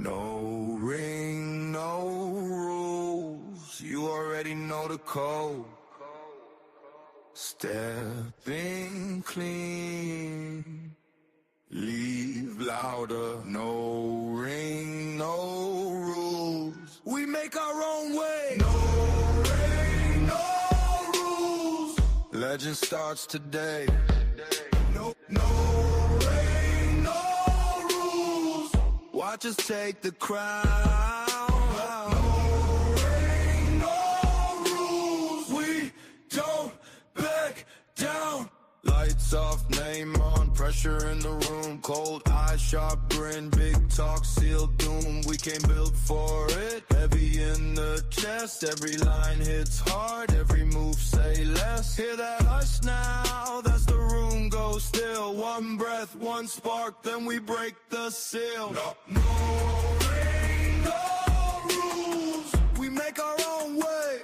No ring, no rules. You already know the code. Stepping clean. Leave louder. No ring, no rules. We make our own way. No ring, no rules. Legend starts today. No ring, no rules. Watch us take the crown. No ring, no rules. We don't back down. Lights off, name on, pressure in the room. Cold eyes, sharp grin, big talk, sealed doom. We came built for it. Heavy in the chest, every line hits hard, every move say less. Hear that hush now, that's the room goes still. One breath, one spark, then we break the seal. No ring, no rules. We make our own way.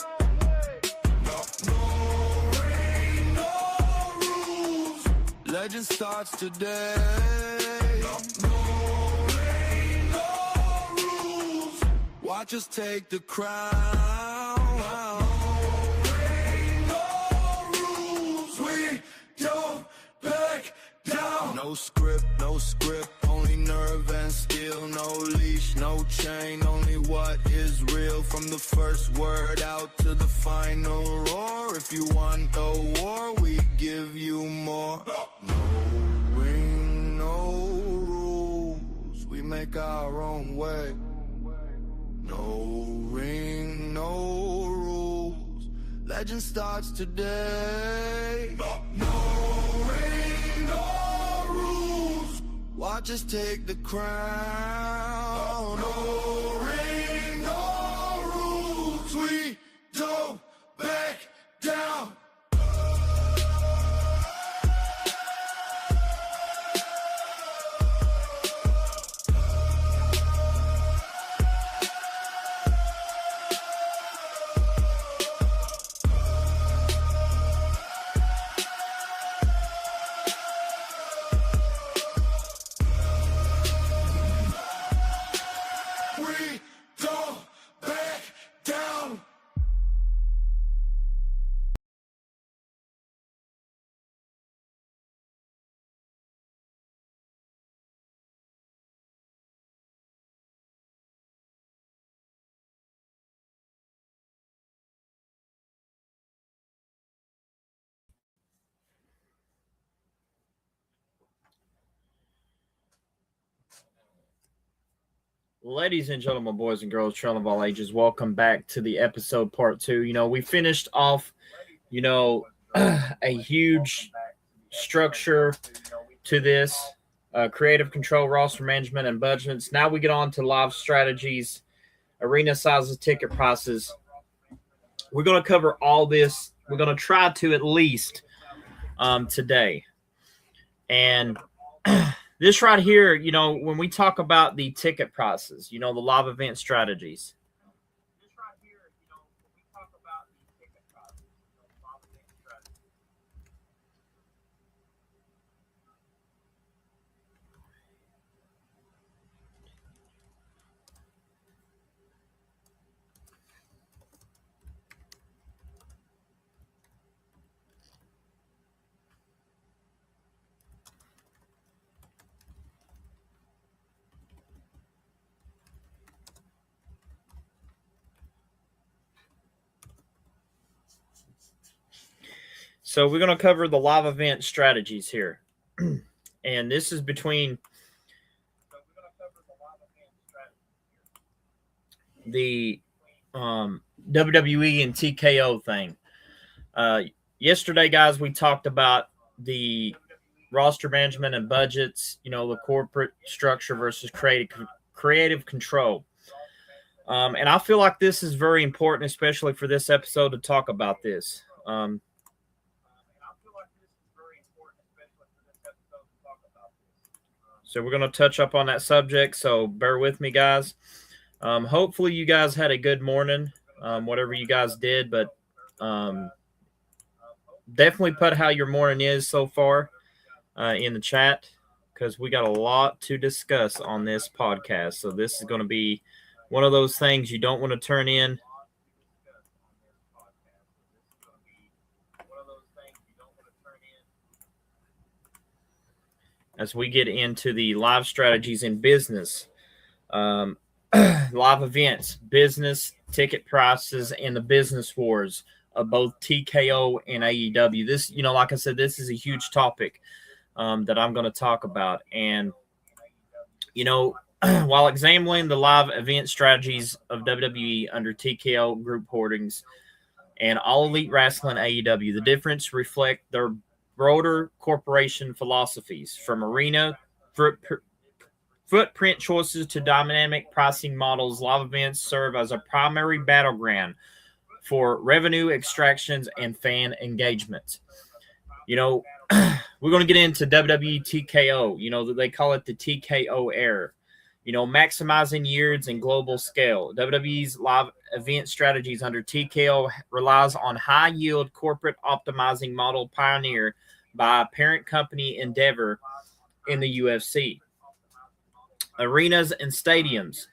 No ring, no rules. Legend starts today. No ring, no rules. Watch us take the crown. No ring, no rules. We don't back down. No script, only nerve and steel. No leash, no chain, only what is real. From the first word out to the final roar. If you want the war, we give you more. No ring, no rules. We make our own way. No ring, no rules. Legend starts today. No ring, no rules. Watch us take the crown. No ring, no rules. We don't back down. We don't back down. Ladies and gentlemen, boys and girls, children of all ages, welcome back to the episode part 2. We finished off, a huge structure to this, creative control, roster management, and budgets. Now we get on to live strategies, arena sizes, ticket prices. We're going to cover all this. We're going to try to at least today. And this right here, when we talk about the ticket prices, the live event strategies. So we're going to cover the live event strategies here. And this is between the WWE and TKO thing. Yesterday, guys, we talked about the roster management and budgets, the corporate structure versus creative control. And I feel like this is very important, especially for this episode, to talk about this. So we're going to touch up on that subject, so bear with me, guys. Hopefully you guys had a good morning, whatever you guys did, but definitely put how your morning is so far in the chat. because we got a lot to discuss on this podcast. So this is going to be one of those things you don't want to turn in. As we get into the live strategies in business, live events, business ticket prices, and the business wars of both TKO and AEW. This, like I said, this is a huge topic that I'm going to talk about. And, while examining the live event strategies of WWE under TKO Group Holdings and All Elite Wrestling AEW, the difference reflect their broader corporation philosophies, from arena footprint choices to dynamic pricing models. Live events serve as a primary battleground for revenue extractions and fan engagement. We're going to get into WWE TKO. They call it the TKO era. Maximizing yields and global scale. WWE's live event strategies under TKO relies on high yield corporate optimizing model pioneered by parent company Endeavor in the UFC. Arenas and stadiums.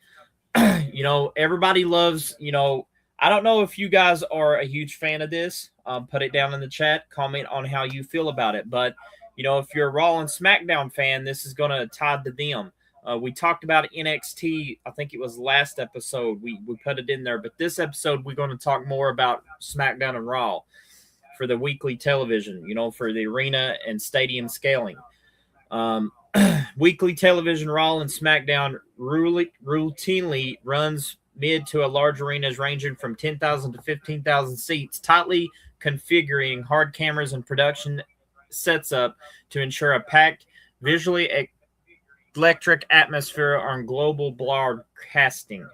Everybody loves, I don't know if you guys are a huge fan of this. Put it down in the chat. Comment on how you feel about it. But, if you're a Raw and SmackDown fan, this is going to tie to them. We talked about NXT. I think it was last episode. We put it in there. But this episode, we're going to talk more about SmackDown and Raw for the weekly television, for the arena and stadium scaling. Weekly television, Raw and SmackDown routinely runs mid to a large arenas ranging from 10,000 to 15,000 seats, tightly configuring hard cameras and production sets up to ensure a packed, visually electric atmosphere on global broadcasting.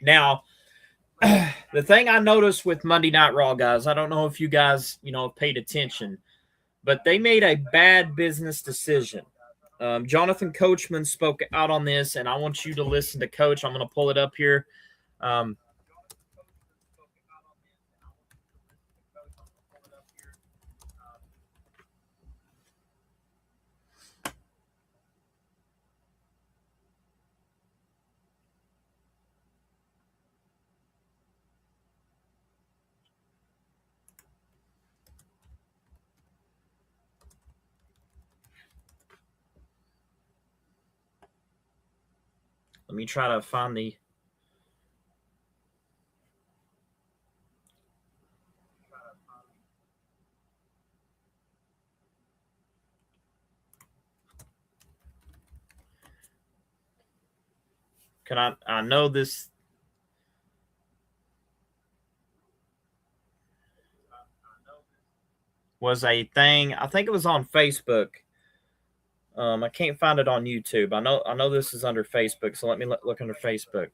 Now, the thing I noticed with Monday Night Raw, guys, I don't know if you guys, paid attention, but they made a bad business decision. Jonathan Coachman spoke out on this, and I want you to listen to Coach. I'm going to pull it up here. Let me try to find the... I know this was a thing. I think it was on Facebook. I can't find it on YouTube. I know this is under Facebook, so let me look under Facebook.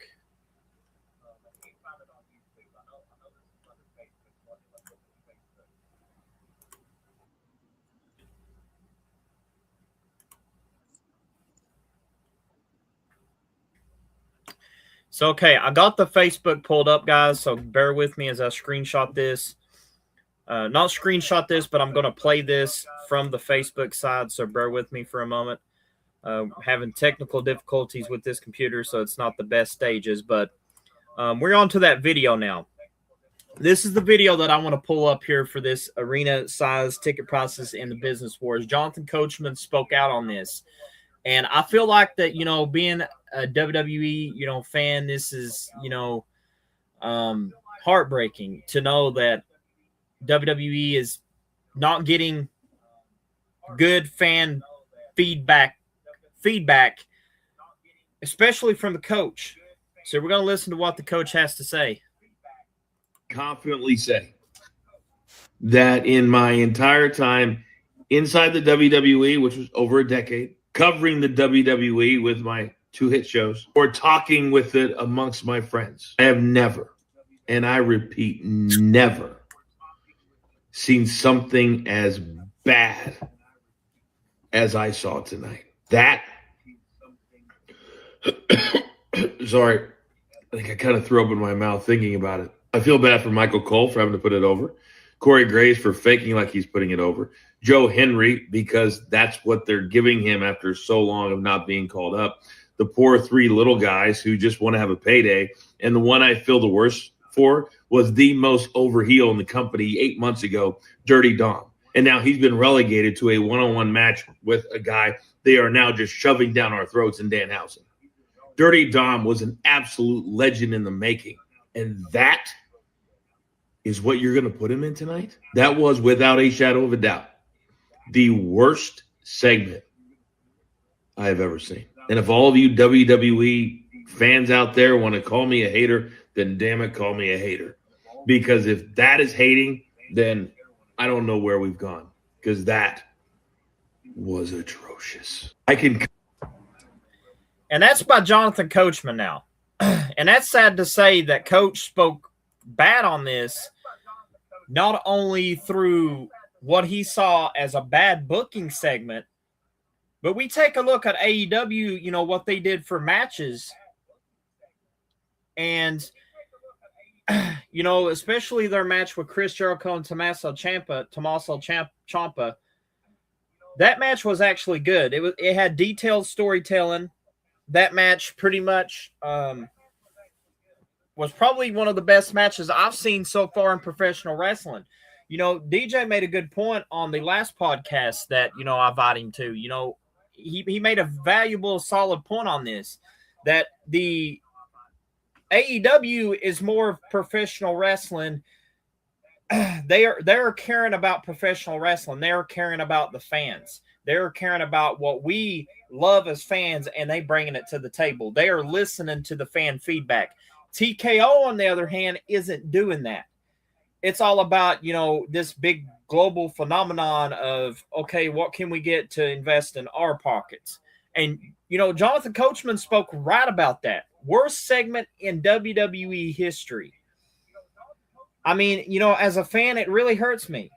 So, okay, I got the Facebook pulled up, guys, so bear with me as I screenshot this. Not screenshot this, but I'm going to play this from the Facebook side, so bear with me for a moment. Having technical difficulties with this computer, so it's not the best stages, but we're on to that video now. This is the video that I want to pull up here for this arena size, ticket prices, and the business wars. Jonathan Coachman spoke out on this. And I feel like that, being a WWE, fan, this is, heartbreaking to know that WWE is not getting good fan feedback, especially from the coach. So we're going to listen to what the coach has to say. Confidently say that in my entire time inside the WWE, which was over a decade, covering the WWE with my 2 hit shows, or talking with it amongst my friends, I have never, and I repeat, never seen something as bad as I saw tonight. That, sorry, I think I kind of threw up in my mouth thinking about it. I feel bad for Michael Cole for having to put it over. Corey Graves for faking like he's putting it over. Joe Henry, because that's what they're giving him after so long of not being called up. The poor three little guys who just want to have a payday. And the one I feel the worst for was the most over heel in the company 8 months ago, Dirty Dom. And now he's been relegated to a one-on-one match with a guy they are now just shoving down our throats in Danhausen. Dirty Dom was an absolute legend in the making. And that is what you're going to put him in tonight? That was, without a shadow of a doubt, the worst segment I have ever seen. And if all of you WWE fans out there want to call me a hater, then damn it, call me a hater. Because if that is hating, then I don't know where we've gone. Because that was atrocious. And that's by Jonathan Coachman now. And that's sad to say that Coach spoke bad on this, not only through what he saw as a bad booking segment, but we take a look at AEW, you know, what they did for matches. And, you know, especially their match with Chris Jericho and Tommaso Ciampa. That match was actually good. It had detailed storytelling. That match pretty much was probably one of the best matches I've seen so far in professional wrestling. You know, DJ made a good point on the last podcast that, you know, I invited him to. You know, he made a valuable, solid point on this, that the AEW is more of professional wrestling. They're caring about professional wrestling. They're caring about the fans. They're caring about what we love as fans, and they bringing it to the table. They are listening to the fan feedback. TKO, on the other hand, isn't doing that. It's all about, you know, this big global phenomenon of, okay, what can we get to invest in our pockets? And, you know, Jonathan Coachman spoke right about that. Worst segment in WWE history. I mean, you know, as a fan, it really hurts me.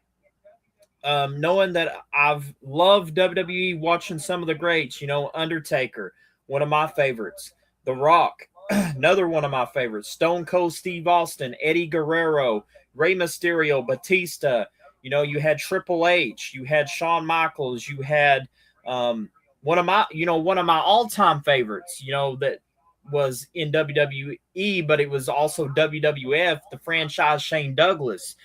Knowing that I've loved WWE, watching some of the greats, you know, Undertaker, one of my favorites, The Rock, another one of my favorites, Stone Cold Steve Austin, Eddie Guerrero, Rey Mysterio, Batista. You know, you had Triple H, you had Shawn Michaels, you had one of my all-time favorites, you know, that was in WWE, but it was also WWF, the franchise Shane Douglas.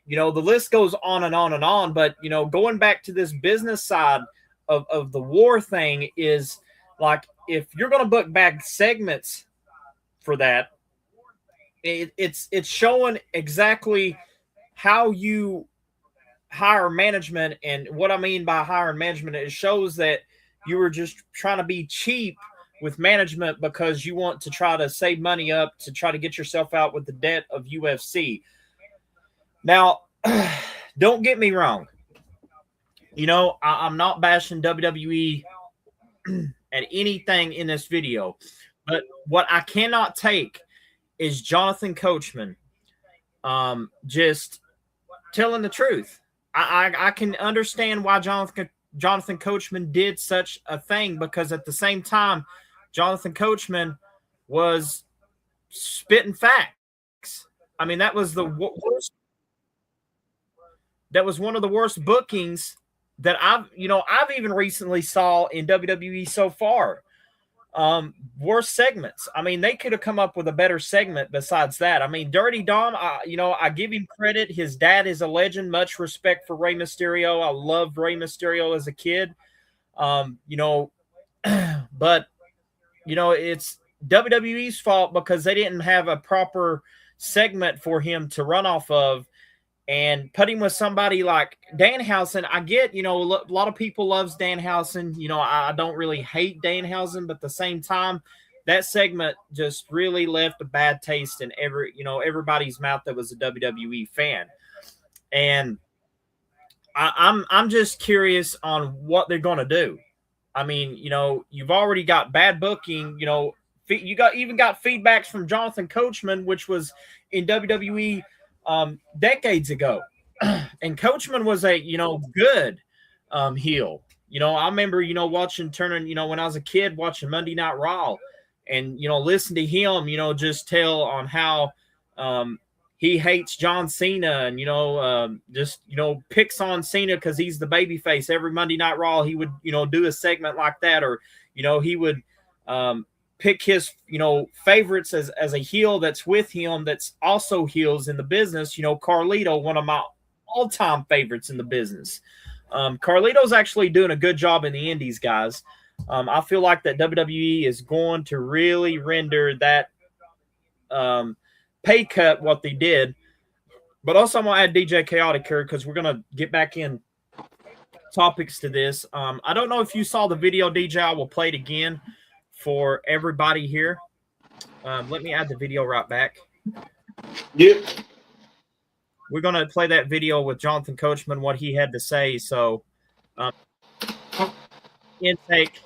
You know, the list goes on and on and on, but, you know, going back to this business side of the war thing is like, if you're going to book back segments for that, it's showing exactly how you hire management. And what I mean by hiring management, it shows that you were just trying to be cheap with management because you want to try to save money up to try to get yourself out with the debt of UFC. Now, don't get me wrong. You know, I'm not bashing WWE at anything in this video, but what I cannot take is Jonathan Coachman just telling the truth. I can understand why Jonathan Coachman did such a thing, because at the same time, Jonathan Coachman was spitting facts. I mean, that was the worst. That was one of the worst bookings that I've even recently saw in WWE so far. Worst segments. I mean, they could have come up with a better segment besides that. I mean, Dirty Dom, I give him credit. His dad is a legend. Much respect for Rey Mysterio. I loved Rey Mysterio as a kid. But, you know, it's WWE's fault because they didn't have a proper segment for him to run off of. And putting with somebody like Danhausen, I get, you know, a lot of people loves Danhausen. You know, I don't really hate Danhausen, but at the same time, that segment just really left a bad taste in everybody's mouth that was a WWE fan. And I'm just curious on what they're going to do. I mean, you know, you've already got bad booking. You know, you even got feedbacks from Jonathan Coachman, which was in WWE decades ago. And Coachman was a, you know, good heel. You know, I remember, you know, when I was a kid, watching Monday Night Raw and, you know, listen to him, you know, just tell on how he hates John Cena and, just, picks on Cena because he's the babyface. Every Monday Night Raw, he would, do a segment like that. Or, he would pick his, favorites as a heel that's with him that's also heels in the business. Carlito, one of my all-time favorites in the business. Carlito's actually doing a good job in the indies, guys. I feel like that WWE is going to really render that pay cut what they did. But also I'm going to add DJ Chaotic here because we're going to get back in topics to this. I don't know if you saw the video, DJ. I will play it again for everybody here. Let me add the video right back. Yep. We're going to play that video with Jonathan Coachman, what he had to say. So, intake.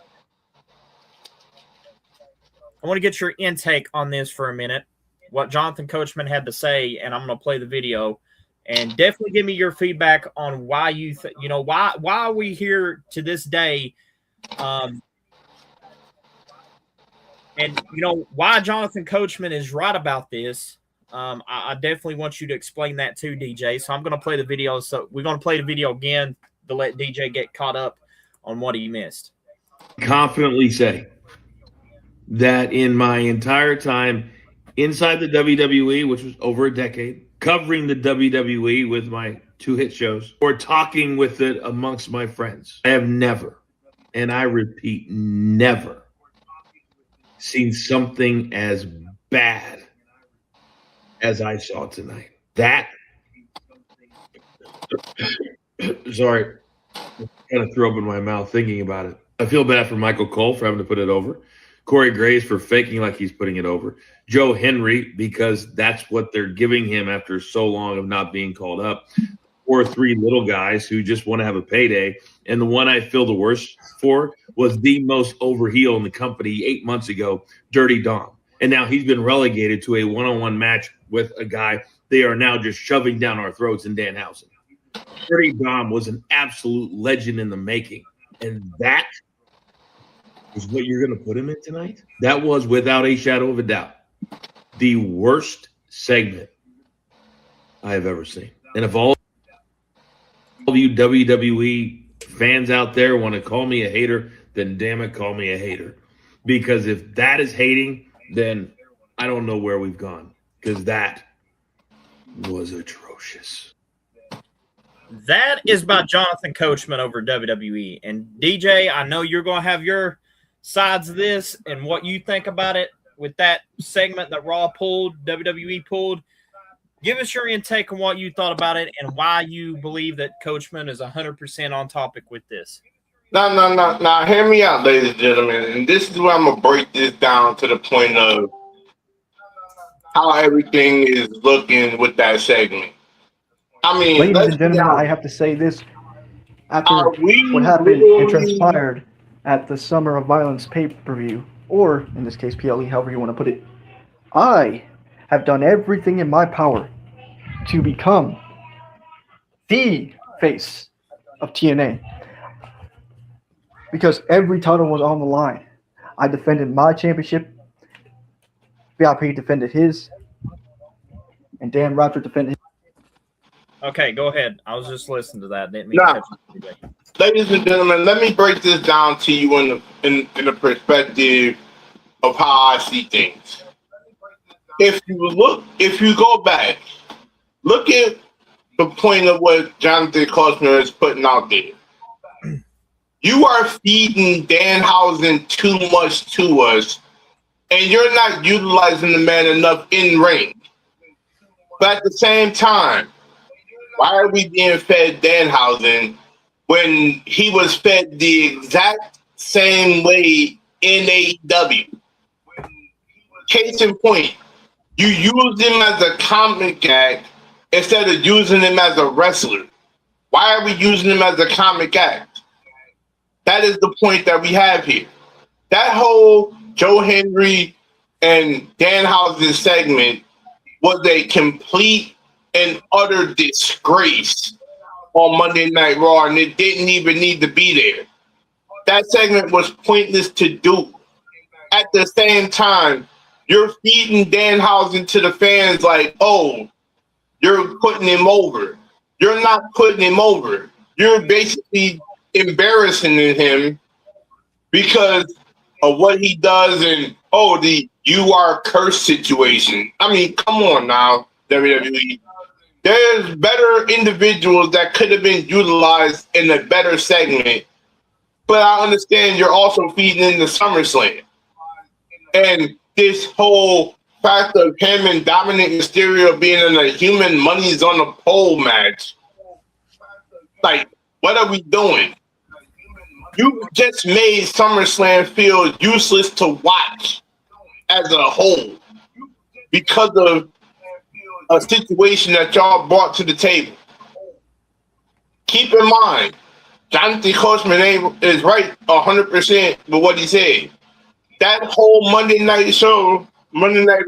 I want to get your intake on this for a minute, what Jonathan Coachman had to say, and I'm going to play the video. And definitely give me your feedback on why you why are we here to this day, and why Jonathan Coachman is right about this. I definitely want you to explain that too, DJ. So I'm going to play the video. So we're going to play the video again to let DJ get caught up on what he missed. Confidently say that in my entire time inside the WWE, which was over a decade, covering the WWE with my 2 hit shows or talking with it amongst my friends, I have never, and I repeat, never seen something as bad as I saw tonight. That, sorry, kind of threw up in my mouth thinking about it. I feel bad for Michael Cole for having to put it over. Corey Graves for faking like he's putting it over. Joe Henry, because that's what they're giving him after so long of not being called up. Or 3 little guys who just want to have a payday. And the one I feel the worst for was the most over heel in the company 8 months ago, Dirty Dom. And now he's been relegated to a one-on-one match with a guy they are now just shoving down our throats in Danhausen. Dirty Dom was an absolute legend in the making. And that is what you're going to put him in tonight? That was, without a shadow of a doubt, the worst segment I have ever seen. And if all of you WWE fans out there want to call me a hater, then damn it, call me a hater. Because if that is hating, then I don't know where we've gone. Because that was atrocious. That is by Jonathan Coachman over WWE. And DJ, I know you're going to have your sides of this and what you think about it with that segment that Raw pulled, WWE pulled. Give us your intake on what you thought about it and why you believe that Coachman is 100% on topic with this. Now, hear me out, ladies and gentlemen. And this is where I'm going to break this down to the point of how everything is looking with that segment. I mean, ladies and gentlemen, I have to say this. After what happened and transpired at the Summer of Violence pay-per-view, or in this case, PLE, however you want to put it, I have done everything in my power to become the face of TNA. Because every title was on the line. I defended my championship. VIP defended his. And Dan Raptor defended his. Okay, go ahead. I was just listening to that. Didn't mean to catch you. Ladies and gentlemen, let me break this down to you in the perspective of how I see things. If you go back, look at the point of what Jonathan Coachman is putting out there. You are feeding Danhausen too much to us, and you're not utilizing the man enough in ring. But at the same time, why are we being fed Danhausen when he was fed the exact same way in AEW? Case in point, you used him as a comic act instead of using him as a wrestler. Why are we using him as a comic act? That is the point that we have here. That whole Joe Henry and Danhausen segment was a complete and utter disgrace on Monday Night Raw, and it didn't even need to be there. That segment was pointless to do. At the same time, you're feeding Danhausen to the fans like, oh, you're putting him over. You're not putting him over. You're basically embarrassing him because of what he does and the "you are cursed" situation. I mean, come on now, WWE. There's better individuals that could have been utilized in a better segment. But I understand you're also feeding into SummerSlam. And this whole fact of him and Dominic Mysterio being in a human money's on the pole match. Like, what are we doing? You just made SummerSlam feel useless to watch as a whole because of a situation that y'all brought to the table. Keep in mind, Jonathan Coachman is right 100% with what he said. That whole Monday Night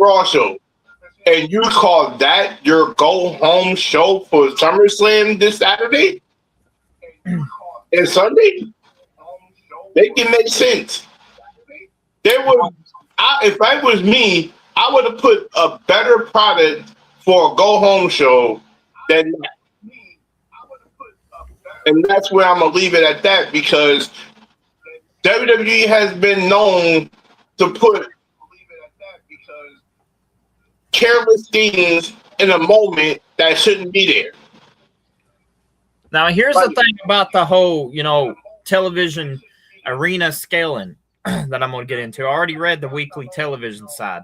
Raw show, and you call that your go-home show for SummerSlam this Saturday and Sunday? Make it make sense. If I was me, I would have put a better product for a go-home show than that. And that's where I'm going to leave it at that, because WWE has been known to put careless things in a moment that shouldn't be there. Now, here's the thing about the whole, television arena scaling that I'm going to get into. I already read the weekly television side.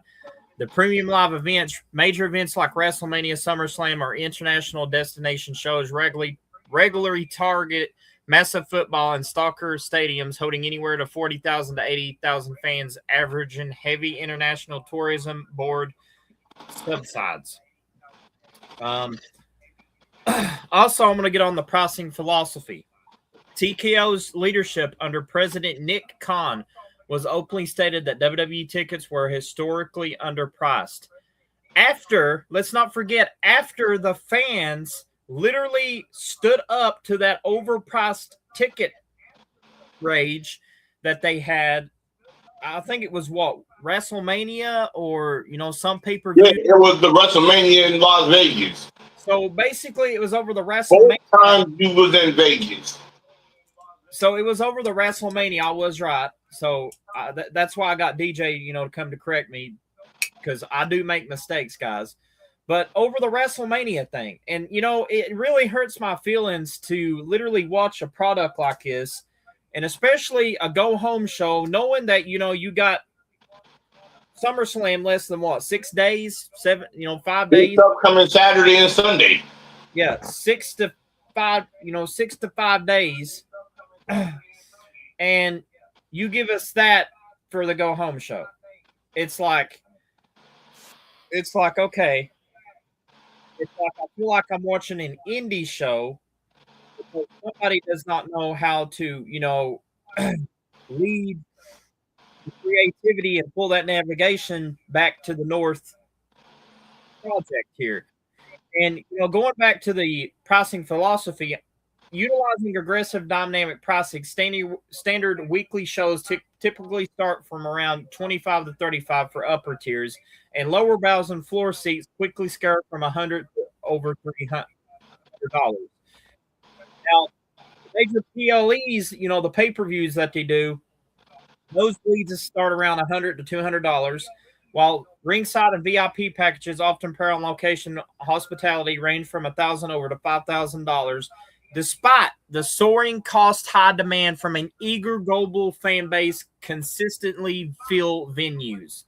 The premium live events, major events like WrestleMania, SummerSlam, or international destination shows regularly target massive football and soccer stadiums holding anywhere to 40,000 to 80,000 fans, averaging heavy international tourism board subsides. Also, I'm going to get on the pricing philosophy. TKO's leadership under President Nick Khan was openly stated that WWE tickets were historically underpriced. Let's not forget, after the fans literally stood up to that overpriced ticket rage that they had. I think it was WrestleMania or some pay-per-view. Yeah, it was the WrestleMania in Las Vegas. So basically, it was over the WrestleMania. Both times you was in Vegas. So it was over the WrestleMania. I was right. So that's why I got DJ, to come to correct me, because I do make mistakes, guys. But over the WrestleMania thing, and it really hurts my feelings to literally watch a product like this, and especially a go-home show, knowing that you got SummerSlam less than 6 days, 5 days. It's upcoming Saturday and Sunday. Yeah, 6 to 5 days, and you give us that for the go-home show. It's like okay. It's like I feel like I'm watching an indie show because somebody does not know how to, lead the creativity and pull that navigation back to the North project here. And, going back to the pricing philosophy, utilizing aggressive dynamic pricing, standard weekly shows typically start from around 25 to 35 for upper tiers, and lower bows and floor seats quickly scale from $100 to over $300. Now, major PLEs, the pay-per-views that they do, those leads start around $100 to $200, while ringside and VIP packages, often per on location hospitality, range from $1,000 over to $5,000. Despite the soaring cost, high demand from an eager global fan base consistently fill venues.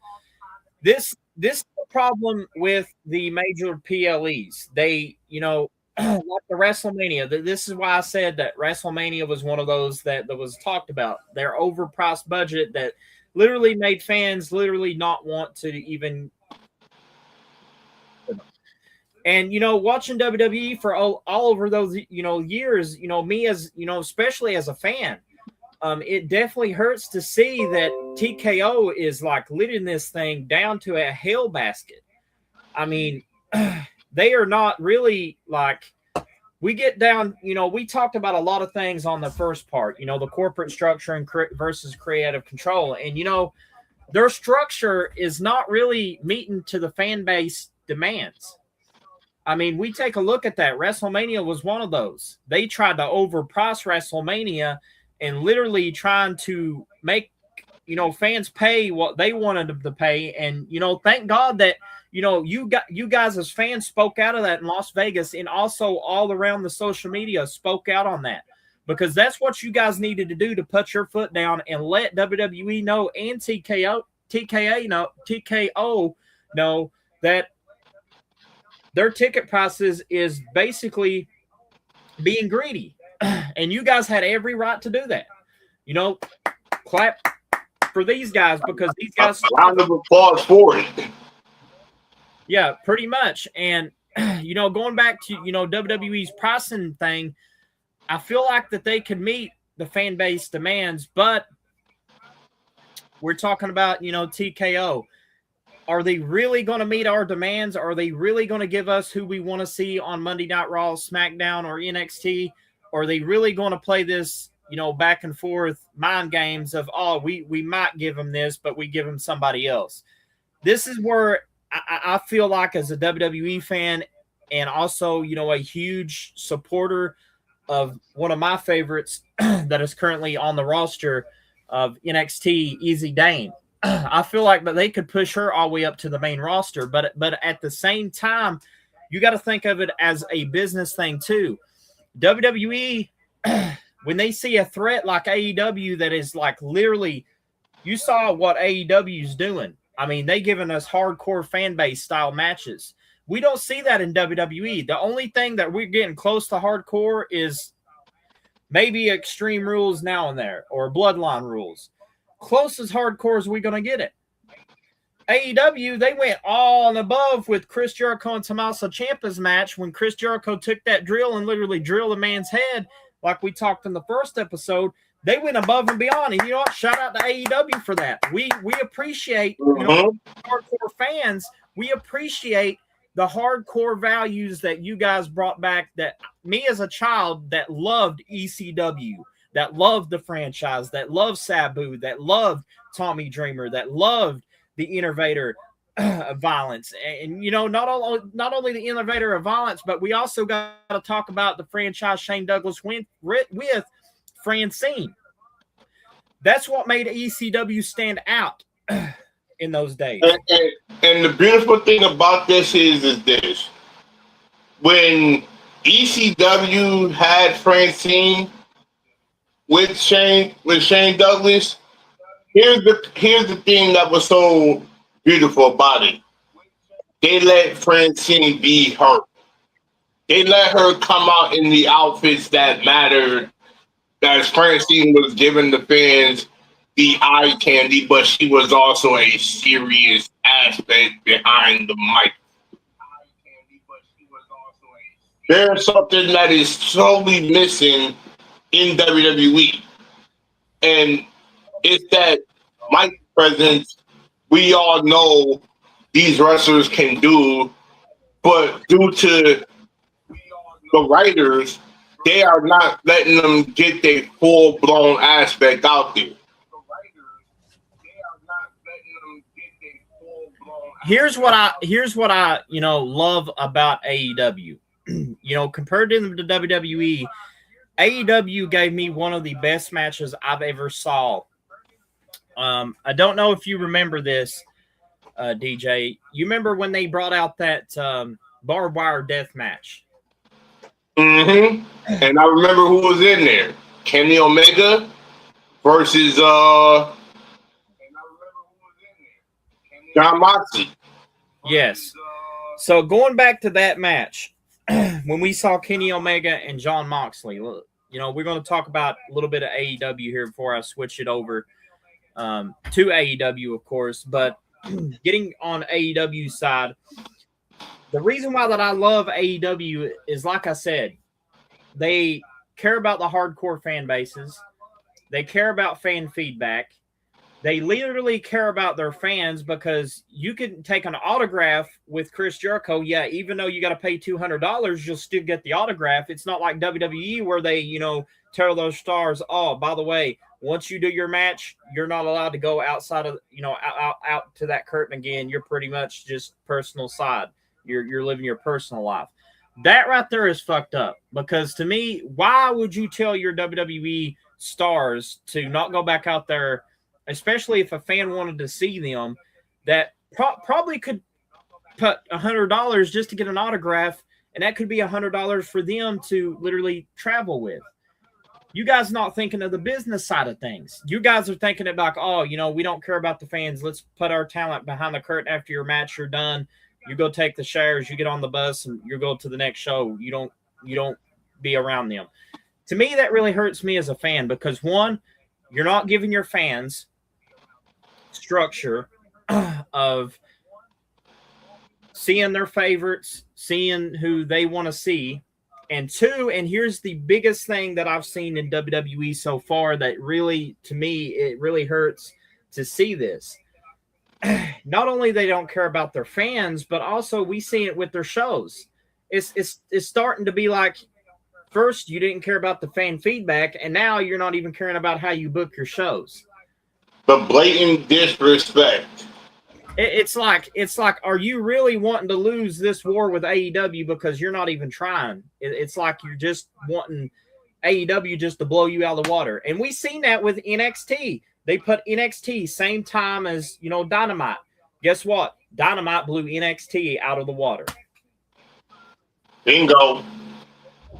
This is the problem with the major PLEs. They, like the WrestleMania. This is why I said that WrestleMania was one of those that was talked about. Their overpriced budget that literally made fans literally not want to even. And, watching WWE for all over those, years, me as, especially as a fan, it definitely hurts to see that TKO is like leading this thing down to a hell basket. I mean, they are not really like, we get down, we talked about a lot of things on the first part, the corporate structure and versus creative control. And, their structure is not really meeting to the fan base demands. I mean, we take a look at that. WrestleMania was one of those. They tried to overprice WrestleMania and literally trying to make, fans pay what they wanted them to pay. And, thank God that, you guys as fans spoke out of that in Las Vegas, and also all around the social media spoke out on that, because that's what you guys needed to do, to put your foot down and let WWE know and TKO know that their ticket prices is basically being greedy. And you guys had every right to do that. Clap for these guys, because these guys. A round of applause for it. Yeah, pretty much. And, going back to, WWE's pricing thing, I feel like that they could meet the fan base demands, but we're talking about, TKO. Are they really going to meet our demands? Are they really going to give us who we want to see on Monday Night Raw, SmackDown, or NXT? Or are they really going to play this, back and forth mind games of, we might give them this, but we give them somebody else? This is where I feel like, as a WWE fan, and also, a huge supporter of one of my favorites that is currently on the roster of NXT, Easy Dane. I feel like that they could push her all the way up to the main roster, but at the same time, you got to think of it as a business thing too. WWE, when they see a threat like AEW that is like literally, you saw what AEW is doing. I mean, they giving us hardcore fan base style matches. We don't see that in WWE. The only thing that we're getting close to hardcore is maybe Extreme Rules now and there, or Bloodline Rules. Close as hardcore as we're going to get it. AEW, they went all and above with Chris Jericho and Tommaso Ciampa's match, when Chris Jericho took that drill and literally drilled a man's head, like we talked in the first episode. They went above and beyond, and you know what? Shout out to AEW for that. We appreciate, hardcore fans. We appreciate the hardcore values that you guys brought back. That me as a child that loved ECW, that loved the franchise, that loved Sabu, that loved Tommy Dreamer, that loved the Innovator of Violence. And not only the Innovator of Violence, but we also got to talk about the franchise Shane Douglas with Francine. That's what made ECW stand out in those days. And the beautiful thing about this is this. When ECW had Francine with Shane Douglas, here's the thing that was so beautiful about it. They let Francine be her. They let her come out in the outfits that mattered. As Francine was giving the fans the eye candy, but she was also a serious aspect behind the mic. There's something that is slowly missing in WWE, and it's that mic presence. We all know these wrestlers can do, but due to the writers, they are not letting them get their full-blown aspect out there. Here's what I love about AEW. Compared to the WWE, AEW gave me one of the best matches I've ever saw. I don't know if you remember this, DJ. You remember when they brought out that barbed wire death match? Mm-hmm. And I remember who was in there. Kenny Omega versus John Moxley. Yes. So going back to that match, when we saw Kenny Omega and John Moxley, look, we're going to talk about a little bit of AEW here before I switch it over to AEW, of course. But getting on AEW's side, the reason why that I love AEW is, like I said, they care about the hardcore fan bases. They care about fan feedback. They literally care about their fans, because you can take an autograph with Chris Jericho. Yeah, even though you got to pay $200, you'll still get the autograph. It's not like WWE where they, tell those stars, oh, by the way, once you do your match, you're not allowed to go outside of, out to that curtain again. You're pretty much just personal side. You're living your personal life. That right there is fucked up, because to me, why would you tell your WWE stars to not go back out there, especially if a fan wanted to see them, that probably could put $100 just to get an autograph, and that could be $100 for them to literally travel with. You guys not thinking of the business side of things. You guys are thinking about, oh, we don't care about the fans. Let's put our talent behind the curtain after your match. You're done. You go take the showers, you get on the bus, and you go to the next show. You don't be around them. To me, that really hurts me as a fan, because one, you're not giving your fans structure of seeing their favorites, seeing who they want to see. And two, and here's the biggest thing that I've seen in WWE so far that really, to me, it really hurts to see this. Not only they don't care about their fans, but also we see it with their shows. It's starting to be like, first you didn't care about the fan feedback, and now you're not even caring about how you book your shows. The blatant disrespect. It's like, are you really wanting to lose this war with AEW because you're not even trying? It's like you're just wanting AEW just to blow you out of the water. And we've seen that with NXT. They put NXT same time as, Dynamite. Guess what? Dynamite blew NXT out of the water. Bingo.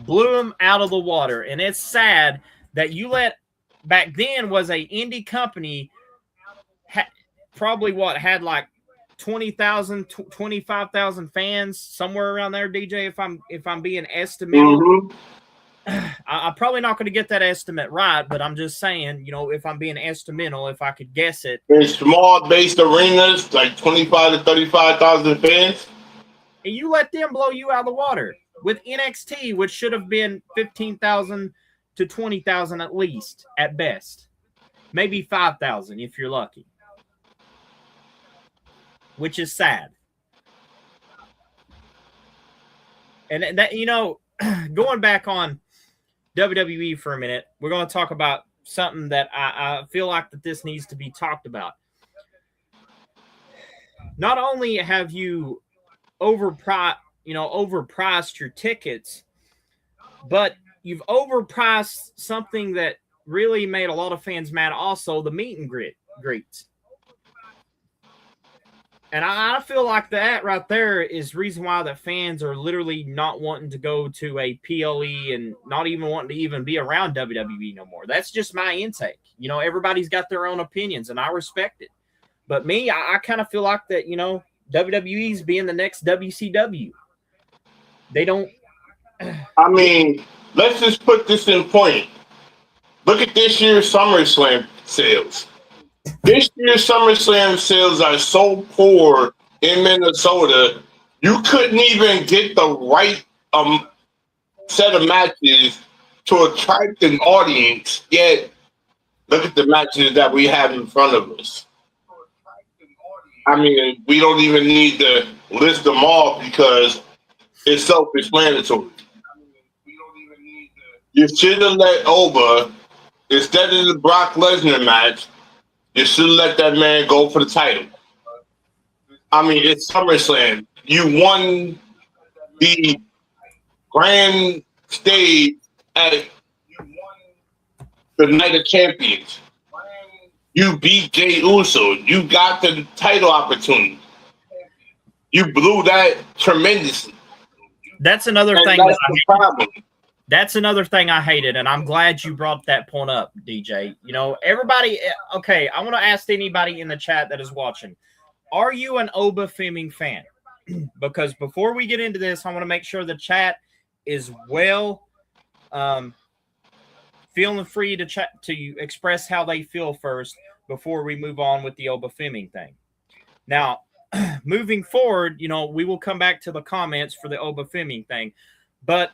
Blew them out of the water. And it's sad that you let, back then was a indie company, probably had like 20,000, 25,000 fans, somewhere around there, DJ, if I'm being estimated. Mm-hmm. I'm probably not going to get that estimate right, but I'm just saying, if I'm being estimental, if I could guess it. In small-based arenas, like 25 to 35,000 fans. And you let them blow you out of the water with NXT, which should have been 15,000 to 20,000 at least, at best. Maybe 5,000 if you're lucky. Which is sad. And that, going back on WWE for a minute, we're going to talk about something that I feel like that this needs to be talked about. Not only have you overpriced your tickets, but you've overpriced something that really made a lot of fans mad also, the meet and greets. And I feel like that right there is reason why the fans are literally not wanting to go to a PLE and not even wanting to even be around WWE no more. That's just my intake. Everybody's got their own opinions, and I respect it. But me, I kind of feel like that, WWE's being the next WCW. They don't. I mean, let's just put this in point. Look at this year's SummerSlam sales. This year's SummerSlam sales are so poor in Minnesota, you couldn't even get the right set of matches to attract an audience. Yet, look at the matches that we have in front of us. I mean, we don't even need to list them all because it's self-explanatory. You should have let Oba, instead of the Brock Lesnar match, you should let that man go for the title. I mean, it's SummerSlam. You won the grand stage at the Night of Champions. You beat Jey Uso. You got the title opportunity. You blew that tremendously. That's another And thing. that's the problem. That's another thing I hated, and I'm glad you brought that point up, DJ. Everybody, okay, I want to ask anybody in the chat that is watching, are you an Oba Femming fan? Because before we get into this, I want to make sure the chat is feeling free to chat, to express how they feel first before we move on with the Oba Femming thing. Now, moving forward, we will come back to the comments for the Oba Femming thing, but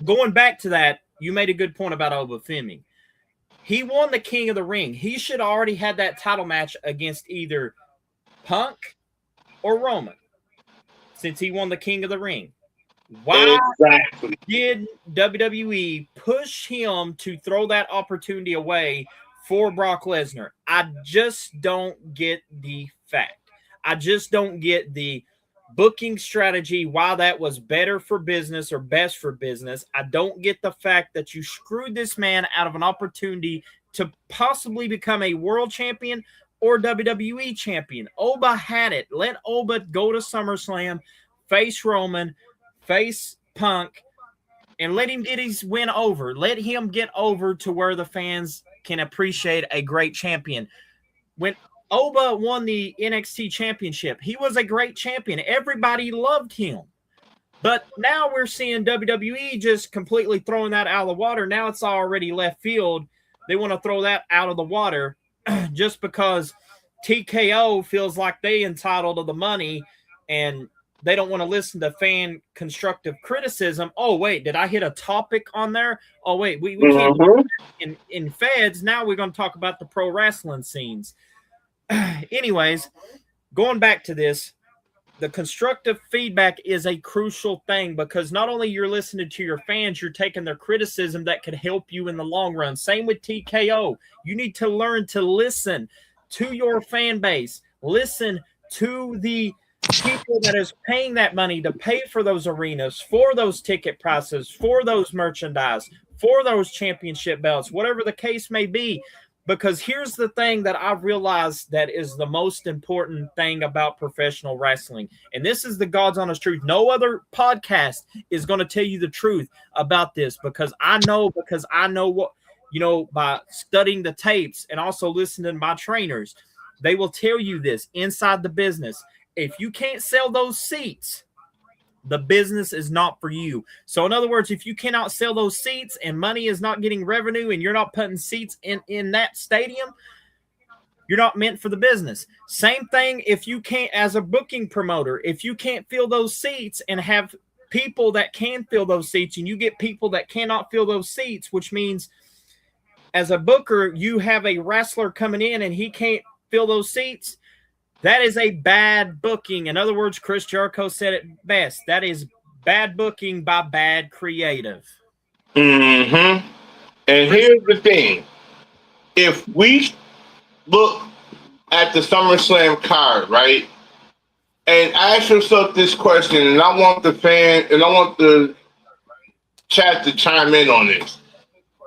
going back to that, you made a good point about Oba Femming. He won the King of the Ring. He should have already had that title match against either Punk or Roman, since he won the King of the Ring. Why did WWE push him to throw that opportunity away for Brock Lesnar? I just don't get the fact. I just don't get the booking strategy, why that was better for business or best for business. I don't get the fact that you screwed this man out of an opportunity to possibly become a world champion or WWE champion. Oba had it. Let Oba go to SummerSlam, face Roman, face Punk, and let him get his win over. Let him get over to where the fans can appreciate a great champion. When Oba won the NXT championship, he was a great champion. Everybody loved him. But now we're seeing WWE just completely throwing that out of the water. Now it's already left field. They want to throw that out of the water just because TKO feels like they entitled to the money and they don't want to listen to fan constructive criticism. Oh, wait, did I hit a topic on there? Oh, wait, we can't do that in Feds. Now we're going to talk about the pro wrestling scenes. Anyways, going back to this, the constructive feedback is a crucial thing because not only you're listening to your fans, you're taking their criticism that could help you in the long run. Same with TKO. You need to learn to listen to your fan base. Listen to the people that is paying that money to pay for those arenas, for those ticket prices, for those merchandise, for those championship belts, whatever the case may be. Because here's the thing that I've realized that is the most important thing about professional wrestling. And this is the God's honest truth. No other podcast is going to tell you the truth about this because I know what, by studying the tapes and also listening to my trainers, they will tell you this inside the business. If you can't sell those seats, the business is not for you. So in other words, if you cannot sell those seats and money is not getting revenue and you're not putting seats in that stadium, you're not meant for the business. Same thing if you can't, as a booking promoter, if you can't fill those seats and have people that can fill those seats and you get people that cannot fill those seats, which means as a booker, you have a wrestler coming in and he can't fill those seats, that is a bad booking. In other words, Chris Jericho said it best. That is bad booking by bad creative. Mm-hmm. And here's the thing. If we look at the SummerSlam card, right, and ask yourself this question, and I want the chat to chime in on this.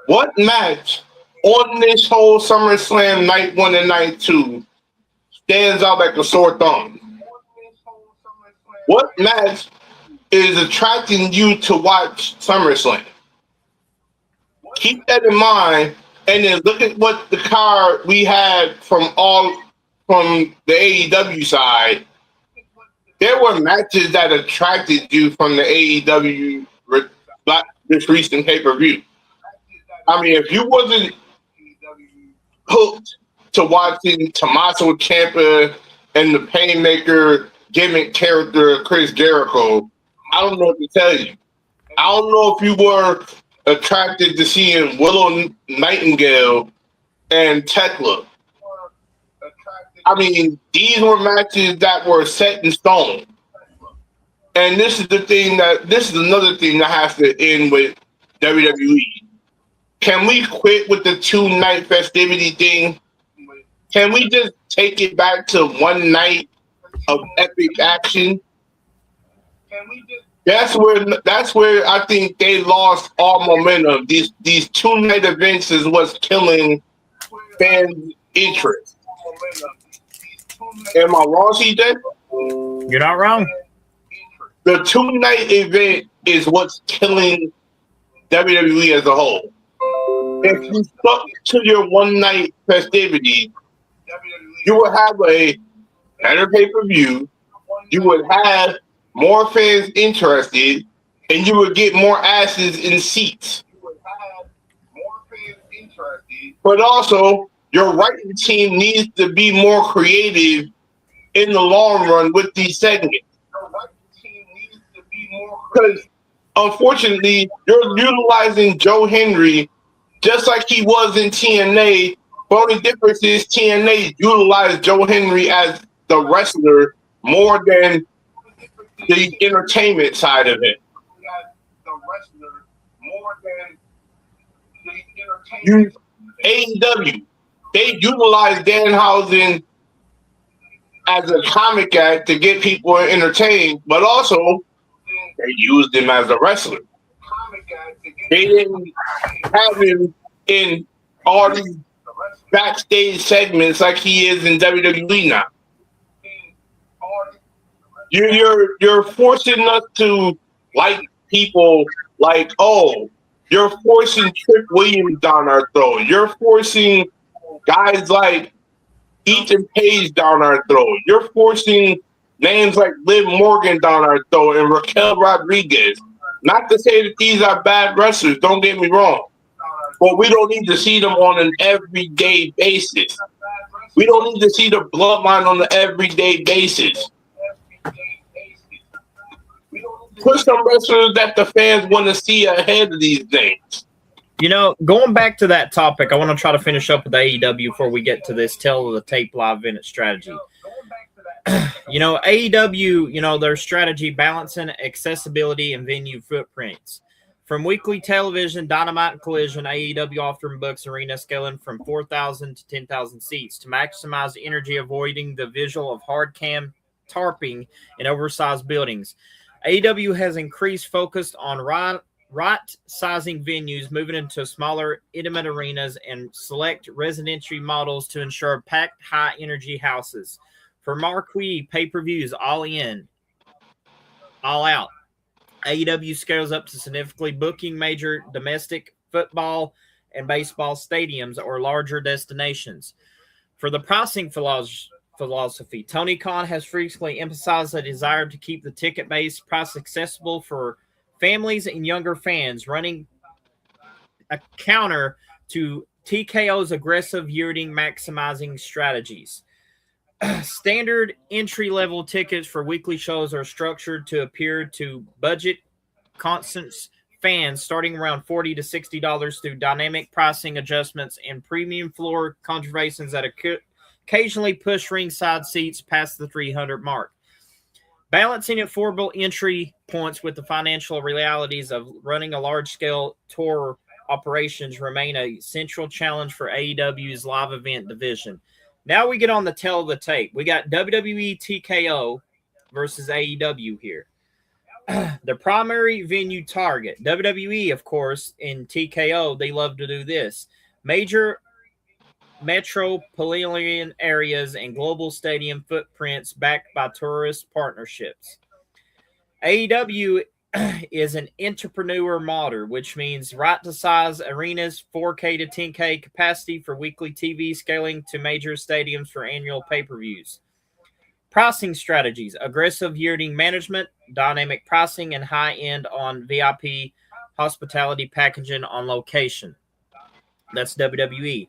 What match on this whole SummerSlam night 1 and night 2 stands out like a sore thumb? What match is attracting you to watch SummerSlam? Keep that in mind, and then look at what the card we had from the AEW side. There were matches that attracted you from the AEW this recent pay-per-view. I mean, if you wasn't hooked to watching Tommaso Ciampa and the Painmaker gimmick character Chris Jericho, I don't know what to tell you. I don't know if you were attracted to seeing Willow Nightingale and Tekla. I mean, these were matches that were set in stone. And this is another thing that has to end with WWE. Can we quit with the 2-night festivity thing? Can we just take it back to one night of epic action? That's where I think they lost all momentum. These 2-night events is what's killing fans' interest. Am I wrong, CJ? You're not wrong. The 2-night event is what's killing WWE as a whole. If you stuck to your 1-night festivity, you would have a better pay-per-view, you would have more fans interested, and you would get more asses in seats. But also, your writing team needs to be more creative in the long run with these segments. Because, unfortunately, you're utilizing Joe Henry just like he was in TNA. The only difference is TNA utilized Joe Henry as the wrestler more than the entertainment side of it. AEW, they utilized Danhausen as a comic act to get people entertained, but also they used him as a wrestler. They didn't have him in all these backstage segments like he is in WWE now. You're forcing us to like people like, oh, you're forcing Trick Williams down our throat. You're forcing guys like Ethan Page down our throat. You're forcing names like Liv Morgan down our throat and Raquel Rodriguez. Not to say that these are bad wrestlers, don't get me wrong. But we don't need to see them on an everyday basis. We don't need to see the bloodline on an everyday basis. Put some wrestlers that the fans want to see ahead of these things. You know, going back to that topic, I want to try to finish up with AEW before we get to this tale of the tape live event strategy. You know, AEW, you know, their strategy balancing accessibility and venue footprints. From weekly television, Dynamite and Collision, AEW often books arena scaling from 4,000 to 10,000 seats to maximize energy, avoiding the visual of hard cam tarping in oversized buildings. AEW has increased focus on right-sizing venues, moving into smaller, intimate arenas and select residential models to ensure packed, high-energy houses. For marquee pay-per-views, all in, all out, AEW scales up to significantly booking major domestic football and baseball stadiums or larger destinations. For the pricing philosophy, Tony Khan has frequently emphasized a desire to keep the ticket-based price accessible for families and younger fans, running a counter to TKO's aggressive yielding maximizing strategies. Standard entry-level tickets for weekly shows are structured to appeal to budget constant fans starting around $40 to $60 through dynamic pricing adjustments and premium floor configurations that occasionally push ringside seats past the 300 mark. Balancing affordable entry points with the financial realities of running a large-scale tour operations remain a central challenge for AEW's live event division. Now we get on the tail of the tape. We got WWE TKO versus AEW here. The primary venue target, WWE, of course, in TKO, they love to do this. Major metropolitan areas and global stadium footprints backed by tourist partnerships. AEW is an entrepreneur model, which means right to size arenas, 4K to 10K capacity for weekly TV scaling to major stadiums for annual pay-per-views. Pricing strategies, aggressive yielding management, dynamic pricing, and high-end on VIP hospitality packaging on location. That's WWE.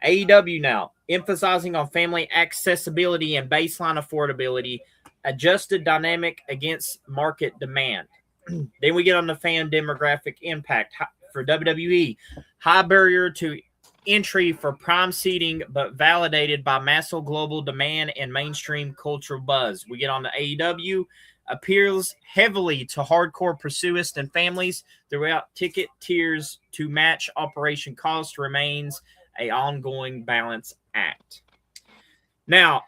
AEW now, emphasizing on family accessibility and baseline affordability, adjusted dynamic against market demand. Then we get on the fan demographic impact. For WWE, high barrier to entry for prime seating, but validated by massive global demand and mainstream cultural buzz. We get on the AEW, appeals heavily to hardcore pursuists and families throughout ticket tiers to match operation cost, remains an ongoing balance act. Now,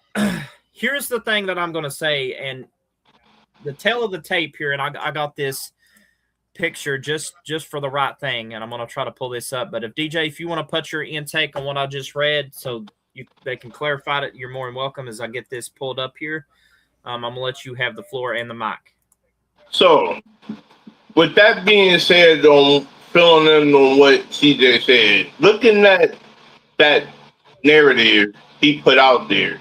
here's the thing that I'm going to say, and the tail of the tape here, and I got this picture just for the right thing, and I'm going to try to pull this up. But if you want to put your intake on what I just read so they can clarify it, you're more than welcome as I get this pulled up here. I'm going to let you have the floor and the mic. So, with that being said, on filling in on what CJ said, looking at that narrative he put out there,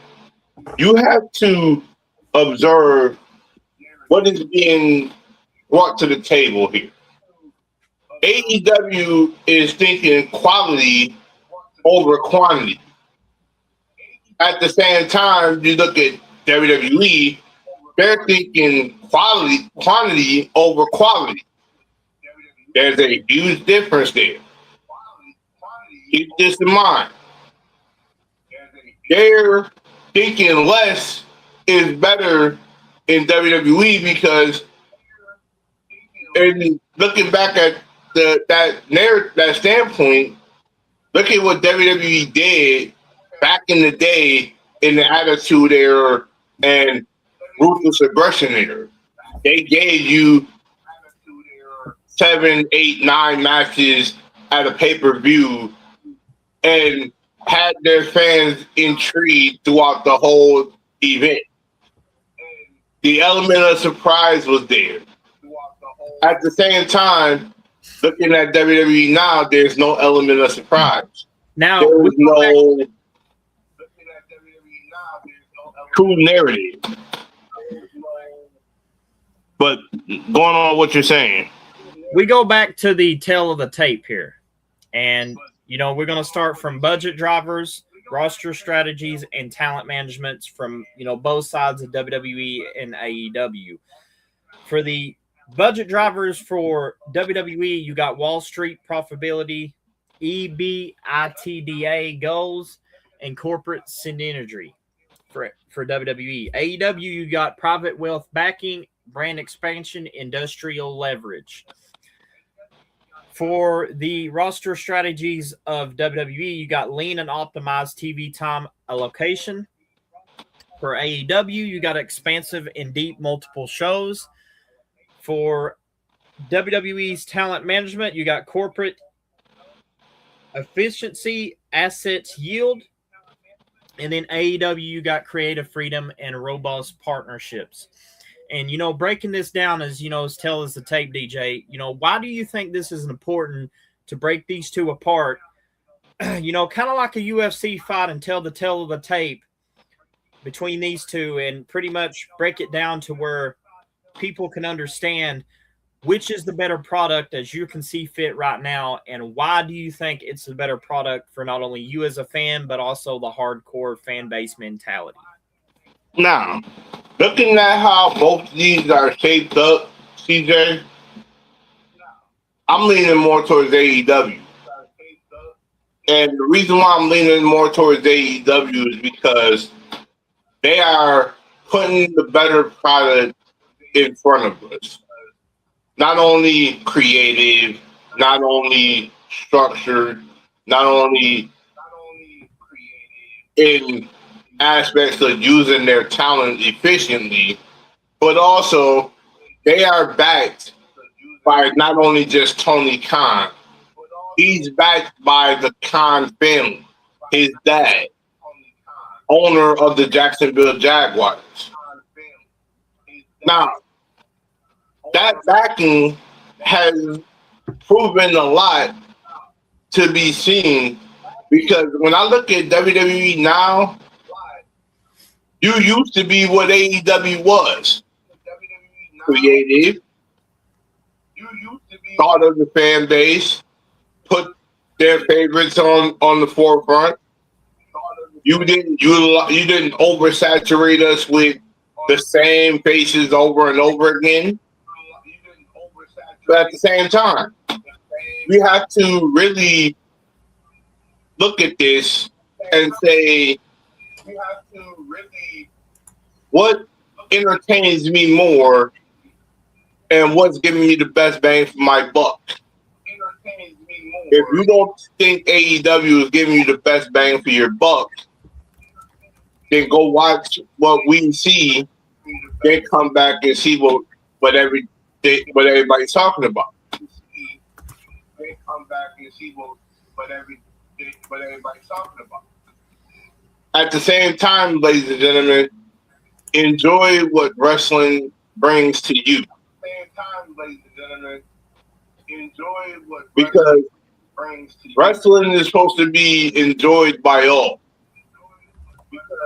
you have to observe what is being brought to the table here. AEW is thinking quality over quantity. At the same time, you look at WWE, they're thinking quantity over quality. There's a huge difference there. Keep this in mind. They're thinking less is better in WWE because, and looking back at that standpoint, look at what WWE did back in the day in the Attitude Era and ruthless aggression there. They gave you 7, 8, 9 matches at a pay-per-view and had their fans intrigued throughout the whole event. The element of surprise was there. At the same time, looking at WWE now, there's no element of surprise. Now, There's no true narrative. But going on what you're saying. we go back to the tail of the tape here. And, we're going to start from budget drivers, roster strategies, and talent management from, both sides of WWE and AEW. For the budget drivers for WWE, you got Wall Street profitability, EBITDA goals, and corporate synergy for WWE. AEW, you got private wealth backing, brand expansion, industrial leverage. For the roster strategies of WWE, you got lean and optimized TV time allocation. For AEW, you got expansive and deep multiple shows. For WWE's talent management, you got corporate efficiency, assets yield. And then AEW, you got creative freedom and robust partnerships. And, breaking this down as tell us the tape, DJ, why do you think this is important to break these two apart? Kind of like a UFC fight and tell the tale of the tape between these two and pretty much break it down to where people can understand which is the better product as you can see fit right now, and why do you think it's the better product for not only you as a fan, but also the hardcore fan base mentality? Now, looking at how both of these are shaped up, CJ, I'm leaning more towards AEW. And the reason why I'm leaning more towards AEW is because they are putting the better product in front of us. Not only creative, not only structured, not only in aspects of using their talent efficiently, but also they are backed by not only just Tony Khan. He's backed by the Khan family, his dad, owner of the Jacksonville Jaguars. Now, that backing has proven a lot to be seen, because when I look at WWE now, you used to be what AEW was. Creative, thought of the fan base, put their favorites on the forefront. You didn't oversaturate us with the same faces over and over again. But at the same time, we have to really look at this and say, what entertains me more and what's giving me the best bang for my buck? If you don't think AEW is giving you the best bang for your buck, then go watch what we see, then come back and see what everybody's talking about. At the same time, ladies and gentlemen, enjoy what wrestling brings to you. Because wrestling is supposed to be enjoyed by all.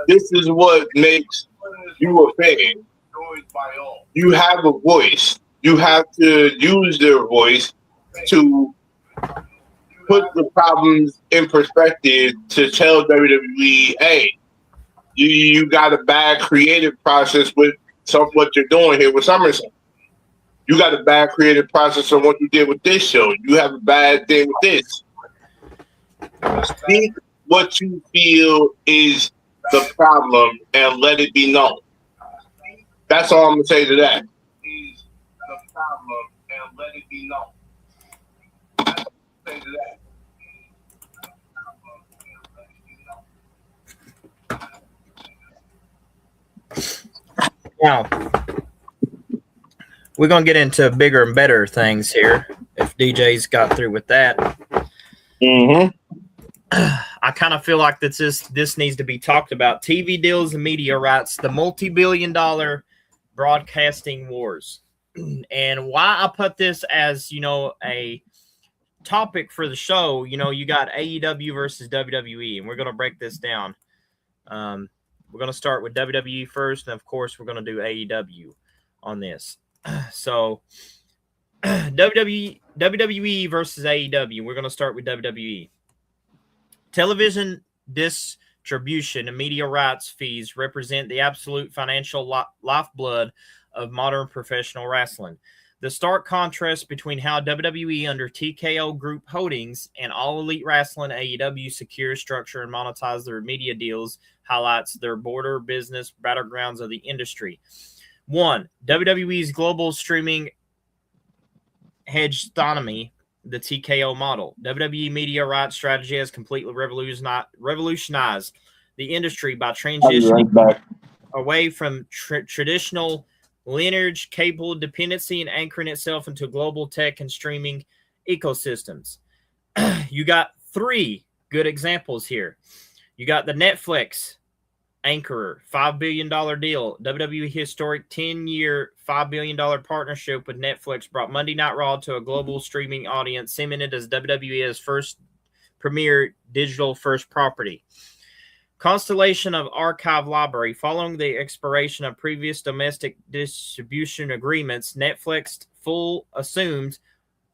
This is what makes you a fan. You have a voice. You have to use their voice to put the problems in perspective, to tell WWE, hey, you got a bad creative process with what you're doing here with SummerSlam. You got a bad creative process on what you did with this show. You have a bad thing with this. Speak what you feel is the problem and let it be known. That's all I'm going to say to that. Now, we're going to get into bigger and better things here if DJ's got through with that. Mm-hmm. I kind of feel like this needs to be talked about. TV deals and media rights, the multi-billion-dollar broadcasting wars. And why I put this as, a topic for the show, you got AEW versus WWE, and we're going to break this down. We're going to start with WWE first, and of course, we're going to do AEW on this. So, WWE versus AEW. We're going to start with WWE. Television distribution and media rights fees represent the absolute financial lifeblood of modern professional wrestling. The stark contrast between how WWE under TKO Group Holdings and All Elite Wrestling AEW secure, structure, and monetize their media deals highlights their border business battlegrounds of the industry. 1. WWE's global streaming hegemony, the TKO model. WWE media rights strategy has completely revolutionized the industry by transitioning away from traditional lineage cable dependency and anchoring itself into global tech and streaming ecosystems. You got 3 good examples here. You got the Netflix anchorer, $5 billion deal. WWE historic 10-year, $5 billion partnership with Netflix brought Monday Night Raw to a global streaming audience, cemented as WWE's first premier digital first property. Constellation of archive library. Following the expiration of previous domestic distribution agreements, Netflix assumed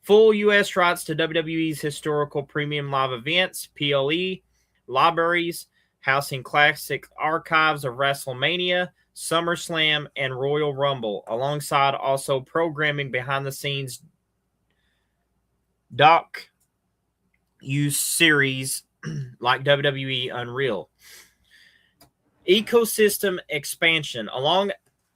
full U.S. rights to WWE's historical premium live events, PLE, libraries, housing classic archives of WrestleMania, SummerSlam, and Royal Rumble, alongside also programming behind the scenes docu-series like WWE Unreal. Ecosystem expansion. Along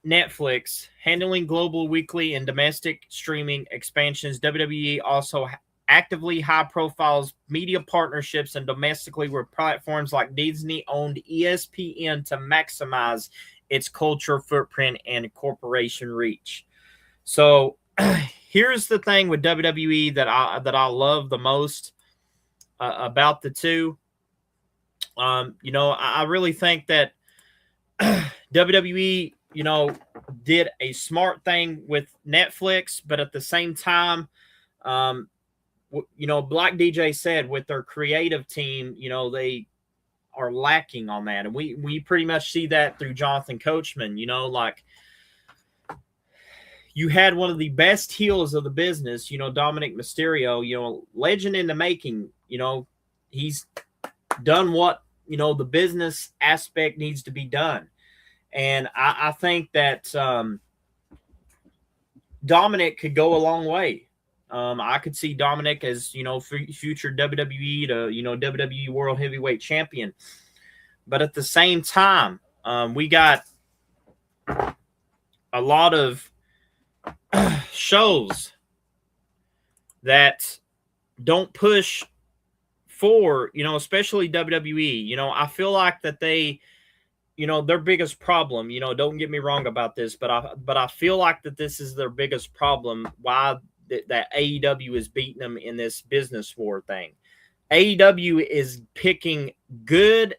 Netflix handling global weekly and domestic streaming expansions, WWE also actively high-profile media partnerships and domestically with platforms like Disney-owned ESPN to maximize its culture footprint and corporation reach. So here's the thing with WWE that I love the most about the two. I really think that WWE, did a smart thing with Netflix, but at the same time, Black DJ said with their creative team, they are lacking on that. And we pretty much see that through Jonathan Coachman, like you had one of the best heels of the business, Dominic Mysterio, legend in the making, he's done what, the business aspect needs to be done. And I think that Dominic could go a long way. I could see Dominic as, future WWE to, WWE World Heavyweight Champion. But at the same time, we got a lot of shows that don't push for, especially WWE. I feel like that they, their biggest problem, don't get me wrong about this, but I feel like that this is their biggest problem, why that AEW is beating them in this business war thing. AEW is picking good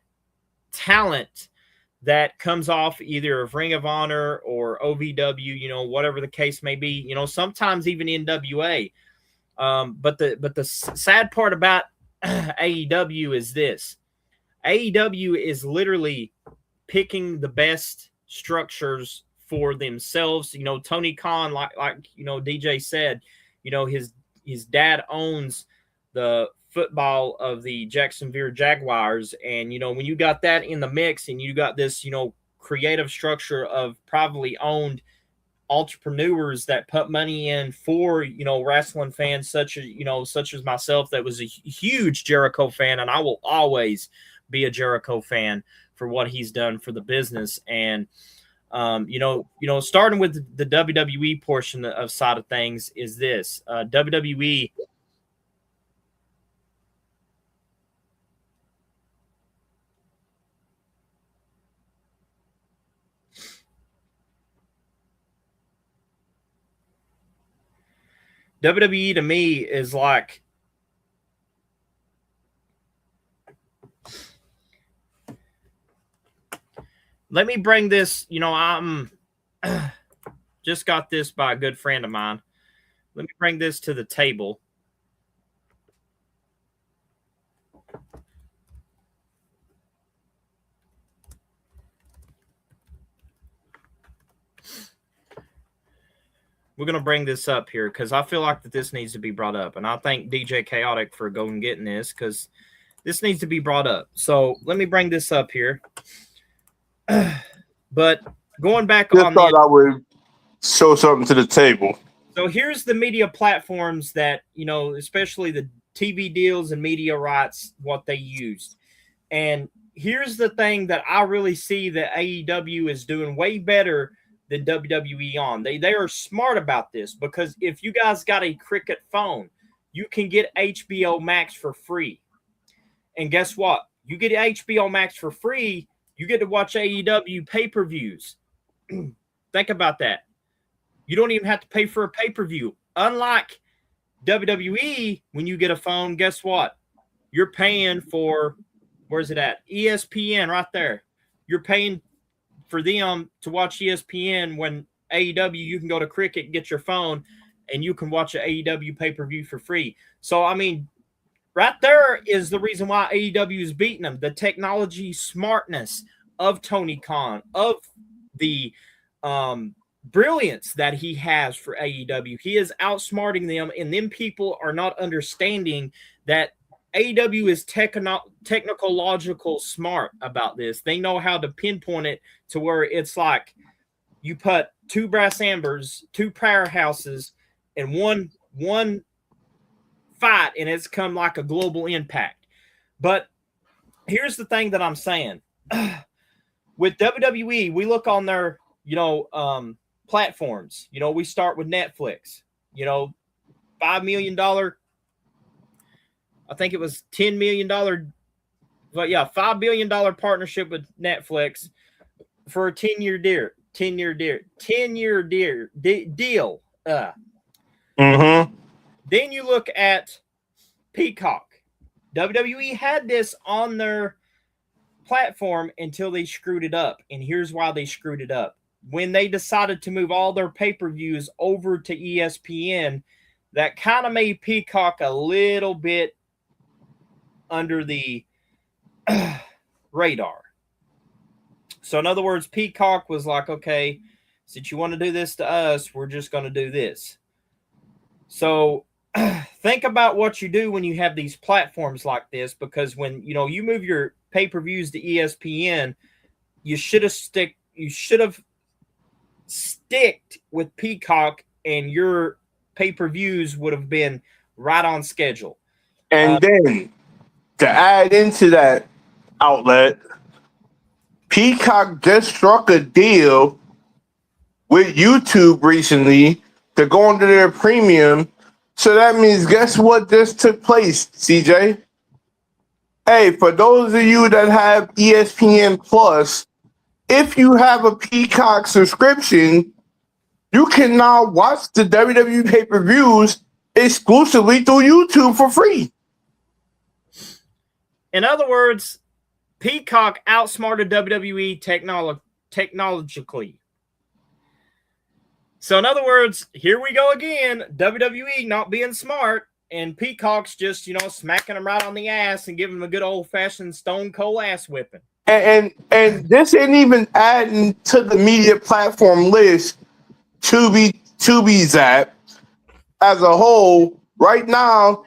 talent that comes off either of Ring of Honor or OVW, whatever the case may be, sometimes even NWA. But the sad part about AEW is this. AEW is literally picking the best structures for themselves. Tony Khan, like DJ said, his dad owns the football of the Jacksonville Jaguars. And, when you got that in the mix and you got this, creative structure of privately owned entrepreneurs that put money in for, wrestling fans such as myself, that was a huge Jericho fan. And I will always be a Jericho fan for what he's done for the business. And, starting with the WWE portion of side of things is this, WWE. WWE to me is like, let me bring this, I'm just got this by a good friend of mine. Let me bring this to the table. We're going to bring this up here because I feel like that this needs to be brought up. And I thank DJ Chaotic for going and getting this because this needs to be brought up. So let me bring this up here. But going back Just on thought this, I would show something to the table. So here's the media platforms that, especially the TV deals and media rights, what they used. And here's the thing that I really see that AEW is doing way better than WWE on. They are smart about this because if you guys got a Cricket phone, you can get HBO Max for free. And guess what? You get HBO Max for free, you get to watch AEW pay-per-views. Think about that. You don't even have to pay for a pay-per-view. Unlike WWE, when you get a phone, guess what? You're paying for, where's it at? ESPN right there. You're paying for them to watch ESPN. When AEW, you can go to Cricket, get your phone, and you can watch an AEW pay-per-view for free. So, I mean, right there is the reason why AEW is beating them. The technology smartness of Tony Khan, of the brilliance that he has for AEW. He is outsmarting them, and them people are not understanding that AEW is technological smart about this. They know how to pinpoint it to where it's like you put two brass ambers, two powerhouses, and one fight, and it's come like a global impact. But here's the thing that I'm saying. With WWE, we look on their, platforms. We start with Netflix. $5 million. I think it was $10 million. But yeah, $5 billion partnership with Netflix for a 10-year deal. 10-year deal. Then you look at Peacock. WWE had this on their platform until they screwed it up. And here's why they screwed it up. When they decided to move all their pay-per-views over to ESPN, that kind of made Peacock a little bit under the radar. So in other words, Peacock was like, okay, since you want to do this to us, we're just going to do this. So think about what you do when you have these platforms like this, because when you move your pay-per-views to ESPN, you should have sticked with Peacock, and your pay-per-views would have been right on schedule. And then to add into that outlet, Peacock just struck a deal with YouTube recently to go under their premium. So that means, guess what just took place, CJ? Hey, for those of you that have ESPN Plus, if you have a Peacock subscription, you can now watch the WWE pay-per-views exclusively through YouTube for free. In other words, Peacock outsmarted WWE technologically. So in other words, here we go again. WWE not being smart, and Peacock's just, smacking them right on the ass and giving them a good old-fashioned stone cold ass whipping. And this ain't even adding to the media platform list. TubiZap as a whole, right now,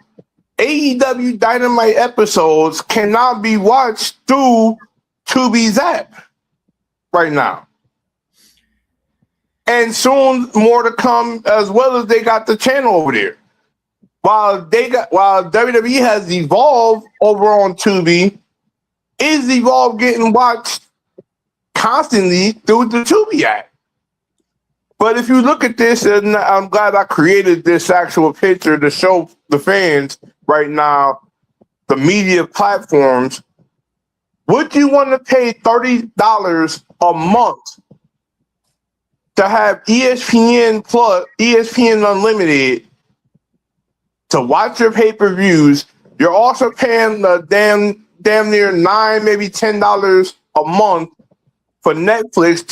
AEW Dynamite episodes cannot be watched through TubiZap right now. And soon more to come, as well as they got the channel over there. While WWE has evolved over on Tubi, is Evolve getting watched constantly through the Tubi app. But if you look at this, and I'm glad I created this actual picture to show the fans right now, the media platforms, would you want to pay $30 a month to have ESPN Plus, ESPN Unlimited, to watch your pay-per-views. You're also paying the damn near $9, maybe $10 a month for Netflix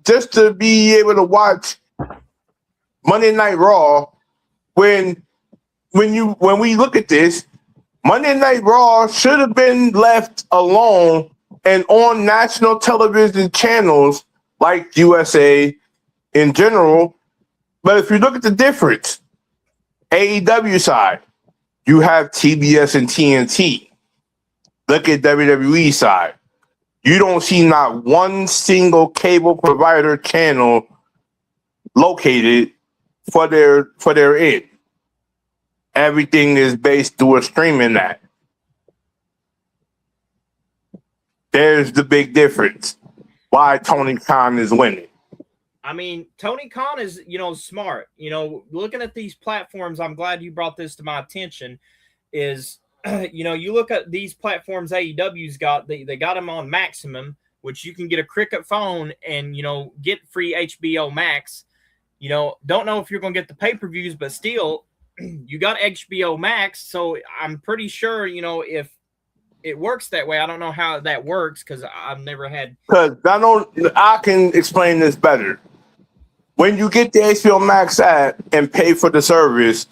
just to be able to watch Monday Night Raw. When we look at this, Monday Night Raw should have been left alone and on national television channels like USA in general. But if you look at the difference, AEW side, you have TBS and TNT. Look at WWE side. You don't see not one single cable provider channel located for their end. Everything is based through a streaming app. There's the big difference. Why Tony Khan is winning. I mean, Tony Khan is, smart. Looking at these platforms, I'm glad you brought this to my attention, is, you look at these platforms AEW's got, they got them on Maximum, which you can get a Cricket phone and, get free HBO Max. Don't know if you're going to get the pay-per-views, but still, you got HBO Max. So I'm pretty sure, if it works that way, I don't know how that works because I've never had. Because I can explain this better. When you get the HBO Max app and pay for the service,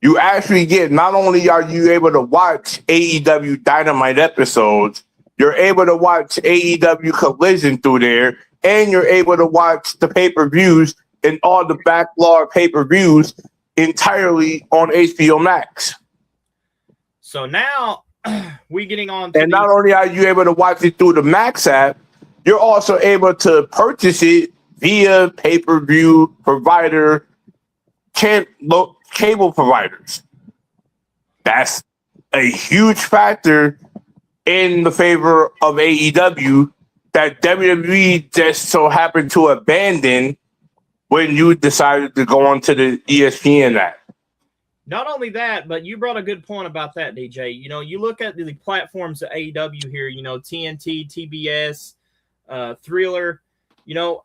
you actually get, not only are you able to watch AEW Dynamite episodes, you're able to watch AEW Collision through there, and you're able to watch the pay-per-views and all the backlog pay-per-views entirely on HBO Max. So now we're getting on to and not only are you able to watch it through the Max app, you're also able to purchase it via pay-per-view provider, cable providers. That's a huge factor in the favor of AEW that WWE just so happened to abandon when you decided to go onto the ESPN app. Not only that, but you brought a good point about that, DJ. You look at the platforms of AEW here, TNT, TBS, Thriller.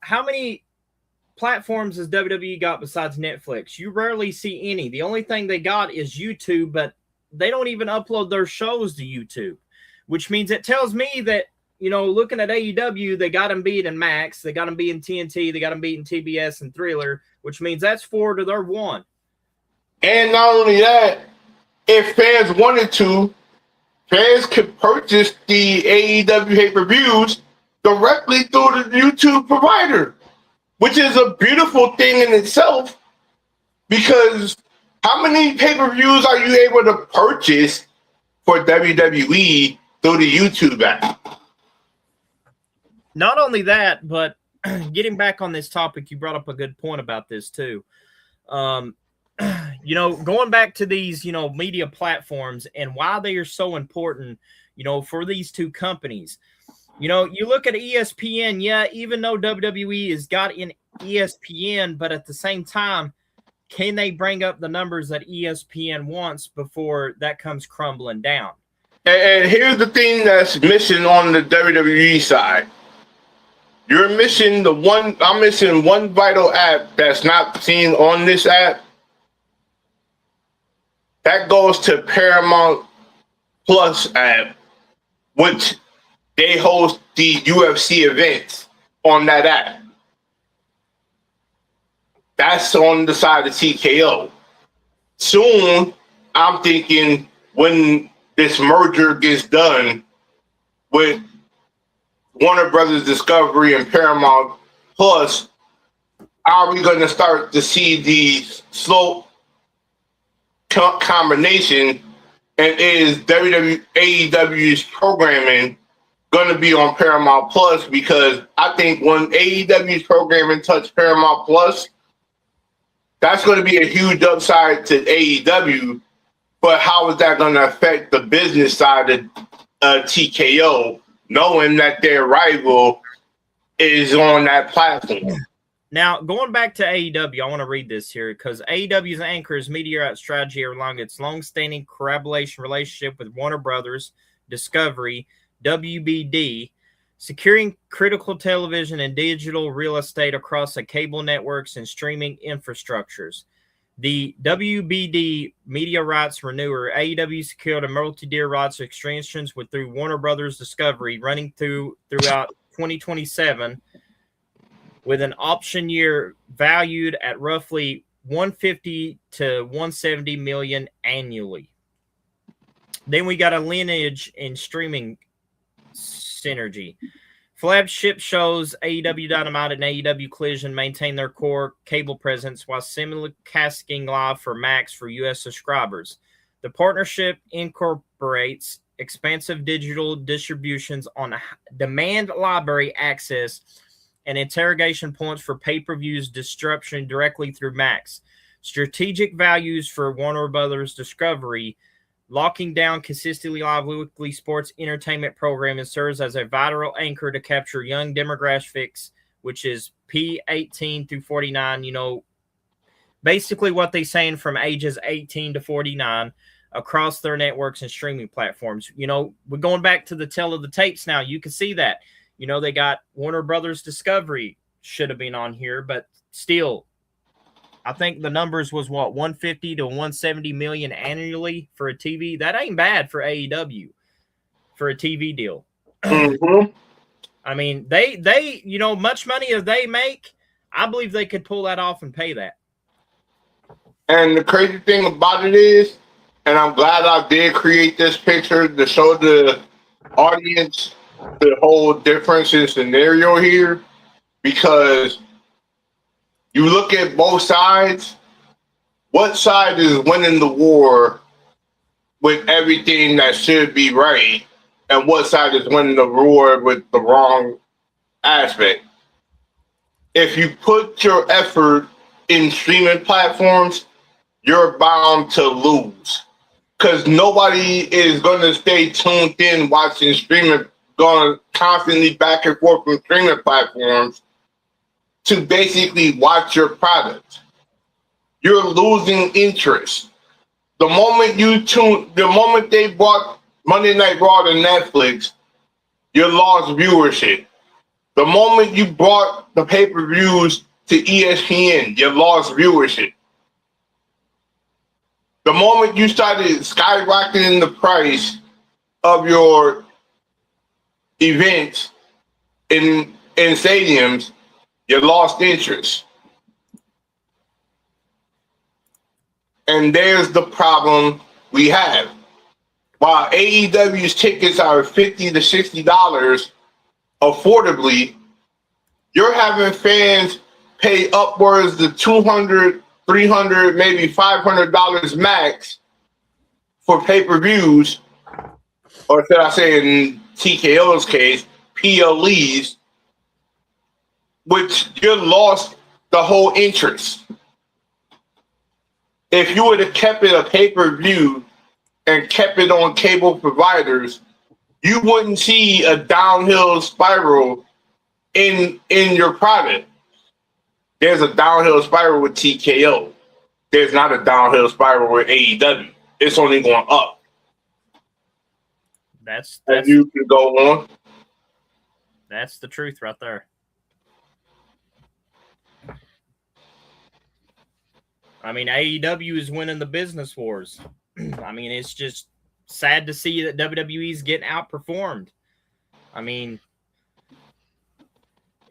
How many platforms has WWE got besides Netflix? You rarely see any. The only thing they got is YouTube, but they don't even upload their shows to YouTube, which means it tells me that, looking at AEW, they got them beat in Max, they got them beat in TNT, they got them beat in TBS and Thriller, which means that's 4 to their 1. And not only that, if fans wanted to, fans could purchase the AEW pay-per-views directly through the YouTube provider, which is a beautiful thing in itself, because how many pay-per-views are you able to purchase for WWE through the YouTube app? Not only that, but getting back on this topic, you brought up a good point about this too. Going back to these, media platforms and why they are so important, for these two companies. You look at ESPN, even though WWE has got in ESPN, but at the same time, can they bring up the numbers that ESPN wants before that comes crumbling down? And here's the thing that's missing on the WWE side. I'm missing one vital app that's not seen on this app. That goes to Paramount Plus app, which they host the UFC events on that app. That's on the side of TKO. Soon, I'm thinking when this merger gets done with Warner Brothers Discovery and Paramount Plus, are we going to start to see the slow combination, and is AEW's programming going to be on Paramount Plus? Because I think when AEW's programming touch Paramount Plus, that's going to be a huge upside to AEW. But how is that going to affect the business side of TKO, knowing that their rival is on that platform? Now, going back to AEW, I want to read this here because AEW's anchors media out strategy along its long-standing collaboration relationship with Warner Brothers, Discovery, WBD, securing critical television and digital real estate across the cable networks and streaming infrastructures. The WBD media rights renewer, AEW secured a multi-year rights extensions through Warner Brothers Discovery, running throughout 2027, with an option year valued at roughly 150 to 170 million annually. Then we got a lineage in streaming synergy. Flagship shows AEW Dynamite and AEW Collision maintain their core cable presence while simulcasting live for Max for U.S. subscribers. The partnership incorporates expansive digital distributions on demand library access and interrogation points for pay-per-views distribution directly through Max. Strategic values for Warner Brothers Discovery, locking down consistently live weekly sports entertainment programming serves as a vital anchor to capture young demographics, which is P18 through 49. You know, basically what they're saying from ages 18 to 49 across their networks and streaming platforms. You know, we're going back to the tale of the tapes now. You can see that. You know, they got Warner Brothers Discovery should have been on here, but still, I think the numbers was what, 150 to 170 million annually for a TV. That ain't bad for AEW for a TV deal. Mm-hmm. I mean, they you know, much money as they make, I believe they could pull that off and pay that. And the crazy thing about it is, and I'm glad I did create this picture to show the audience the whole difference in scenario here, because you look at both sides, what side is winning the war with everything that should be right, and what side is winning the war with the wrong aspect? If you put your effort in streaming platforms, you're bound to lose, because nobody is going to stay tuned in watching streaming, going constantly back and forth from streaming platforms to basically watch your product. You're losing interest. The moment they brought Monday Night Raw to Netflix, you lost viewership. The moment you brought the pay-per-views to ESPN, you lost viewership. The moment you started skyrocketing the price of your events in stadiums, you lost interest. And there's the problem we have. While AEW's tickets are $50 to $60 affordably, you're having fans pay upwards to $200, $300, maybe $500 max for pay-per-views, or should I say in TKO's case, PLEs, which you lost the whole interest. If you would have kept it a pay-per-view and kept it on cable providers, you wouldn't see a downhill spiral in your product. There's a downhill spiral with TKO. There's not a downhill spiral with AEW. It's only going up. That's you can go on. That's the truth right there. I mean, AEW is winning the business wars. I mean, it's just sad to see that WWE is getting outperformed. I mean,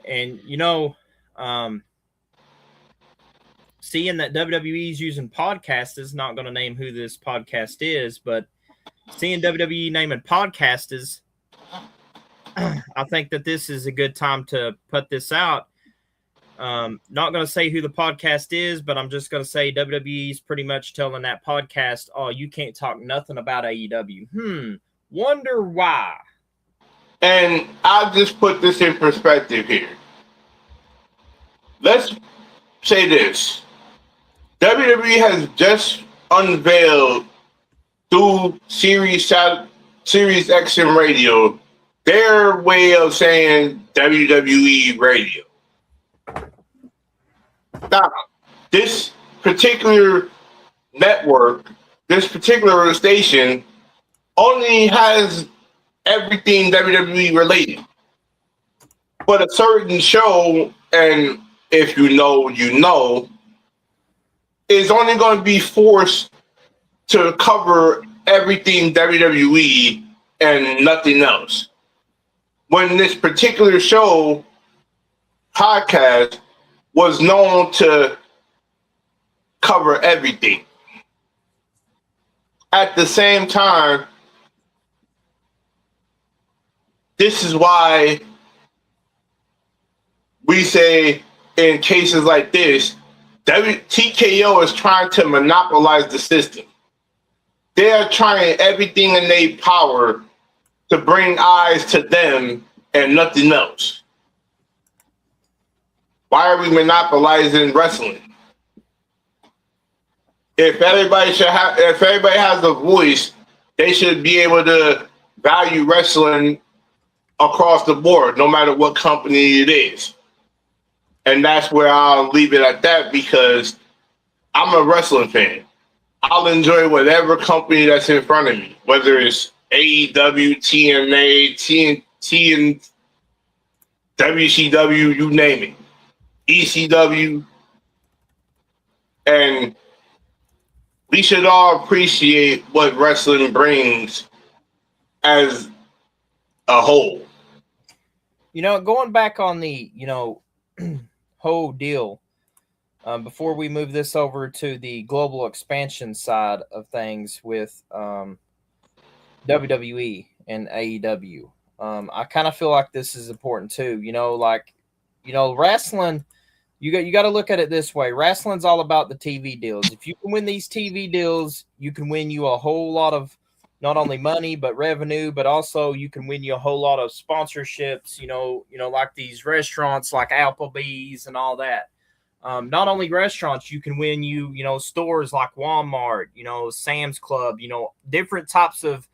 and you know, seeing that WWE is using podcasters, not going to name who this podcast is, but seeing WWE naming podcasters, I think that this is a good time to put this out. Not going to say who the podcast is, but I'm just going to say WWE is pretty much telling that podcast, oh, you can't talk nothing about AEW. Wonder why. And I'll just put this in perspective here. Let's say this. WWE has just unveiled through Sirius XM Radio their way of saying WWE Radio. Now, this particular network, this particular station, only has everything WWE related. But a certain show, and if you know, you know, is only going to be forced to cover everything WWE and nothing else. When this particular show, podcast, was known to cover everything. At the same time, this is why we say in cases like this, TKO is trying to monopolize the system. They are trying everything in their power to bring eyes to them and nothing else. Why are we monopolizing wrestling? If everybody has a voice, they should be able to value wrestling across the board, no matter what company it is. And that's where I'll leave it at that, because I'm a wrestling fan. I'll enjoy whatever company that's in front of me, whether it's AEW, TNA, TNT, and WCW, you name it, ECW. And we should all appreciate what wrestling brings as a whole. You know, going back on the, whole deal, before we move this over to the global expansion side of things with WWE and AEW, I kind of feel like this is important too. Wrestling, you got to look at it this way. Wrestling's all about the TV deals. If you can win these TV deals, you can win you a whole lot of not only money but revenue, but also you can win you a whole lot of sponsorships. Like these restaurants, like Applebee's and all that. Not only restaurants, you can win stores like Walmart, Sam's Club, different types of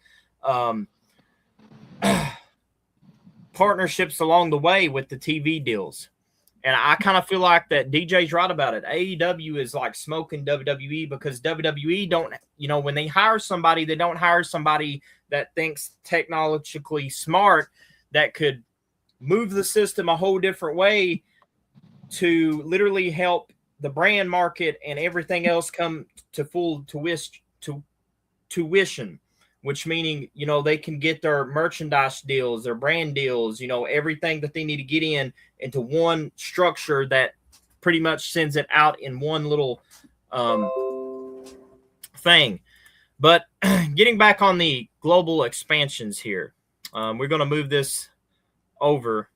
partnerships along the way with the TV deals. And I kind of feel like that DJ's right about it. AEW is like smoking WWE, because WWE don't, when they hire somebody, they don't hire somebody that thinks technologically smart that could move the system a whole different way to literally help the brand market and everything else come to full tuition, which meaning, they can get their merchandise deals, their brand deals, everything that they need to get into one structure that pretty much sends it out in one little thing. But getting back on the global expansions here, we're going to move this over.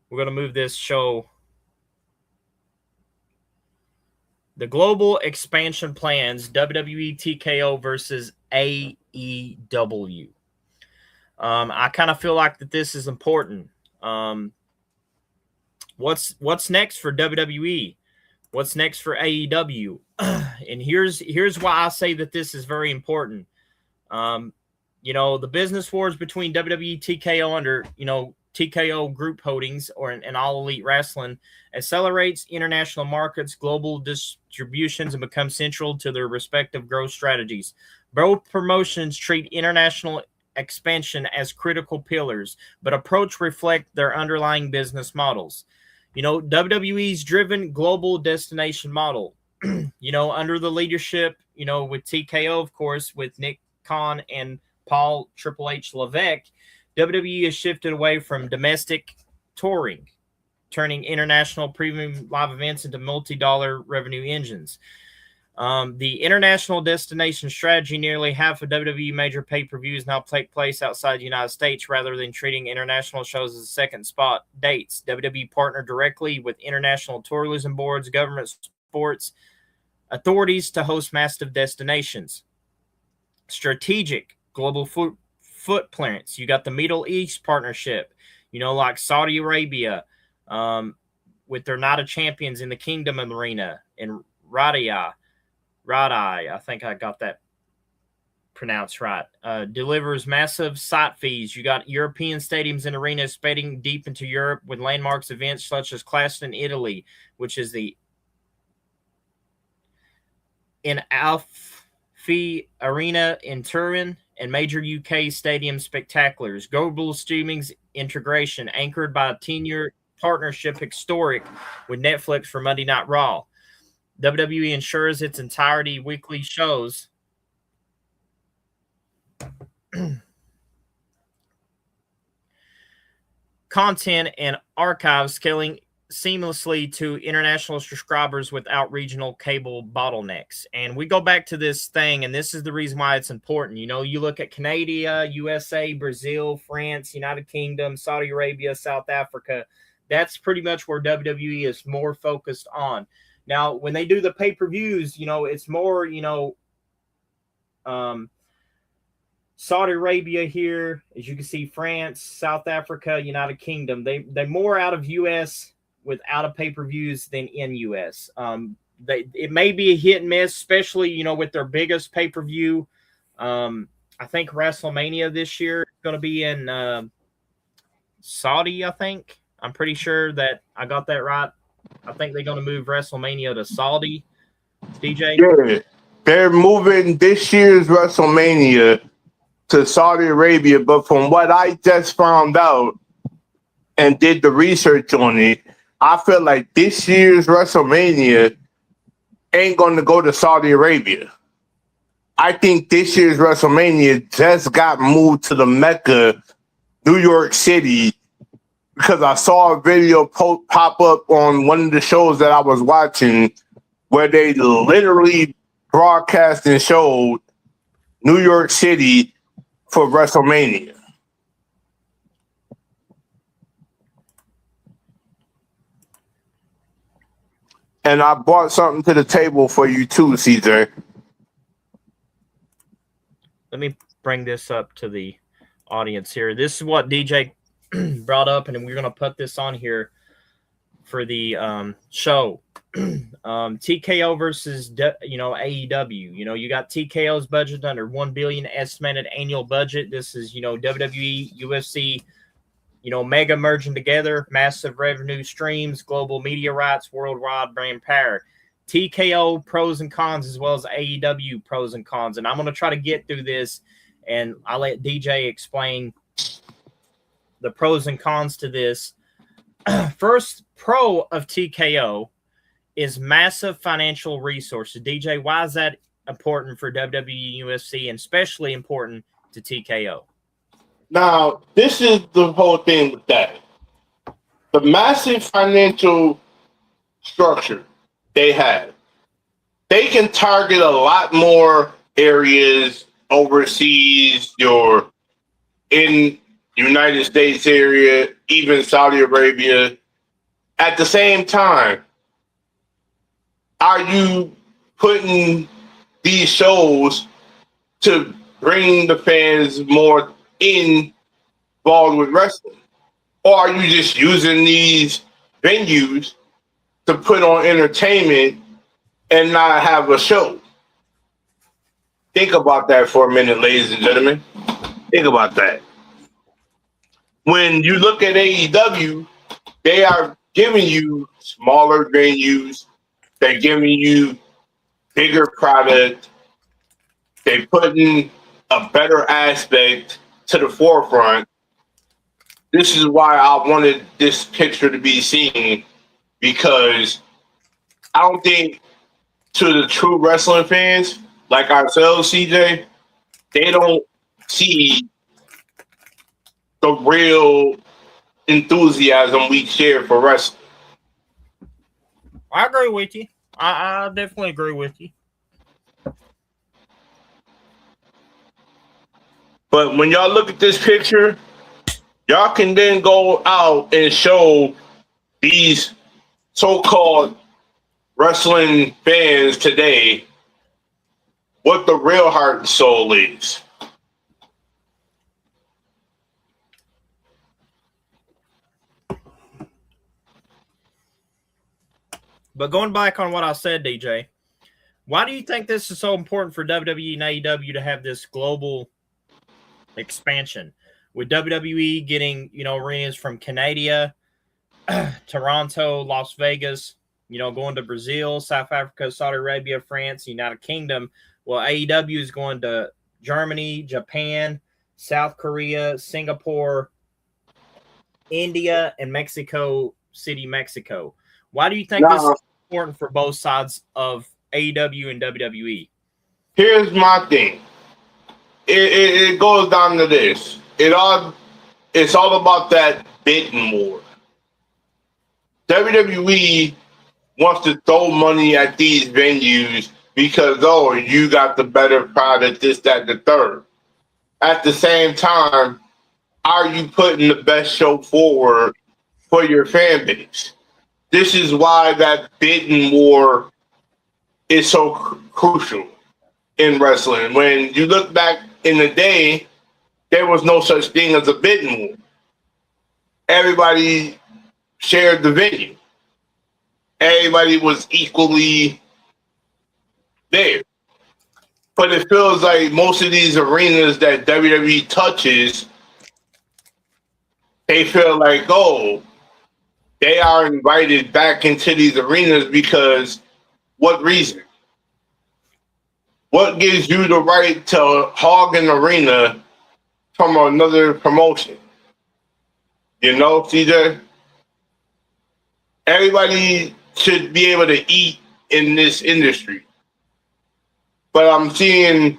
We're going to move this show. The global expansion plans, WWE TKO versus AEW. I kind of feel like that this is important. What's next for WWE? What's next for AEW? And here's why I say that this is very important. The business wars between WWE TKO under, TKO group holdings and All Elite Wrestling accelerates international markets, global distributions, and becomes central to their respective growth strategies. Both promotions treat international expansion as critical pillars, but approach reflect their underlying business models. WWE's driven global destination model, under the leadership, with TKO, of course, with Nick Khan and Paul Triple H Levesque, WWE has shifted away from domestic touring, turning international premium live events into multi-dollar revenue engines. The international destination strategy, nearly half of WWE major pay-per-views now take place outside the United States rather than treating international shows as second spot dates. WWE partner directly with international tourism boards, government, sports authorities to host massive destinations. Strategic global footprints. You got the Middle East partnership, like Saudi Arabia, with their Night of Champions in the Kingdom Arena in Riyadh. I think I got that pronounced right. Delivers massive site fees. You got European stadiums and arenas spreading deep into Europe with landmarks events such as Clash in Italy, which is the in Alfie Arena in Turin, and major UK stadium spectaculars. Global streaming's integration anchored by a 10-year partnership historic with Netflix for Monday Night Raw. WWE ensures its entirety weekly shows content and archives scaling seamlessly to international subscribers without regional cable bottlenecks. And we go back to this thing, and this is the reason why it's important. You know, you look at Canada, USA, Brazil, France, United Kingdom, Saudi Arabia, South Africa. That's pretty much where WWE is more focused on. Now, when they do the pay-per-views, you know, it's more, you know, Saudi Arabia here, as you can see, France, South Africa, United Kingdom. They're more out of U.S. without a pay-per-views than in U.S. It may be a hit and miss, especially, you know, with their biggest pay-per-view. I think WrestleMania this year is going to be in Saudi, I think. I'm pretty sure that I got that right. I think they're going to move WrestleMania to Saudi, DJ. Yeah, they're moving this year's WrestleMania to Saudi Arabia, but from what I just found out and did the research on it, I feel like this year's WrestleMania ain't going to go to Saudi Arabia. I think this year's WrestleMania just got moved to the Mecca, New York City, because I saw a video pop up on one of the shows that I was watching where they literally broadcast and showed New York City for WrestleMania. And I brought something to the table for you too, CJ. Let me bring this up to the audience here. This is what DJ brought up, and we're going to put this on here for the show. TKO versus AEW. You know, you got TKO's budget under $1 billion estimated annual budget. This is, you know, WWE, UFC, you know, mega merging together, massive revenue streams, global media rights, worldwide brand power. TKO pros and cons, as well as AEW pros and cons. And I'm going to try to get through this, and I'll let DJ explain the pros and cons to this. First pro of TKO is massive financial resources. DJ, why is that important for WWE, UFC, and especially important to TKO? Now, this is the whole thing with that. The massive financial structure they have. They can target a lot more areas overseas or in United States area, even Saudi Arabia. At the same time, are you putting these shows to bring the fans more involved with wrestling? Or are you just using these venues to put on entertainment and not have a show? Think about that for a minute, ladies and gentlemen. Think about that. When you look at AEW, they are giving you smaller venues. They're giving you bigger product. They're putting a better aspect to the forefront. This is why I wanted this picture to be seen, because I don't think to the true wrestling fans like ourselves, CJ, they don't see the real enthusiasm we share for wrestling. I agree with you. I definitely agree with you. But when y'all look at this picture, y'all can then go out and show these so-called wrestling fans today what the real heart and soul is. But going back on what I said, DJ, why do you think this is so important for WWE and AEW to have this global expansion? With WWE getting, you know, arenas from Canada, Toronto, Las Vegas, you know, going to Brazil, South Africa, Saudi Arabia, France, United Kingdom. Well, AEW is going to Germany, Japan, South Korea, Singapore, India, and Mexico City, Mexico. Why do you think this is important for both sides of AEW and WWE? Here's my thing. It goes down to this. It's all about that bidding war. WWE wants to throw money at these venues because, oh, you got the better product, this, that, the third. At the same time, are you putting the best show forward for your fan base? This is why that bidding war is so crucial in wrestling. When you look back in the day, there was no such thing as a bidding war. Everybody shared the venue. Everybody was equally there. But it feels like most of these arenas that WWE touches, they feel like, oh, they are invited back into these arenas because what reason? What gives you the right to hog an arena from another promotion? You know, CJ? Everybody should be able to eat in this industry. But I'm seeing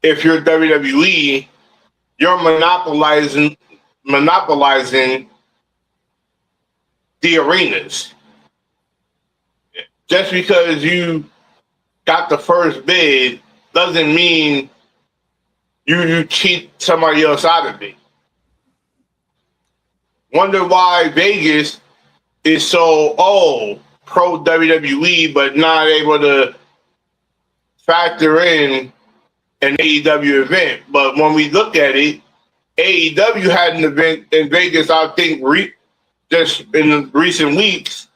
if you're WWE, you're monopolizing the arenas. Just because you got the first bid doesn't mean you cheat somebody else out of it. Wonder why Vegas is so pro WWE, but not able to factor in an AEW event. But when we look at it, AEW had an event in Vegas, I think, just in the recent weeks,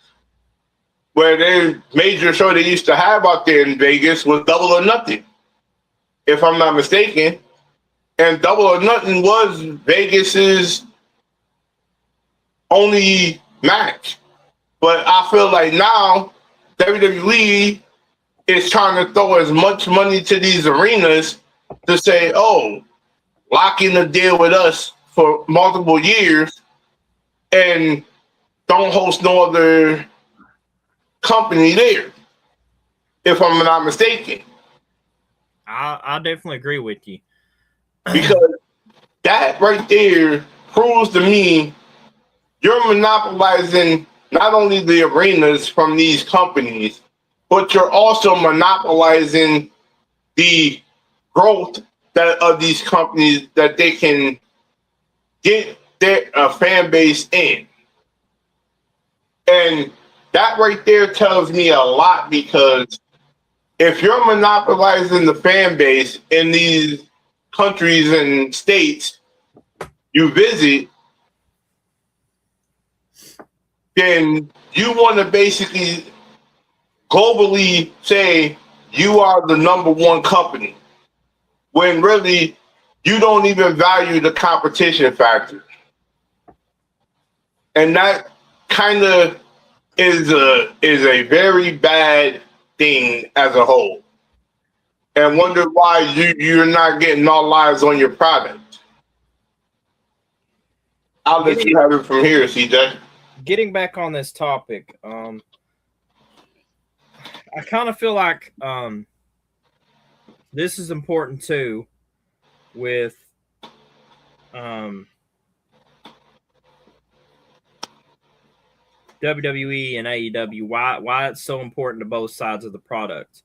where their major show they used to have out there in Vegas was Double or Nothing, if I'm not mistaken. And Double or Nothing was Vegas's only match. But I feel like now WWE is trying to throw as much money to these arenas to say, oh, lock in a deal with us for multiple years and don't host no other company there, if I'm not mistaken. I definitely agree with you. Because that right there proves to me you're monopolizing not only the arenas from these companies, but you're also monopolizing the growth of these companies that they can get their fan base in. And that right there tells me a lot, because if you're monopolizing the fan base in these countries and states you visit, then you want to basically globally say you are the number one company, when really you don't even value the competition factor. And that kind of is a very bad thing as a whole. And wonder why you're not getting all eyes on your product. I'll let you have it from here, CJ. Getting back on this topic, I kind of feel like this is important too with WWE and AEW, why it's so important to both sides of the product.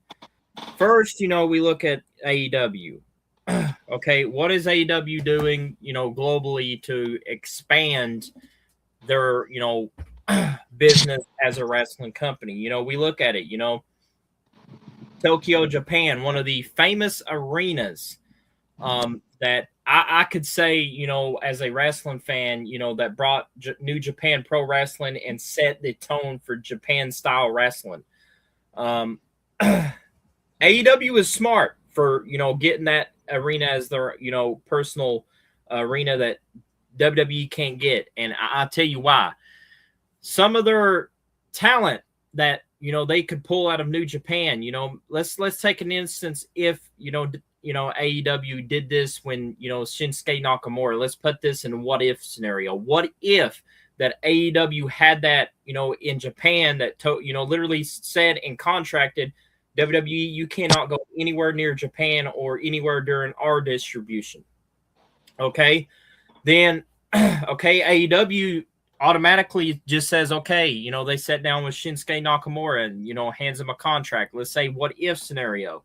First, we look at AEW. Okay, what is AEW doing, globally to expand their, business as a wrestling company? We look at it, Tokyo, Japan, one of the famous arenas that I could say, as a wrestling fan, that brought New Japan Pro Wrestling and set the tone for Japan style wrestling. AEW is smart for, getting that arena as their, personal arena that WWE can't get. And I'll tell you why. Some of their talent that, they could pull out of New Japan, let's take an instance. If, AEW did this when, Shinsuke Nakamura, let's put this in a what if scenario. What if that AEW had that, in Japan that, literally said and contracted WWE, you cannot go anywhere near Japan or anywhere during our distribution. Okay. Then, AEW automatically just says, okay, they sat down with Shinsuke Nakamura and, hands him a contract. Let's say what if scenario.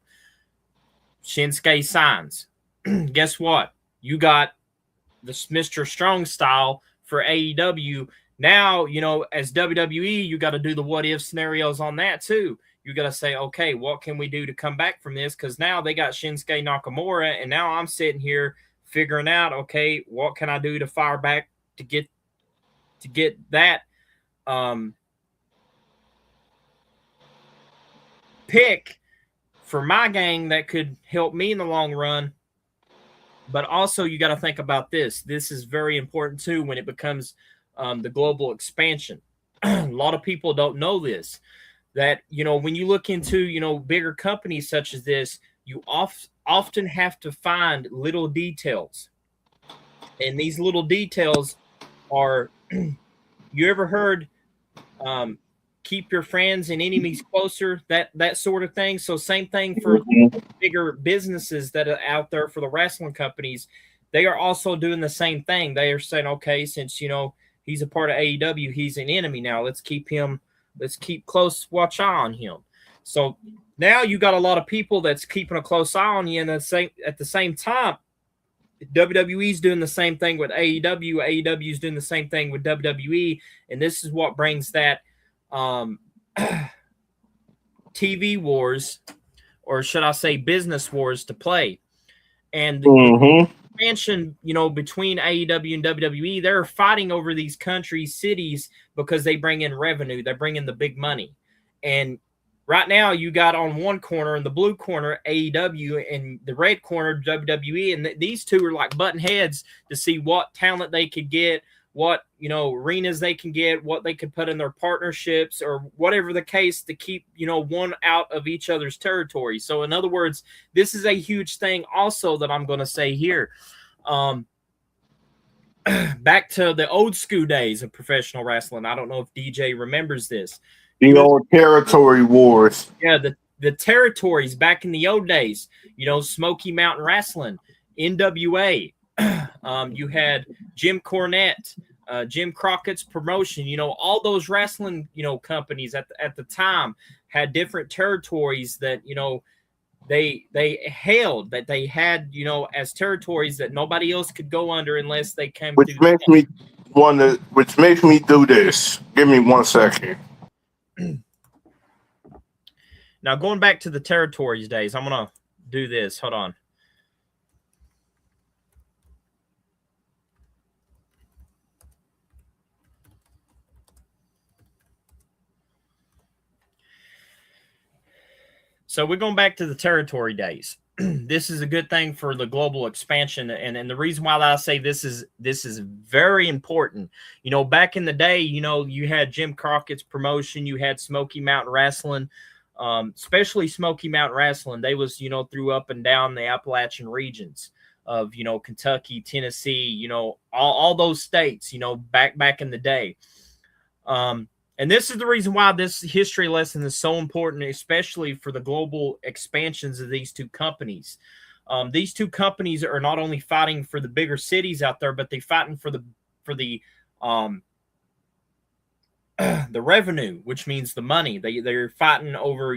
Shinsuke signs. Guess what? You got this Mr. Strong style for AEW. Now, as WWE, you got to do the what if scenarios on that too. You got to say, okay, what can we do to come back from this? Because now they got Shinsuke Nakamura, and now I'm sitting here figuring out, okay, what can I do to fire back to get that pick for my gang that could help me in the long run. But also you got to think about this. This is very important too when it becomes the global expansion. A lot of people don't know this, that, when you look into, bigger companies such as this, you often have to find little details. And these little details are, you ever heard keep your friends and enemies closer, that sort of thing? So same thing for bigger businesses that are out there for the wrestling companies. They are also doing the same thing. They are saying, okay, since, he's a part of AEW, he's an enemy now. Let's keep close watch eye on him. So now you got a lot of people that's keeping a close eye on you, and at the same time, WWE's doing the same thing with AEW. AEW's doing the same thing with WWE, and this is what brings that TV wars, or should I say business wars, to play. And the expansion, between AEW and WWE, they're fighting over these countries, cities, because they bring in revenue. They bring in the big money. And right now you got on one corner, in the blue corner, AEW, and the red corner, WWE. And these two are like button heads to see what talent they could get, what, arenas they can get, what they could put in their partnerships, or whatever the case, to keep, one out of each other's territory. So in other words, this is a huge thing also that I'm going to say here. Back to the old school days of professional wrestling. I don't know if DJ remembers this. The old territory wars. Yeah, the territories back in the old days, Smoky Mountain Wrestling, NWA. You had Jim Cornette, Jim Crockett's promotion. All those wrestling, companies at the time had different territories that, they held, that they had, as territories that nobody else could go under unless they came. Which makes me do this. Give me 1 second. Now, going back to the territories days, I'm going to do this. Hold on. So we're going back to the territory days. This is a good thing for the global expansion. And the reason why I say this is very important. Back in the day, you had Jim Crockett's promotion, you had Smoky Mountain Wrestling, especially Smoky Mountain Wrestling. They was, through up and down the Appalachian regions of, Kentucky, Tennessee, all those states, back in the day. And this is the reason why this history lesson is so important, especially for the global expansions of these two companies. These two companies are not only fighting for the bigger cities out there, but they're fighting for the revenue, which means the money. They're fighting over,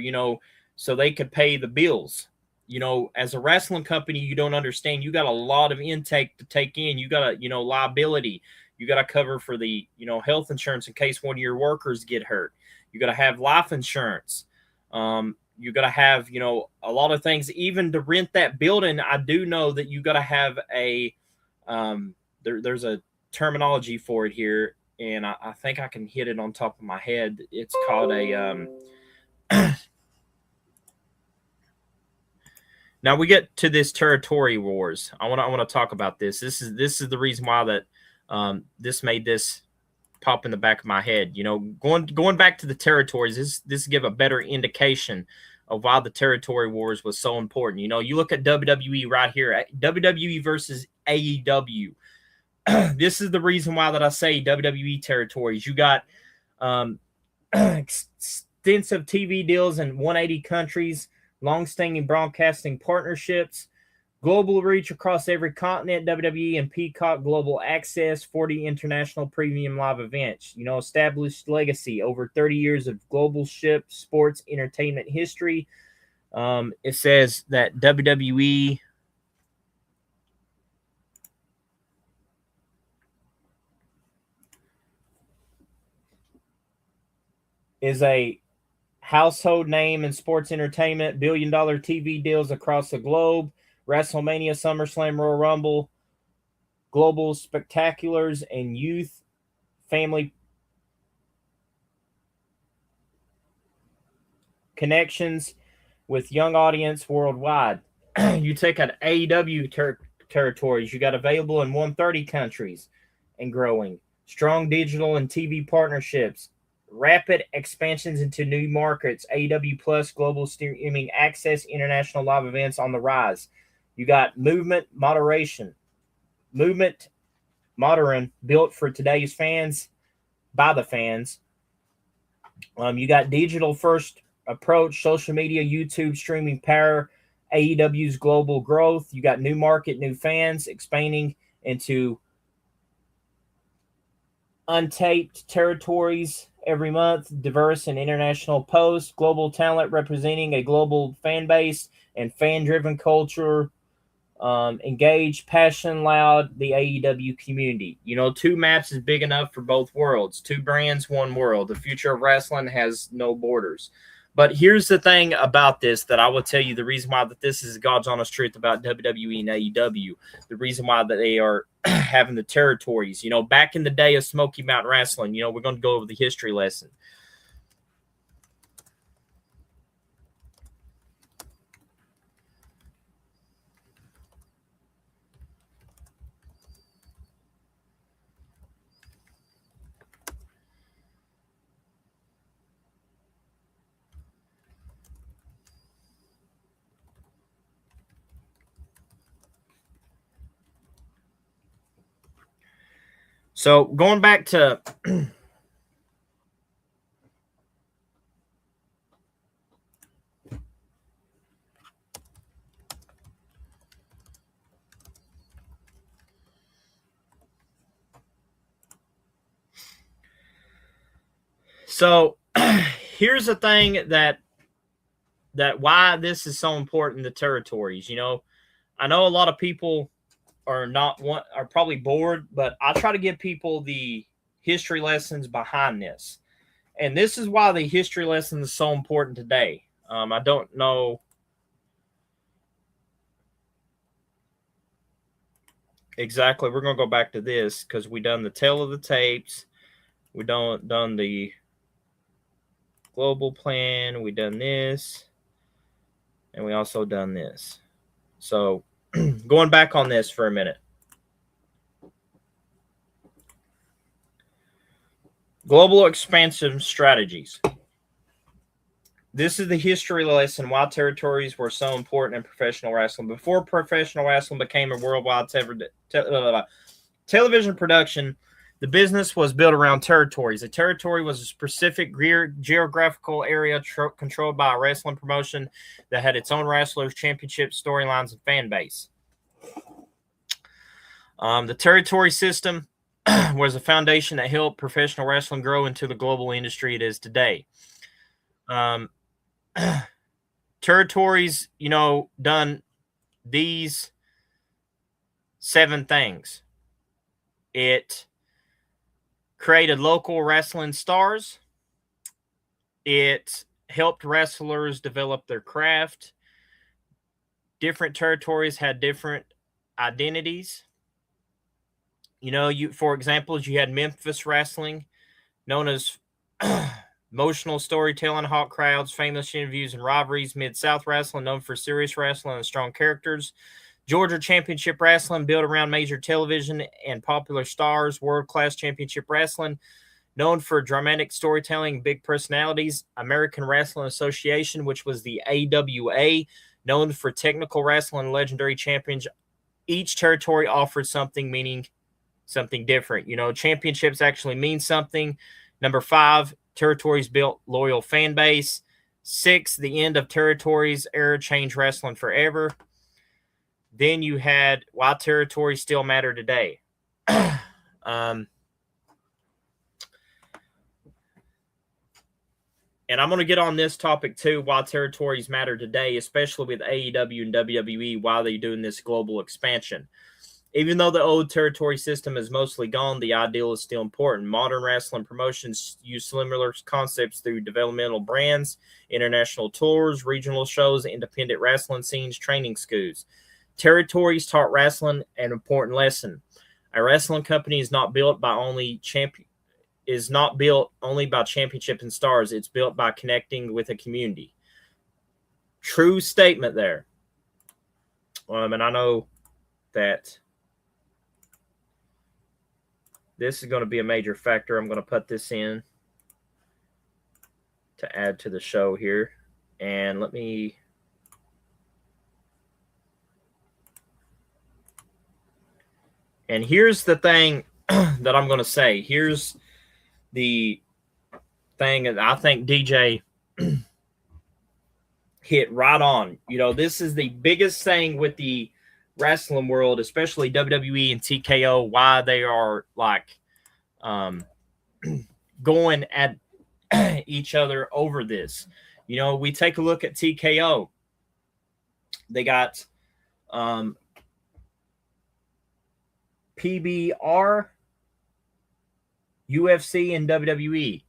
so they could pay the bills. As a wrestling company, you don't understand. You got a lot of intake to take in. You got a, liability. You got to cover for the, health insurance in case one of your workers get hurt. You got to have life insurance. You got to have, a lot of things. Even to rent that building, I do know that you got to have a, there's a terminology for it here, and I think I can hit it on top of my head. It's called a, now we get to this territory wars. I want to talk about this. This is the reason why that, this made this pop in the back of my head. Going back to the territories, this give a better indication of why the territory wars was so important. You look at WWE right here, WWE versus AEW. this is the reason why that I say WWE territories. You got extensive TV deals in 180 countries, long-standing broadcasting partnerships, global reach across every continent, WWE and Peacock Global Access, 40 international premium live events. You know, established legacy, over 30 years of global sports entertainment history. It says that WWE is a household name in sports entertainment, billion-dollar TV deals across the globe, WrestleMania, SummerSlam, Royal Rumble, global spectaculars, and youth family connections with young audience worldwide. You take an AEW territories, you got available in 130 countries and growing. Strong digital and TV partnerships, rapid expansions into new markets, AEW Plus, global streaming access, international live events on the rise. You got movement modern, built for today's fans, by the fans. You got digital first approach, social media, YouTube, streaming power, AEW's global growth. You got new market, new fans, expanding into untaped territories every month, diverse and international posts, global talent representing a global fan base and fan-driven culture. Engaged, passion, loud, the AEW community. You know, 2 maps is big enough for both worlds. 2 brands, 1 world. The future of wrestling has no borders. But here's the thing about this that I will tell you, the reason why that this is God's honest truth about WWE and AEW, the reason why that they are having the territories. You know, back in the day of Smoky Mountain Wrestling, you know, we're going to go over the history lesson. So going back to so here's the thing that why this is so important, the territories. You know, I know a lot of people are probably bored, but I try to give people the history lessons behind this. And this is why the history lesson is so important today. I don't know exactly. We're going to go back to this because we done the tale of the tapes. We done the global plan. We done this. And we also done this. So going back on this for a minute. Global expansion strategies. This is the history lesson why territories were so important in professional wrestling. Before professional wrestling became a worldwide television production, the business was built around territories. A territory was a specific geographical area controlled by a wrestling promotion that had its own wrestlers, championships, storylines, and fan base. The territory system was a foundation that helped professional wrestling grow into the global industry it is today. Territories, you know, done these 7 things. It created local wrestling stars. It helped wrestlers develop their craft. Different territories had different identities. You know, for example, you had Memphis wrestling, known as emotional storytelling, hot crowds, famous interviews, and rivalries. Mid-South wrestling, known for serious wrestling and strong characters. Georgia Championship Wrestling, built around major television and popular stars. World-class Championship Wrestling, known for dramatic storytelling, big personalities. American Wrestling Association, which was the AWA, known for technical wrestling and legendary champions. Each territory offered something, meaning something different. Championships actually mean something. Number 5, territories built loyal fan base. 6, the end of territories era changed wrestling forever. Then you had why territories still matter today. And I'm going to get on this topic too, why territories matter today, especially with AEW and WWE, why they're doing this global expansion. Even though the old territory system is mostly gone, the ideal is still important. Modern wrestling promotions use similar concepts through developmental brands, international tours, regional shows, independent wrestling scenes, training schools. Territories taught wrestling an important lesson. A wrestling company is not built only by championship and stars. It's built by connecting with a community. True statement there. And I know that this is going to be a major factor. I'm going to put this in to add to the show here. And let me... And here's the thing that I'm going to say. Here's the thing that I think DJ hit right on. This is the biggest thing with the wrestling world, especially WWE and TKO, why they are like going at each other over this. We take a look at TKO. They got PBR, UFC, and WWE.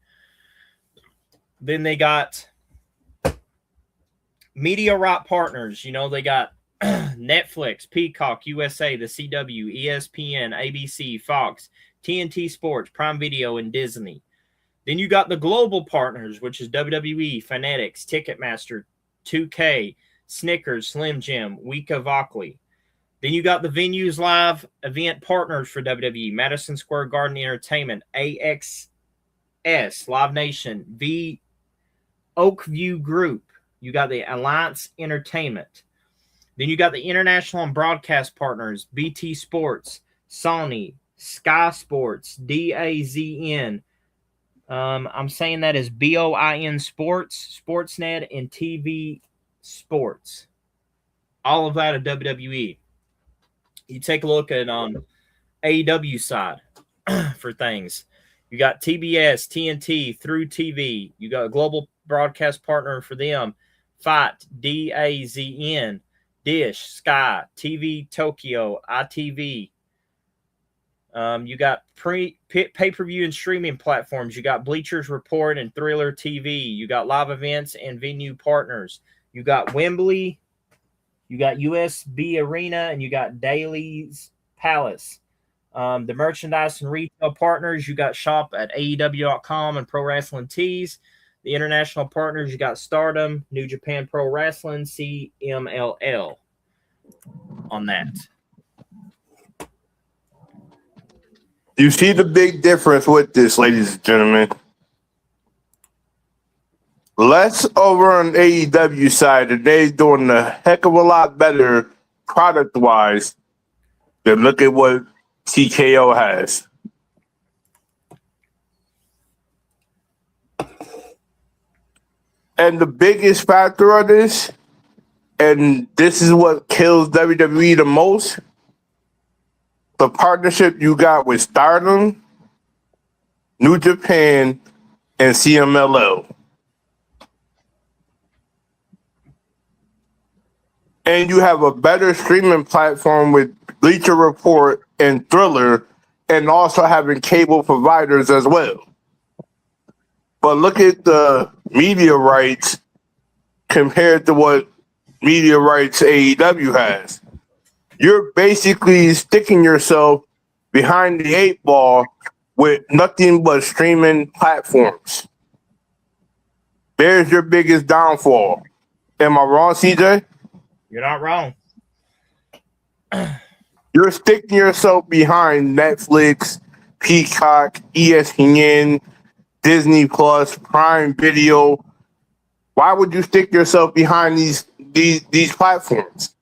Then they got media right partners. They got Netflix, Peacock, USA, the CW, ESPN, ABC, Fox, TNT Sports, Prime Video, and Disney. Then you got the global partners, which is WWE, Fanatics, Ticketmaster, 2K, Snickers, Slim Jim, Week of Ockley. Then you got the venues live event partners for WWE, Madison Square Garden Entertainment, AXS, Live Nation, Oakview Group. You got the Alliance Entertainment. Then you got the international and broadcast partners, BT Sports, Sony, Sky Sports, DAZN. I'm saying that as BOIN Sports, Sportsnet, and TV Sports. All of that at WWE. You take a look at AEW side for things. You got TBS, TNT, through TV. You got a global broadcast partner for them. Fight, DAZN, Dish, Sky, TV Tokyo, ITV. You got pay-per-view and streaming platforms. You got Bleachers Report and Thriller TV. You got live events and venue partners. You got Wembley. You got USB Arena, and you got Daly's Palace. The merchandise and retail partners, you got shop at AEW.com and Pro Wrestling Tees. The international partners, you got Stardom, New Japan Pro Wrestling, CMLL on that. You see the big difference with this, ladies and gentlemen. Less over on AEW side, and they're doing a heck of a lot better product-wise than look at what TKO has. And the biggest factor of this, and this is what kills WWE the most, the partnership you got with Stardom, New Japan, and CMLL. And you have a better streaming platform with Bleacher Report and Thriller, and also having cable providers as well. But look at the media rights compared to what media rights AEW has. You're basically sticking yourself behind the 8 ball with nothing but streaming platforms. There's your biggest downfall. Am I wrong, CJ? You're not wrong. You're sticking yourself behind Netflix, Peacock, ESPN, Disney Plus, Prime Video. Why would you stick yourself behind these platforms?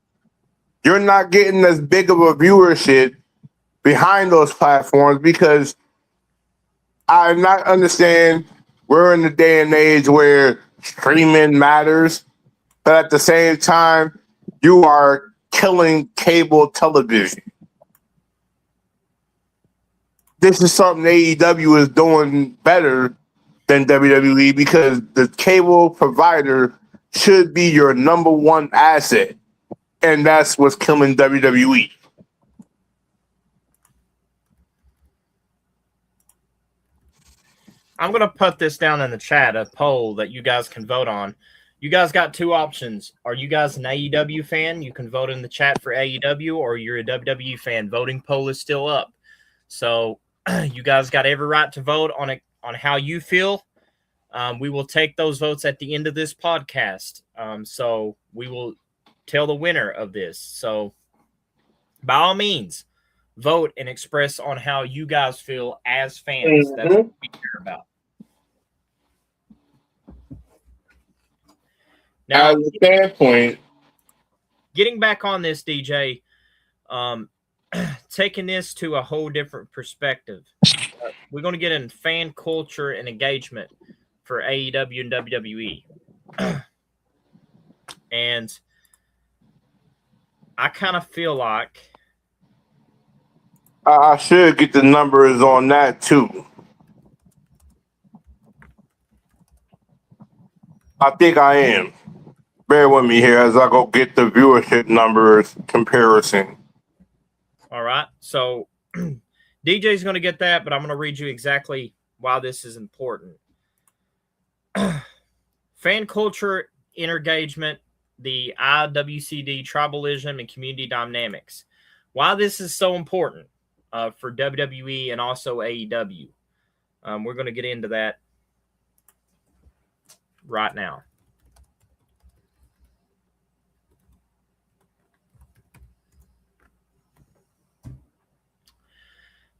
You're not getting as big of a viewership behind those platforms, because I not understand we're in the day and age where streaming matters, but at the same time, you are killing cable television. This is something AEW is doing better than WWE, because the cable provider should be your number one asset, and that's what's killing WWE. I'm going to put this down in the chat, a poll that you guys can vote on. You guys got two options. Are you guys an AEW fan? You can vote in the chat for AEW, or you're a WWE fan. Voting poll is still up. So you guys got every right to vote on it, on how you feel. We will take those votes at the end of this podcast. So we will tell the winner of this. So by all means, vote and express on how you guys feel as fans. That's what we care about. Now, As a standpoint, getting back on this, DJ, taking this to a whole different perspective, we're going to get in fan culture and engagement for AEW and WWE. And I kind of feel like I should get the numbers on that too. I think I am. Bear with me here as I go get the viewership numbers comparison. All right. So DJ's going to get that, but I'm going to read you exactly why this is important. Fan culture, engagement, the IWCD, tribalism, and community dynamics. Why this is so important for WWE and also AEW. We're going to get into that right now.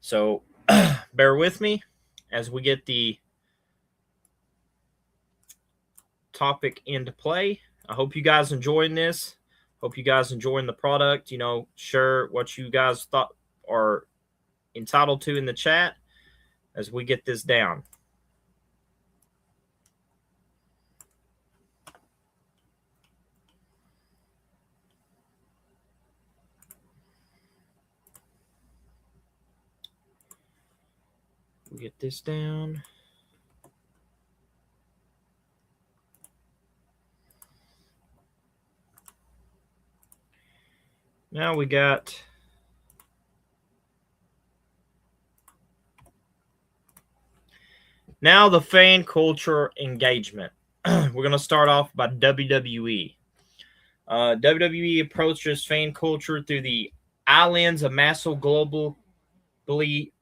So bear with me as we get the topic into play. I hope you guys enjoying this. Hope you guys enjoying the product. You know, share what you guys thought are entitled to in the chat as we get this down. We get this down. Now we got the fan culture engagement. We're going to start off by WWE. WWE approaches fan culture through the eye lens of massive globally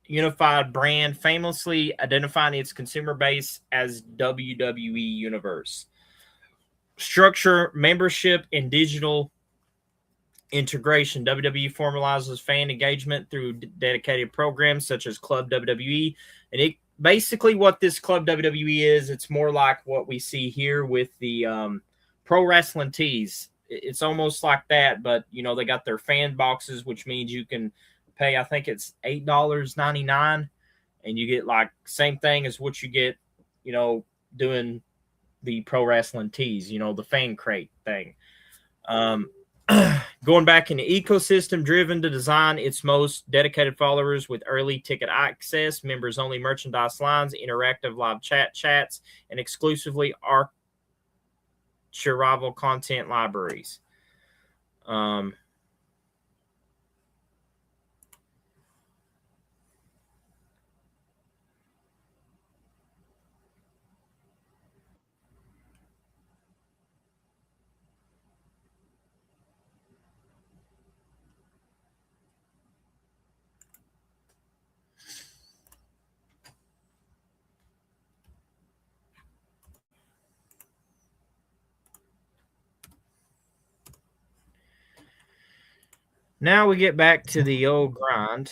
unified brand, famously identifying its consumer base as WWE Universe. Structure, membership, and digital integration. WWE formalizes fan engagement through dedicated programs such as Club WWE. And it basically, what this Club WWE is, it's more like what we see here with the pro wrestling tees. It's almost like that, but you know, they got their fan boxes, which means you can pay, I think it's $8.99, and you get like same thing as what you get, you know, doing the pro wrestling tees, you know, the fan crate thing. Going back into ecosystem driven to design its most dedicated followers with early ticket access, members only merchandise lines, interactive live chats, and exclusively archival content libraries. Now we get back to the old grind.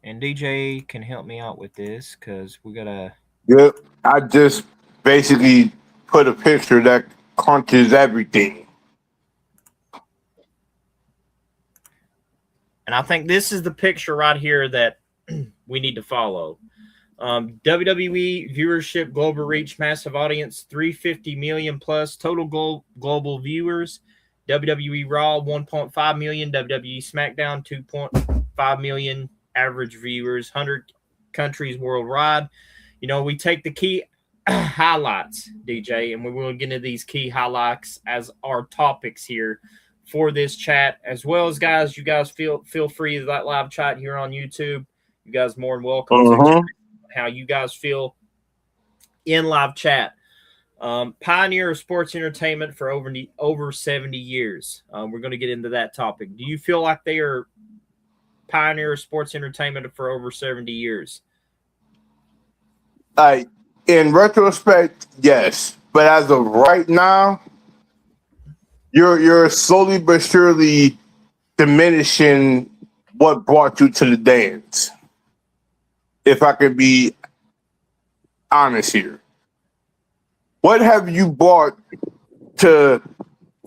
And DJ can help me out with this because we got to... Yep. I just basically put a picture that crunches everything. And I think this is the picture right here that we need to follow. WWE viewership, global reach, massive audience, 350 million plus total global viewers. WWE Raw, 1.5 million. WWE SmackDown, 2.5 million average viewers. 100 countries worldwide. You know, we take the key highlights, DJ, and we will get into these key highlights as our topics here for this chat, as well as, guys, you guys feel free to that live chat here on YouTube. You guys more than welcome to how you guys feel in live chat. Pioneer of sports entertainment for over 70 years. We're going to get into that topic. Do you feel like they are pioneer of sports entertainment for over 70 years? In retrospect, yes. But as of right now, you're slowly but surely diminishing what brought you to the dance. If I could be honest here. What have you bought to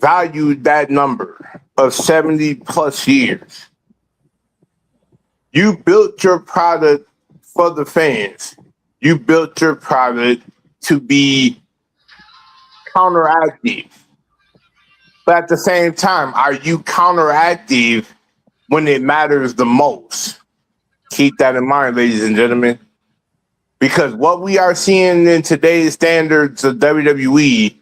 value that number of 70 plus years? You built your product for the fans. You built your product to be counteractive. But at the same time, are you counteractive when it matters the most? Keep that in mind, ladies and gentlemen. Because what we are seeing in today's standards of WWE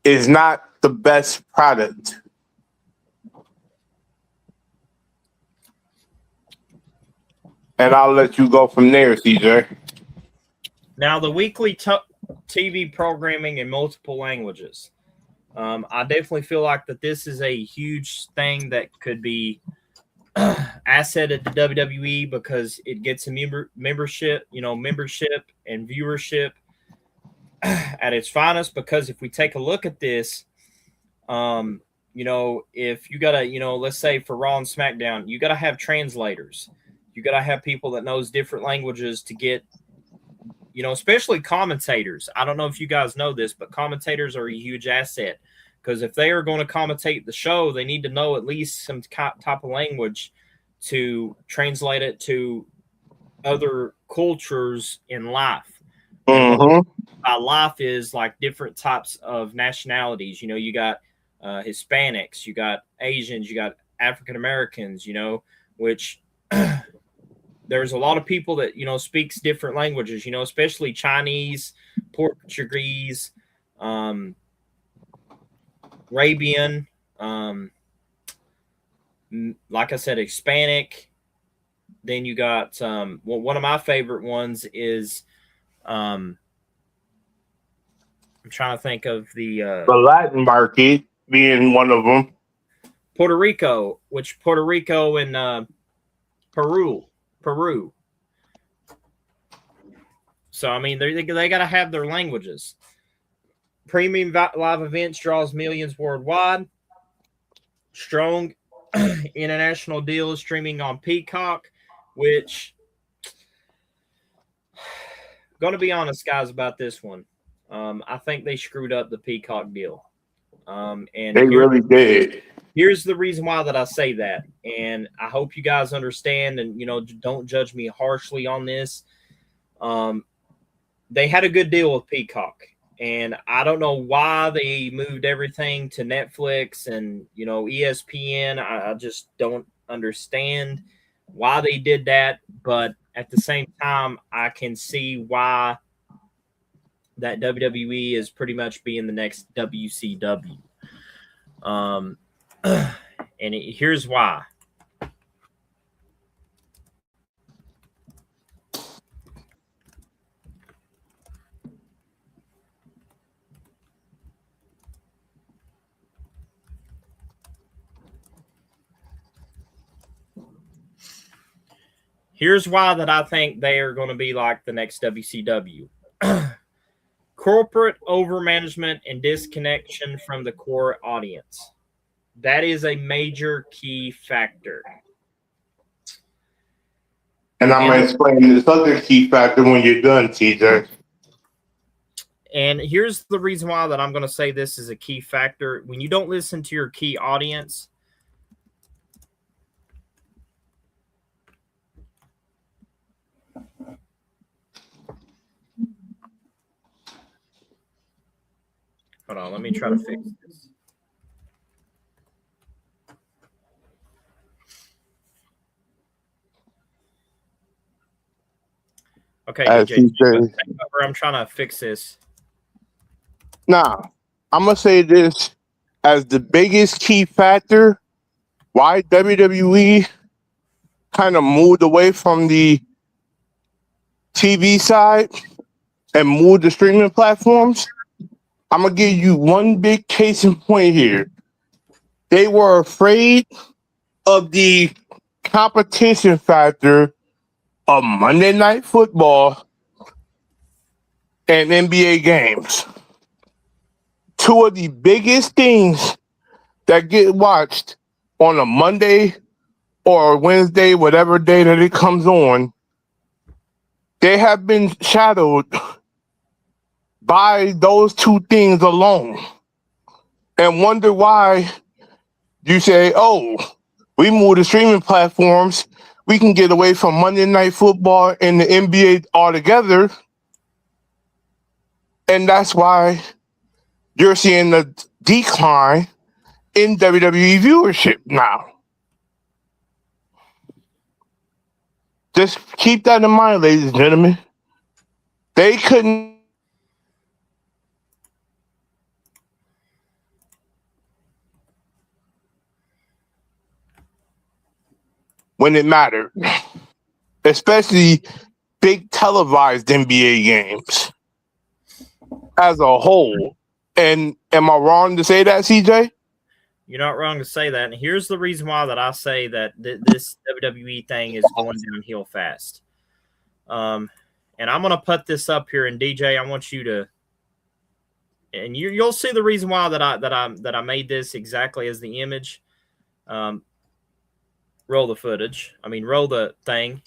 is not the best product. And I'll let you go from there, CJ. Now, the weekly TV programming in multiple languages. I definitely feel like that this is a huge thing that could be asset at the WWE because it gets a membership and viewership at its finest. Because if we take a look at this, if you gotta, let's say for Raw and SmackDown, you gotta have translators. You gotta have people that knows different languages to get, especially commentators. I don't know if you guys know this, but commentators are a huge asset because if they are going to commentate the show, they need to know at least some type of language to translate it to other cultures in life. By life is like different types of nationalities. You got Hispanics, you got Asians, you got African Americans, which there's a lot of people that, speaks different languages, especially Chinese, Portuguese, Arabian, like I said, Hispanic. Then you got one of my favorite ones is I'm trying to think of the Latin market being one of them. Puerto Rico and Peru. So I mean, they got to have their languages. Premium live events draws millions worldwide. Strong international deals streaming on Peacock, which, going to be honest, guys, about this one. I think they screwed up the Peacock deal. And they really did. Here's the reason why that I say that, and I hope you guys understand and, don't judge me harshly on this. They had a good deal with Peacock, and I don't know why they moved everything to Netflix and, ESPN. I just don't understand why they did that, but at the same time, I can see why that WWE is pretty much being the next WCW. And here's why. Here's why that I think they are going to be like the next WCW. Corporate overmanagement and disconnection from the core audience. That is a major key factor. And I'm going to explain this other key factor when you're done, TJ. And here's the reason why that I'm going to say this is a key factor. When you don't listen to your key audience, hold on, let me try to fix this. Okay, DJ, I'm trying to fix this. Now, I'm going to say this as the biggest key factor why WWE kind of moved away from the TV side and moved to streaming platforms. I'm going to give you one big case in point here. They were afraid of the competition factor of Monday Night Football and NBA games. Two of the biggest things that get watched on a Monday or Wednesday, whatever day that it comes on, they have been shadowed by those two things alone. And wonder why you say, oh, we move to streaming platforms, we can get away from Monday Night Football and the NBA altogether. And that's why you're seeing the decline in WWE viewership now. Just keep that in mind, ladies and gentlemen. They couldn't when it mattered, especially big televised NBA games as a whole. And am I wrong to say that, CJ? You're not wrong to say that. And here's the reason why that I say that this WWE thing is going downhill fast. And I'm going to put this up here. And DJ, I want you to, and you'll see the reason why that I made this exactly as the image. Roll the footage. I mean, roll the thing.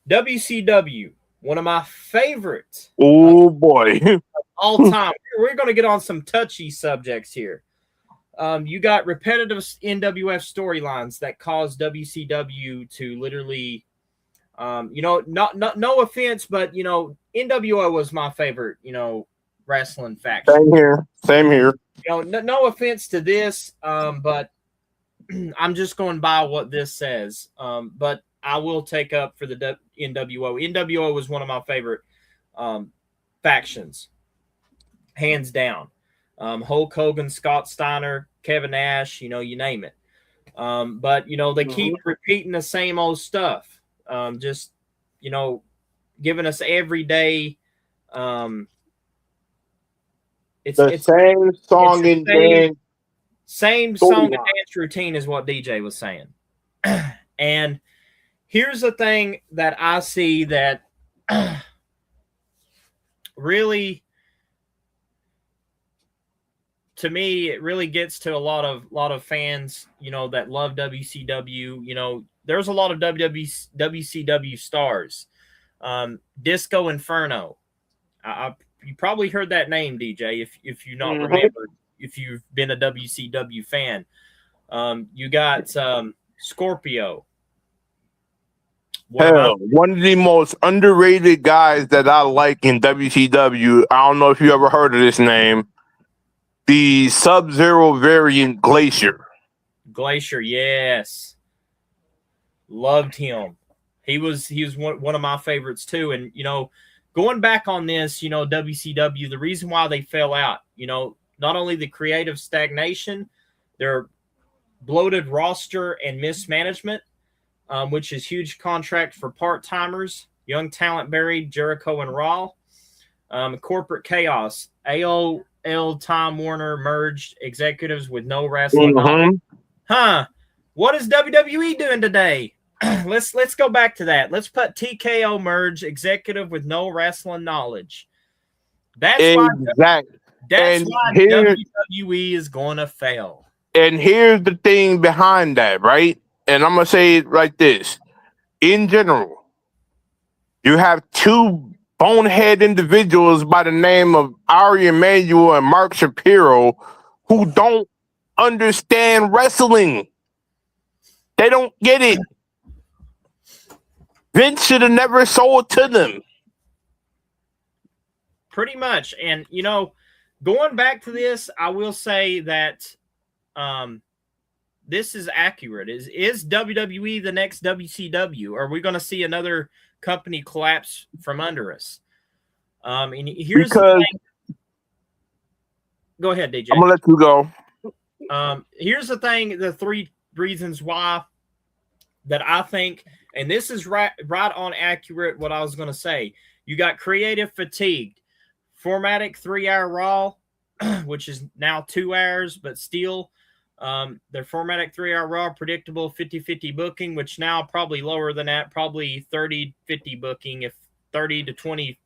WCW, one of my favorites. Oh boy, all time. We're going to get on some touchy subjects here. You got repetitive NWF storylines that caused WCW to literally, no offense, but NWO was my favorite, wrestling faction. Same here. No offense to this, but I'm just going by what this says. But I will take up for the NWO. NWO was one of my favorite factions, hands down. Hulk Hogan, Scott Steiner, Kevin Nash, you name it. But they keep repeating the same old stuff. Just giving us every day. It's the same song and dance. Same song and dance routine is what DJ was saying. And here's the thing that I see that really, to me, it really gets to a lot of fans, that love WCW. There's a lot of WCW stars. Disco Inferno. You probably heard that name, DJ, if you not remember, if you've been a WCW fan. You got Scorpio. One of the most underrated guys that I like in WCW. I don't know if you ever heard of this name. The Sub-Zero variant Glacier. Glacier, yes. Loved him. He was one of my favorites too. And going back on this, WCW, the reason why they fell out, not only the creative stagnation, their bloated roster and mismanagement, which is huge contract for part-timers, young talent buried, Jericho and Raw, corporate chaos, AOL Time Warner merged executives with no wrestling knowledge. What is WWE doing today? Let's go back to that. Let's put TKO merge executive with no wrestling knowledge. That's why WWE is going to fail. And here's the thing behind that, right? And I'm going to say it like this. In general, you have two bonehead individuals by the name of Ari Emanuel and Mark Shapiro who don't understand wrestling. They don't get it. Vince should have never sold to them. Pretty much. And, you know, going back to this, I will say that this is accurate. Is WWE the next WCW? Are we going to see another company collapse from under us? And here's the thing. Go ahead, DJ. I'm going to let you go. Here's the thing, the three reasons why that I think, and this is right on accurate what I was going to say. You got creative fatigue. Formatic 3-hour Raw, which is now 2 hours, but still their formatic 3-hour Raw, predictable 50-50 booking, which now probably lower than that, probably 30-50 booking, if 30 to 20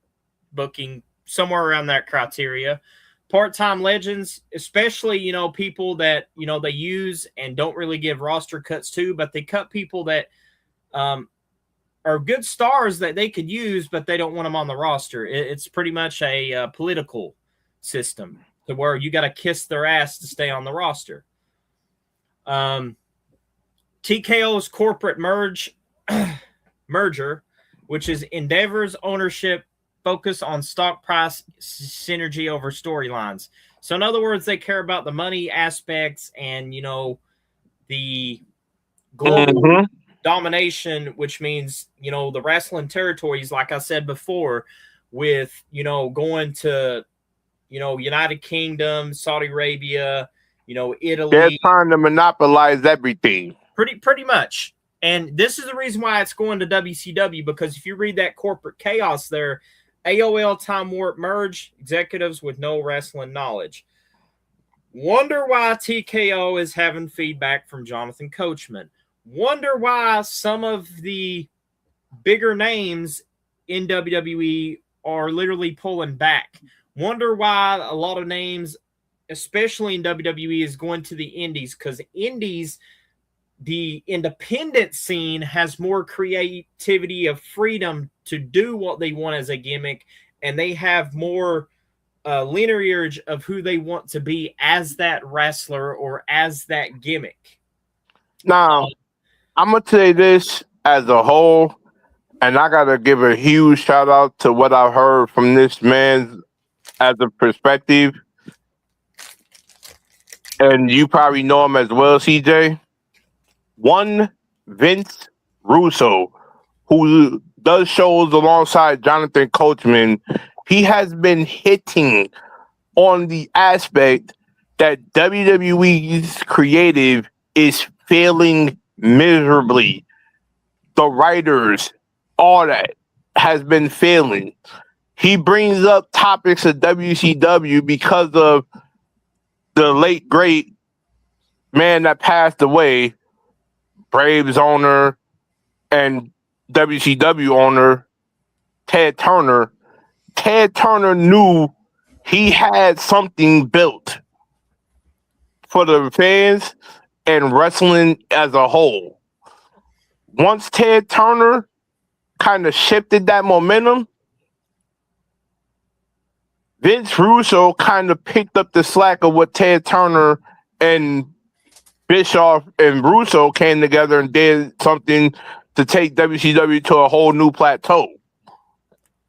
booking, somewhere around that criteria. Part-time legends, especially, you know, people that, you know, they use and don't really give roster cuts to, but they cut people that are good stars that they could use, but they don't want them on the roster. It's pretty much a political system to where you got to kiss their ass to stay on the roster. TKO's corporate merger, which is Endeavor's ownership focus on stock price synergy over storylines. So in other words, they care about the money aspects and, you know, the global domination, which means, you know, the wrestling territories, like I said before, with, you know, going to, you know, United Kingdom, Saudi Arabia, you know, Italy. They're trying to monopolize everything. Pretty much. And this is the reason why it's going to WCW, because if you read that corporate chaos there, AOL Time Warp merge, executives with no wrestling knowledge. Wonder why TKO is having feedback from Jonathan Coachman. Wonder why some of the bigger names in WWE are literally pulling back. Wonder why a lot of names, especially in WWE, is going to the indies, because indies, the independent scene has more creativity of freedom to do what they want as a gimmick, and they have more lineage of who they want to be as that wrestler or as that gimmick. Now, I'm going to say this as a whole, and I got to give a huge shout out to what I've heard from this man as a perspective. And you probably know him as well, CJ. One, Vince Russo, who does shows alongside Jonathan Coachman, he has been hitting on the aspect that WWE's creative is failing miserably. The writers, all that has been failing. He brings up topics of WCW because of the late great man that passed away, Braves owner and WCW owner Ted Turner. Ted Turner knew he had something built for the fans and wrestling as a whole. Once Ted Turner kind of shifted that momentum, Vince Russo kind of picked up the slack of what Ted Turner and Bischoff and Russo came together and did something to take WCW to a whole new plateau.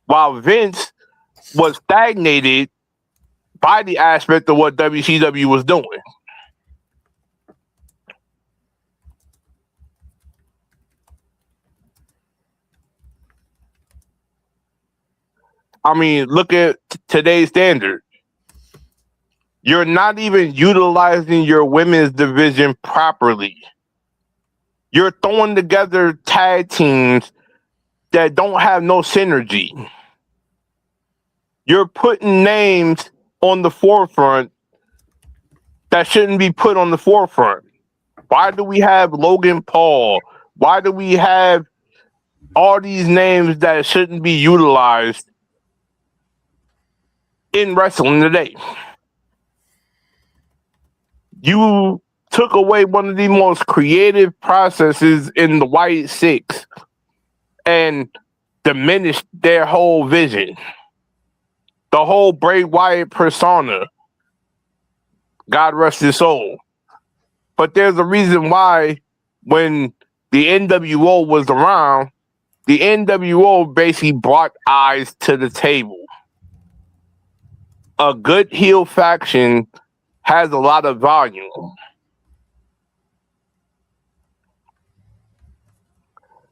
While Vince was stagnated by the aspect of what WCW was doing. I mean, look at today's standard. You're not even utilizing your women's division properly. You're throwing together tag teams that don't have no synergy. You're putting names on the forefront that shouldn't be put on the forefront. Why do we have Logan Paul? Why do we have all these names that shouldn't be utilized in wrestling today? You took away one of the most creative processes in the White Six. And diminished their whole vision. The whole Bray Wyatt persona, God rest his soul. But there's a reason why when the NWO was around, the NWO basically brought eyes to the table. A good heel faction has a lot of volume.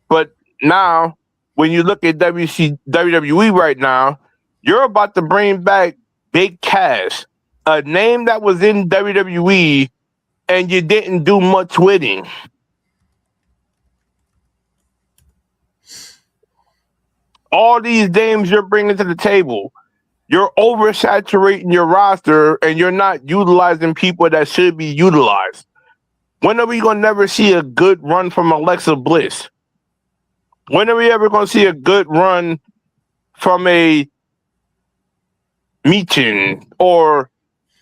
But now, when you look at WWE right now, you're about to bring back Big Cass, a name that was in WWE, and you didn't do much with him. All these names you're bringing to the table, you're oversaturating your roster, and you're not utilizing people that should be utilized. When are we going to never see a good run from Alexa Bliss? When are we ever going to see a good run from a Michin or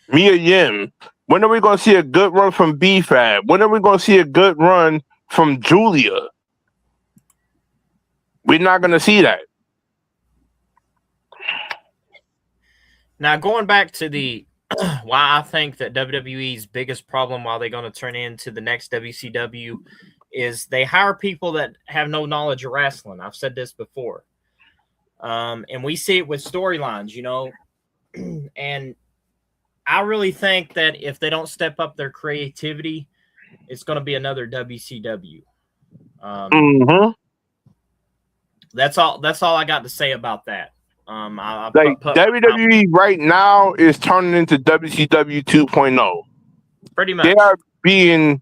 Mia Yim? When are we going to see a good run from B-Fab? When are we going to see a good run from Julia? We're not going to see that. Now, going back to the why I think that WWE's biggest problem, why they're going to turn into the next WCW, is they hire people that have no knowledge of wrestling. I've said this before. And we see it with storylines, you know. And I really think that if they don't step up their creativity, it's going to be another WCW. That's all I got to say about that. WWE right now is turning into WCW 2.0. Pretty much. They are being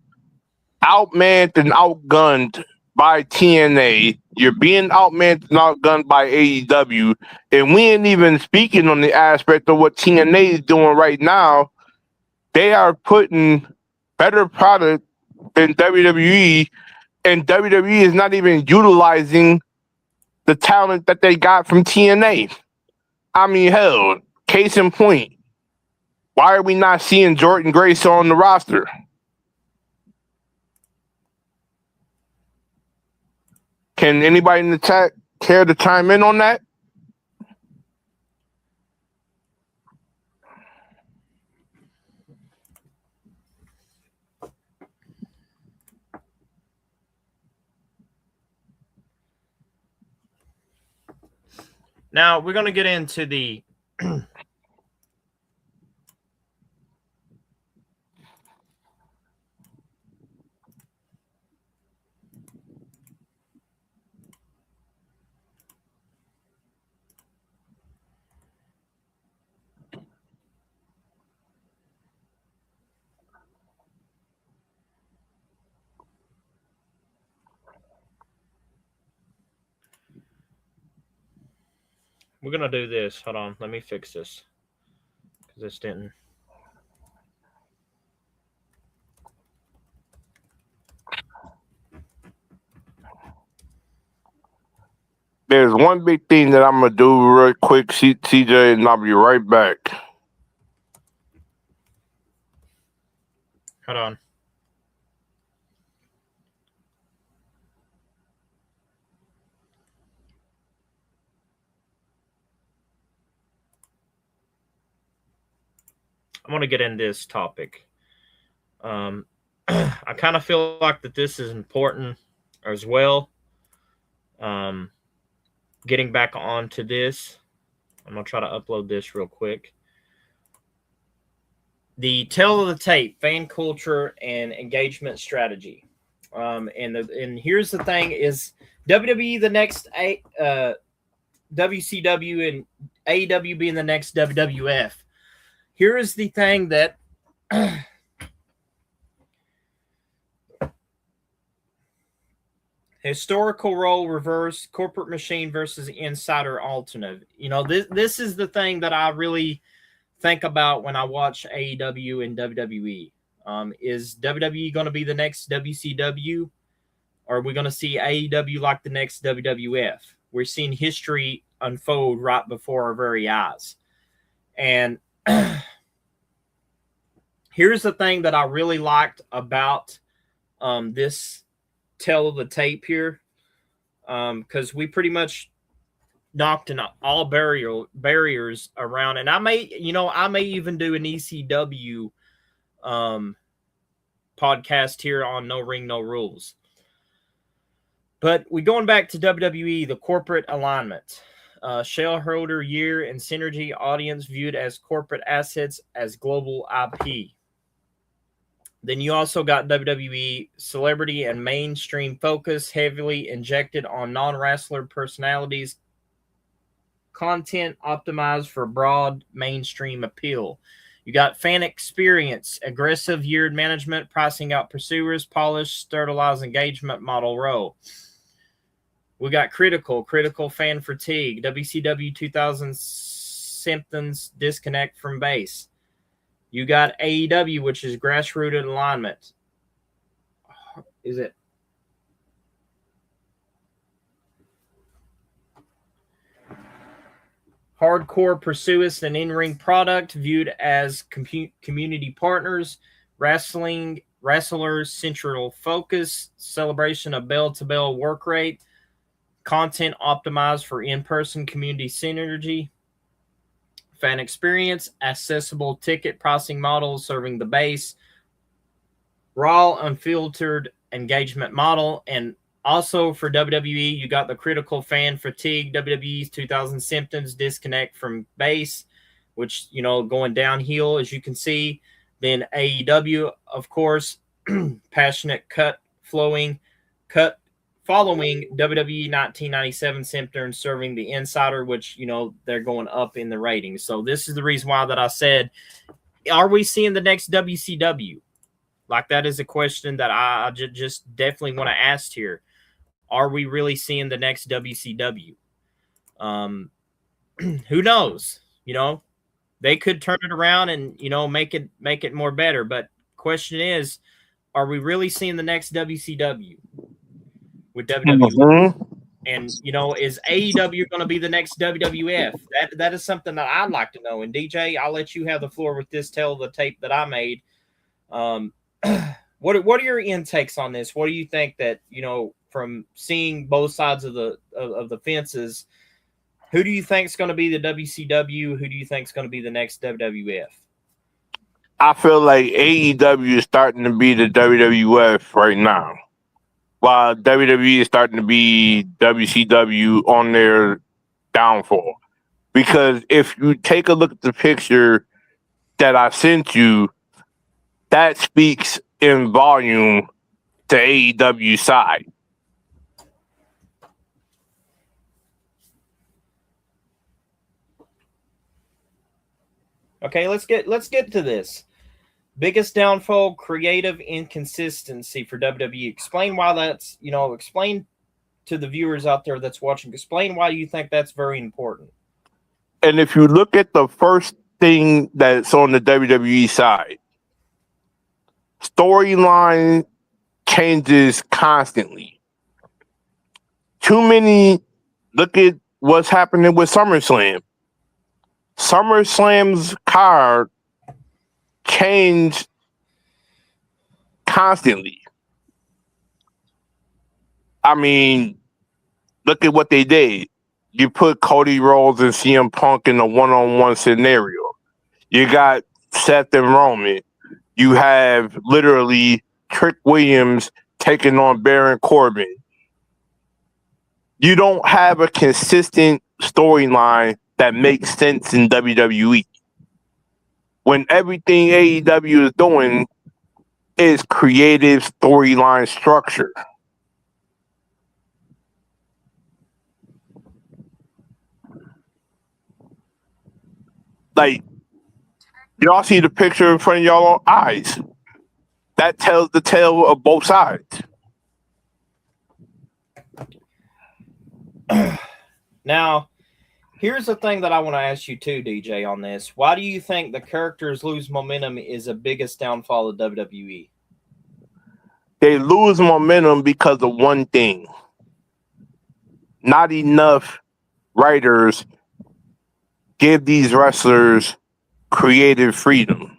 outmanned and outgunned by TNA. You're being outmanned and outgunned by AEW. And we ain't even speaking on the aspect of what TNA is doing right now. They are putting better product than WWE, and WWE is not even utilizing the talent that they got from TNA. I mean, hell, case in point, why are we not seeing Jordan Grace on the roster? Can anybody in the chat care to chime in on that? Now, we're going to get into the we're going to do this. Hold on. Let me fix this. Because this didn't. There's one big thing that I'm going to do real quick, CJ, and I'll be right back. Hold on. I want to get in this topic. I kind of feel like that this is important as well. Getting back onto this, I'm going to try to upload this real quick. The tale of the tape, fan culture and engagement strategy. And here's the thing is WWE the next WCW and AEW being the next WWF. Here is the thing that historical role reverse, corporate machine versus insider alternate. You know, this is the thing that I really think about when I watch AEW and WWE. Is WWE going to be the next WCW? Or are we going to see AEW like the next WWF? We're seeing history unfold right before our very eyes. And here's the thing that I really liked about this tale of the tape here, because we pretty much knocked in all barriers around. And I may even do an ECW podcast here on No Ring, No Rules. But we going back to WWE, the corporate alignment. Shareholder year and synergy audience viewed as corporate assets as global IP. Then you also got WWE celebrity and mainstream focus heavily injected on non-wrestler personalities. Content optimized for broad mainstream appeal. You got fan experience, aggressive year management, pricing out pursuers, polished, sterilized engagement model role. We got critical fan fatigue, WCW 2000 symptoms disconnect from base. You got AEW, which is grassroots alignment. Is it? Hardcore pursuits and in-ring product viewed as community partners. Wrestlers central focus. Celebration of bell-to-bell work rate. Content optimized for in-person community synergy. Fan experience, accessible ticket pricing models serving the base. Raw, unfiltered engagement model. And also for WWE, you got the critical fan fatigue, WWE's 2000 symptoms, disconnect from base, which, going downhill, as you can see. Then AEW, of course, passionate following WWE 1997 symptoms serving the insider, which, they're going up in the ratings. So this is the reason why that I said, are we seeing the next WCW? Like, that is a question that I just definitely want to ask here. Are we really seeing the next WCW? Who knows? They could turn it around and, make it more better. But question is, are we really seeing the next WCW with WWE? Mm-hmm. And, is AEW going to be the next WWF? That is something that I'd like to know. And DJ, I'll let you have the floor with this tell the tape that I made. What are your intakes on this? What do you think that, from seeing both sides of the fences, who do you think is going to be the WCW? Who do you think is going to be the next WWF? I feel like AEW is starting to be the WWF right now, while WWE is starting to be WCW on their downfall. Because if you take a look at the picture that I sent you, that speaks in volume to AEW side. Okay, let's get to this. Biggest downfall, creative inconsistency for WWE. Explain why that's, explain to the viewers out there that's watching, explain why you think that's very important. And if you look at the first thing that's on the WWE side, storyline changes constantly. Look at what's happening with SummerSlam. SummerSlam's card changed constantly. I mean, look at what they did. You put Cody Rhodes and CM Punk in a one-on-one scenario. You got Seth and Roman. You have literally Trick Williams taking on Baron Corbin. You don't have a consistent storyline that makes sense in WWE. When everything AEW is doing is creative storyline structure. Like, y'all see the picture in front of y'all eyes. That tells the tale of both sides. Now, here's the thing that I want to ask you too, DJ, on this. Why do you think the characters lose momentum is the biggest downfall of WWE? They lose momentum because of one thing. Not enough writers give these wrestlers creative freedom.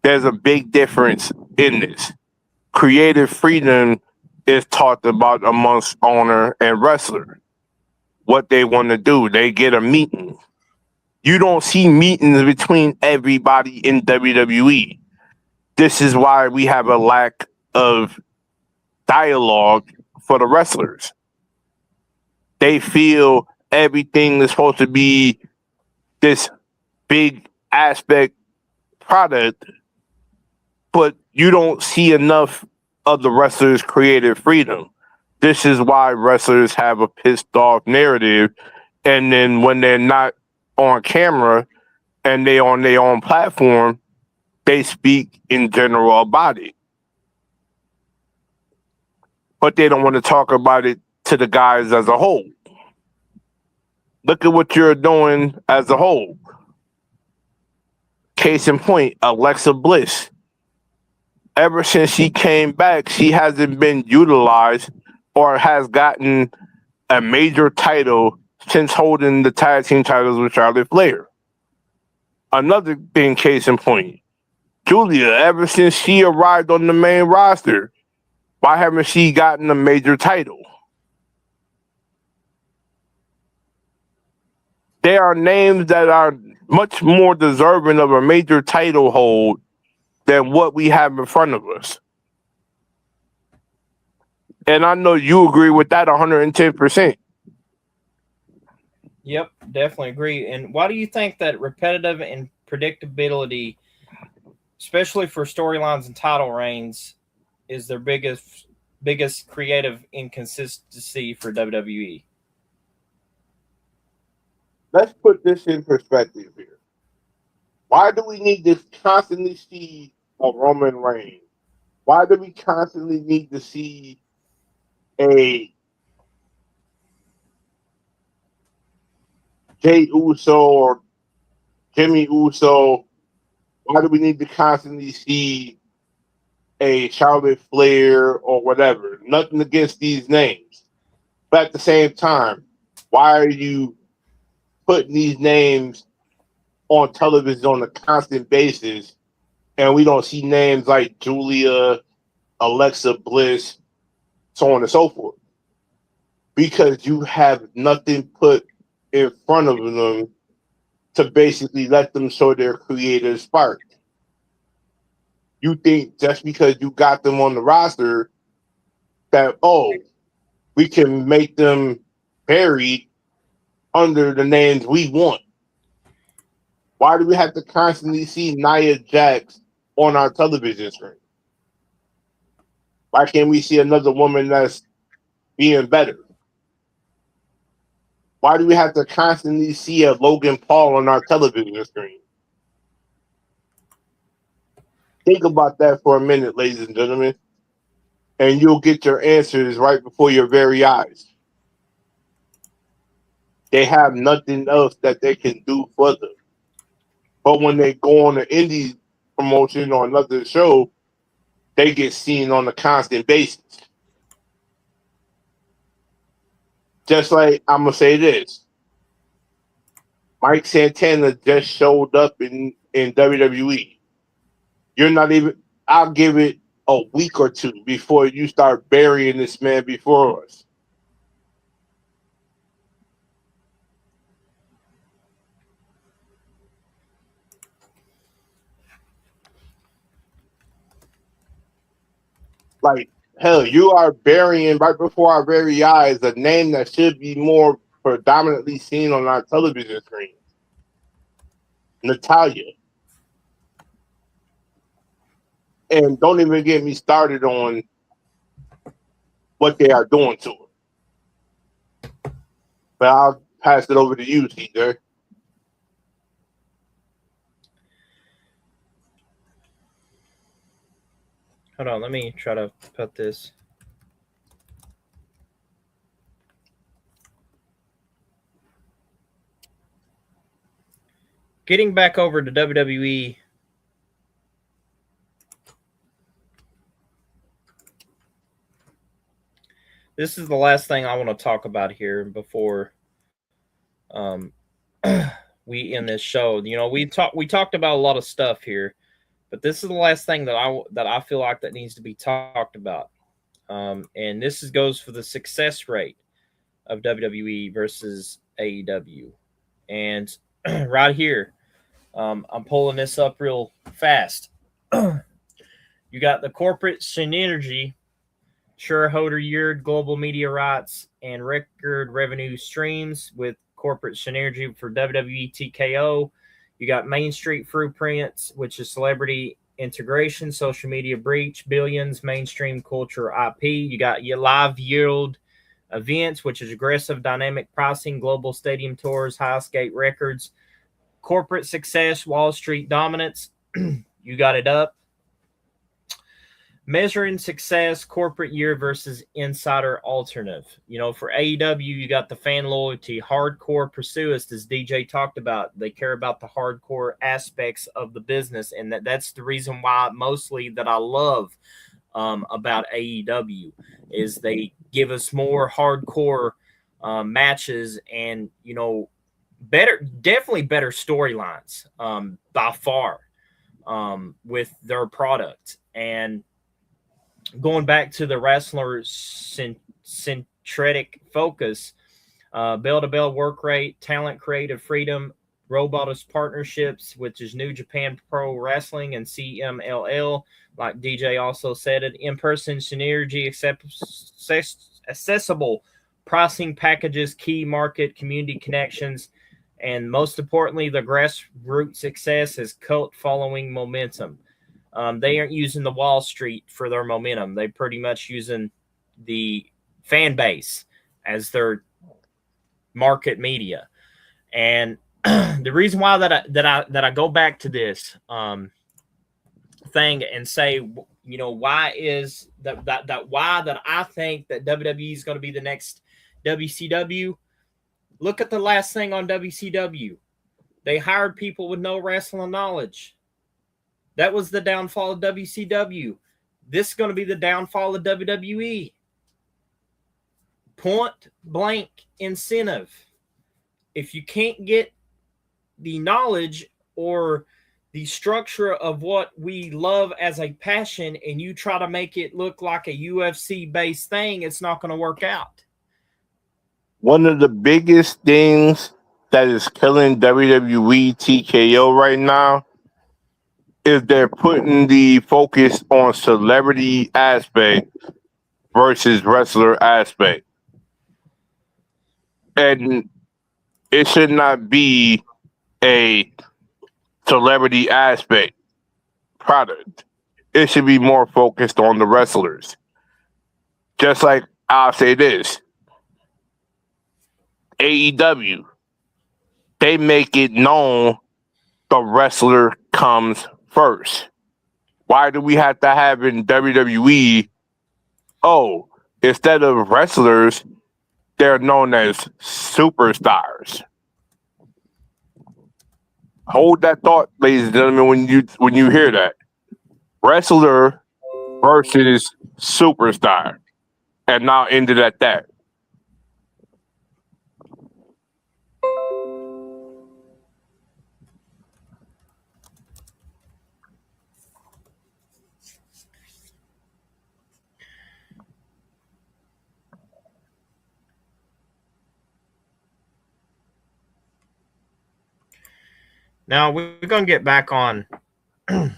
There's a big difference in this. Creative freedom is talked about amongst owner and wrestler. what they want to do. They get a meeting. You don't see meetings between everybody in WWE. This is why we have a lack of dialogue for the wrestlers. They feel everything is supposed to be this big aspect product, but you don't see enough of the wrestlers' creative freedom. This is why wrestlers have a pissed off narrative, and then when they're not on camera and they on their own platform, they speak in general about it. But they don't want to talk about it to the guys as a whole. Look at what you're doing as a whole. Case in point, Alexa Bliss. Ever since she came back, she hasn't been utilized or has gotten a major title since holding the tag team titles with Charlotte Flair. Another thing, case in point, Julia, ever since she arrived on the main roster, why haven't she gotten a major title? There are names that are much more deserving of a major title hold than what we have in front of us. And I know you agree with that 110%. Yep, definitely agree. And why do you think that repetitive and predictability, especially for storylines and title reigns, is their biggest creative inconsistency for WWE? Let's put this in perspective here. Why do we need to constantly see a Roman Reigns? Why do we constantly need to see a Jey Uso or Jimmy Uso? Why do we need to constantly see a Charlotte Flair or whatever? Nothing against these names. But at the same time, why are you putting these names on television on a constant basis and we don't see names like Julia, Alexa Bliss, so on and so forth? Because you have nothing put in front of them to basically let them show their creative spark. You think just because you got them on the roster that, oh, we can make them buried under the names we want. Why do we have to constantly see Nia Jax on our television screen? Why can't we see another woman that's being better? Why do we have to constantly see a Logan Paul on our television screen? Think about that for a minute, ladies and gentlemen, and you'll get your answers right before your very eyes. They have nothing else that they can do for them. But when they go on an indie promotion or another show, they get seen on a constant basis. Just like, I'm going to say this. Mike Santana just showed up in WWE. You're not even, I'll give it a week or two before you start burying this man before us. Like, hell, you are burying right before our very eyes a name that should be more predominantly seen on our television screen. Natalya. And don't even get me started on what they are doing to her. But I'll pass it over to you, CJ. Hold on, let me try to put this. Getting back over to WWE. This is the last thing I want to talk about here before we end this show. You know, we talked about a lot of stuff here, but this is the last thing that I feel like that needs to be talked about. And this goes for the success rate. of WWE versus AEW. And right here, I'm pulling this up real fast. You got the corporate synergy, shareholder yield, global media rights, and record revenue streams with corporate synergy for WWE TKO. You got Main Street Blueprints, which is celebrity integration, social media breach, billions, mainstream culture IP. You got your live yield events, which is aggressive dynamic pricing, global stadium tours, highest gate records, corporate success, Wall Street dominance. You got it up. Measuring success, corporate year versus insider alternative. You know, for AEW, you got the fan loyalty, hardcore pursuits, as DJ talked about. They care about the hardcore aspects of the business, and that's the reason why mostly that I love about AEW is they give us more hardcore matches and, you know, definitely better storylines by far with their product. And going back to the wrestler centric focus, bell-to-bell work rate, talent creative freedom, robotist partnerships, which is New Japan Pro Wrestling and CMLL, like DJ also said it, in-person synergy, accessible pricing packages, key market community connections, and most importantly, the grassroots success is cult following momentum. They aren't using the Wall Street for their momentum. They're pretty much using the fan base as their market media. And the reason why that I go back to this thing and say, you know, why is that why that I think that WWE is going to be the next WCW. Look at the last thing on WCW. They hired people with no wrestling knowledge. That was the downfall of WCW. This is going to be the downfall of WWE. Point blank incentive. If you can't get the knowledge or the structure of what we love as a passion and you try to make it look like a UFC-based thing, it's not going to work out. One of the biggest things that is killing WWE TKO right now is they're putting the focus on celebrity aspect versus wrestler aspect. And it should not be a celebrity aspect product. It should be more focused on the wrestlers. Just like I'll say this, AEW, they make it known the wrestler comes first. Why do we have to have in WWE, oh, instead of wrestlers, they're known as superstars? Hold that thought, ladies and gentlemen, when you hear that. Wrestler versus superstar. And now ended at that. Now, we're going to get back on a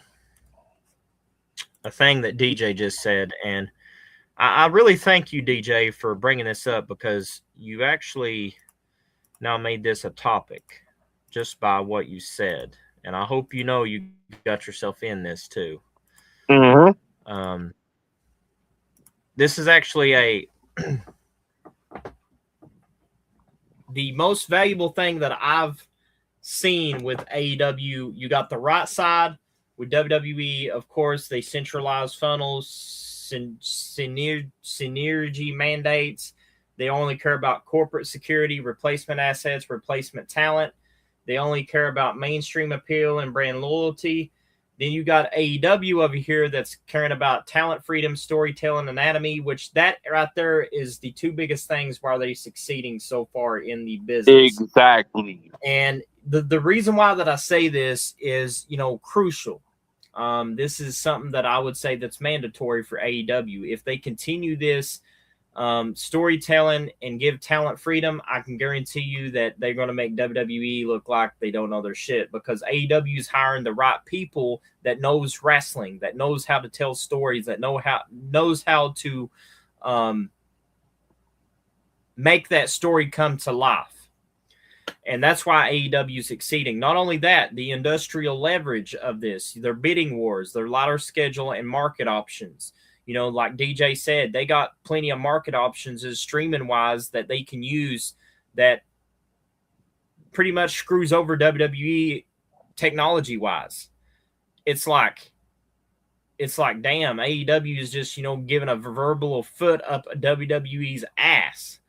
thing that DJ just said. And I really thank you, DJ, for bringing this up because you actually now made this a topic just by what you said. And I hope you know you got yourself in this too. Mm-hmm. This is actually the most valuable thing that I've seen with AEW. You got the right side with WWE, of course. They centralize funnels, synergy mandates. They only care about corporate security, replacement assets, replacement talent. They only care about mainstream appeal and brand loyalty. Then you got AEW over here that's caring about talent freedom, storytelling, anatomy, which that right there is the two biggest things why they're succeeding so far in the business. Exactly. And the reason why that I say this is, you know, crucial. This is something that I would say that's mandatory for AEW. If they continue this storytelling and give talent freedom, I can guarantee you that they're going to make WWE look like they don't know their shit, because AEW is hiring the right people that knows wrestling, that knows how to tell stories, that knows how to make that story come to life. And that's why AEW is succeeding. Not only that, the industrial leverage of this, their bidding wars, their lighter schedule and market options. You know, like DJ said, they got plenty of market options as streaming wise that they can use that pretty much screws over WWE technology wise. It's like, damn, AEW is just, you know, giving a verbal foot up WWE's ass.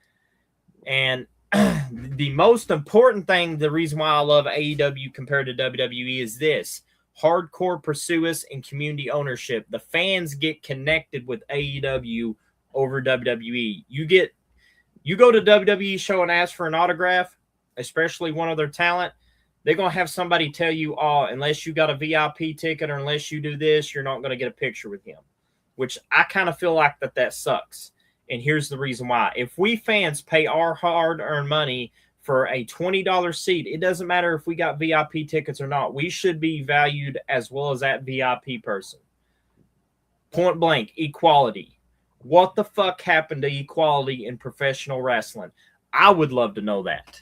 And the most important thing, the reason why I love AEW compared to WWE is this: hardcore pursuits and community ownership. The fans get connected with AEW over WWE. You go to WWE show and ask for an autograph, especially one of their talent, they're going to have somebody tell you, oh, unless you got a VIP ticket or unless you do this, you're not going to get a picture with him, which I kind of feel like that sucks. And here's the reason why. If we fans pay our hard-earned money for a $20 seat, it doesn't matter if we got VIP tickets or not. We should be valued as well as that VIP person. Point blank, equality. What the fuck happened to equality in professional wrestling? I would love to know that.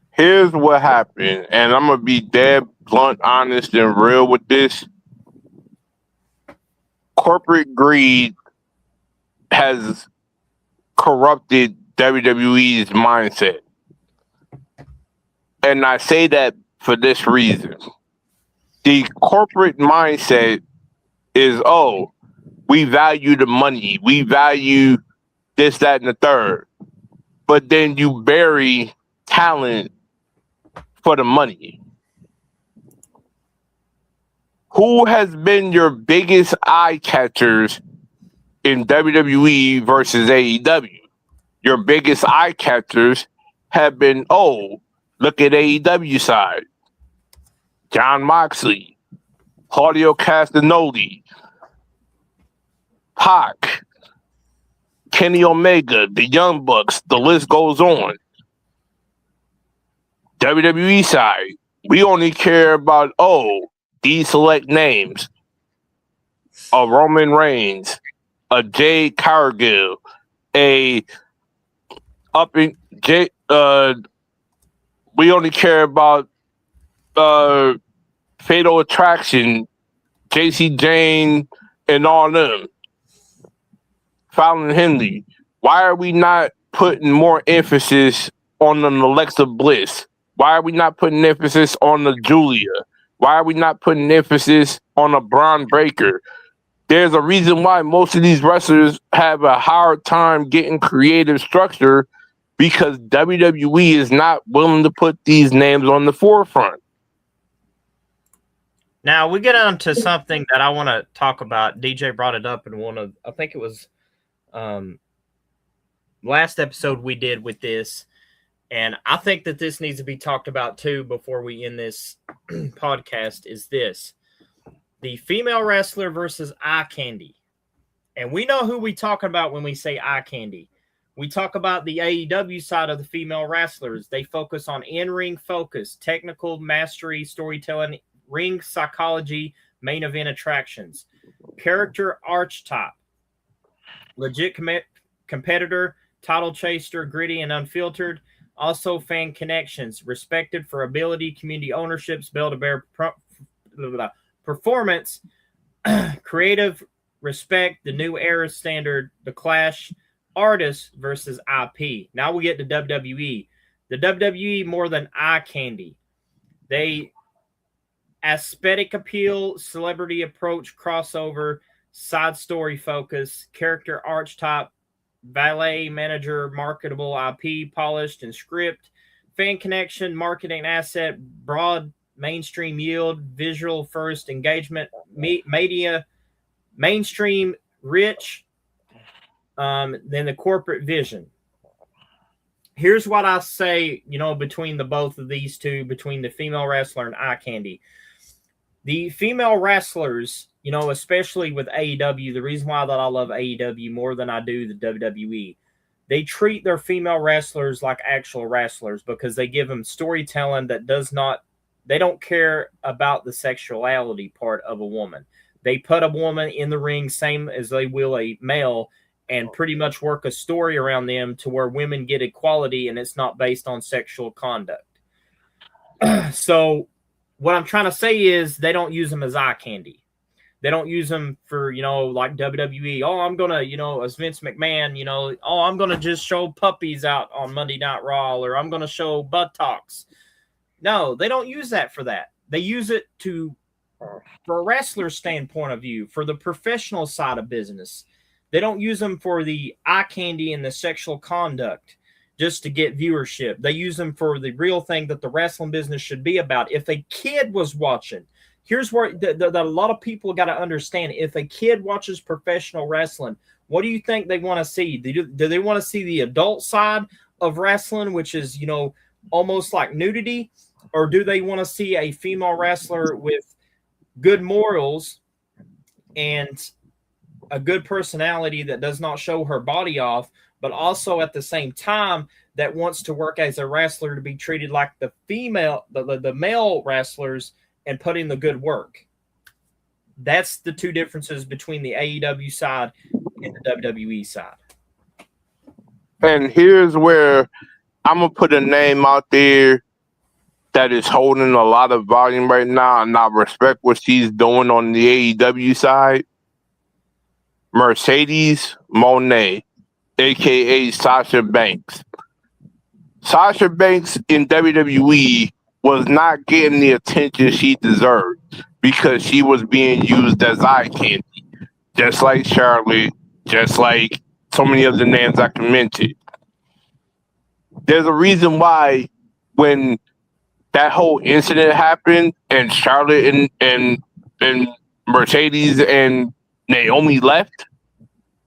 Here's what happened, and I'm going to be dead blunt, honest, and real with this. Corporate greed has corrupted WWE's mindset. And I say that for this reason. The corporate mindset is, oh, we value the money. We value this, that, and the third. But then you bury talent for the money. Who has been your biggest eye catchers in WWE versus AEW? Your biggest eye catchers have been, oh, look at AEW side. Jon Moxley, Claudio Castagnoli, Pac, Kenny Omega, the Young Bucks, the list goes on. WWE side, we only care about, oh, these select names. A Roman Reigns, a Jade Cargill, we only care about Fatal Attraction, JC Jane, and all them. Fallon Henley. Why are we not putting more emphasis on an Alexa Bliss? Why are we not putting emphasis on the Julia? Why are we not putting emphasis on a Braun Breaker? There's a reason why most of these wrestlers have a hard time getting creative structure, because WWE is not willing to put these names on the forefront. Now we get on to something that I want to talk about. DJ brought it up in one of, I think it was last episode we did with this. And I think that this needs to be talked about too before we end this podcast, is this: the female wrestler versus eye candy. And we know who we talking about when we say eye candy. We talk about the AEW side of the female wrestlers. They focus on in-ring focus, technical mastery, storytelling, ring psychology, main event attractions, character archetype, legit competitor, title chaser, gritty and unfiltered. Also, fan connections, respected for ability, community ownerships, build-a-bear performance, creative respect, the new era standard, the clash, artists versus IP. Now we get to WWE. The WWE more than eye candy. They aesthetic appeal, celebrity approach, crossover, side story focus, character archetype, valet, manager, marketable IP, polished and script, fan connection, marketing asset, broad mainstream yield, visual first engagement, media, mainstream rich, then the corporate vision. Here's what I say, between the both of these two, between the female wrestler and eye candy. The female wrestlers you know, especially with AEW, the reason why that I love AEW more than I do the WWE, they treat their female wrestlers like actual wrestlers because they give them storytelling that they don't care about the sexuality part of a woman. They put a woman in the ring same as they will a male and pretty much work a story around them to where women get equality and it's not based on sexual conduct. So what I'm trying to say is they don't use them as eye candy. They don't use them for, you know, like WWE. Oh, I'm going to, you know, as Vince McMahon, you know, oh, I'm going to just show puppies out on Monday Night Raw, or I'm going to show buttocks. No, they don't use that for that. They use it for a wrestler's standpoint of view, for the professional side of business. They don't use them for the eye candy and the sexual conduct just to get viewership. They use them for the real thing that the wrestling business should be about. If a kid was watching, here's where a lot of people got to understand. If a kid watches professional wrestling, what do you think they want to see? Do they want to see the adult side of wrestling, which is, you know, almost like nudity? Or do they want to see a female wrestler with good morals and a good personality that does not show her body off, but also at the same time that wants to work as a wrestler to be treated like the male wrestlers and put in the good work? That's the two differences between the AEW side and the WWE side. And here's where I'm going to put a name out there that is holding a lot of volume right now, and I respect what she's doing on the AEW side. Mercedes Moné, a.k.a. Sasha Banks. Sasha Banks in WWE was not getting the attention she deserved because she was being used as eye candy, just like Charlotte, just like so many of the names I can mention. There's a reason why when that whole incident happened and Charlotte and Mercedes and Naomi left,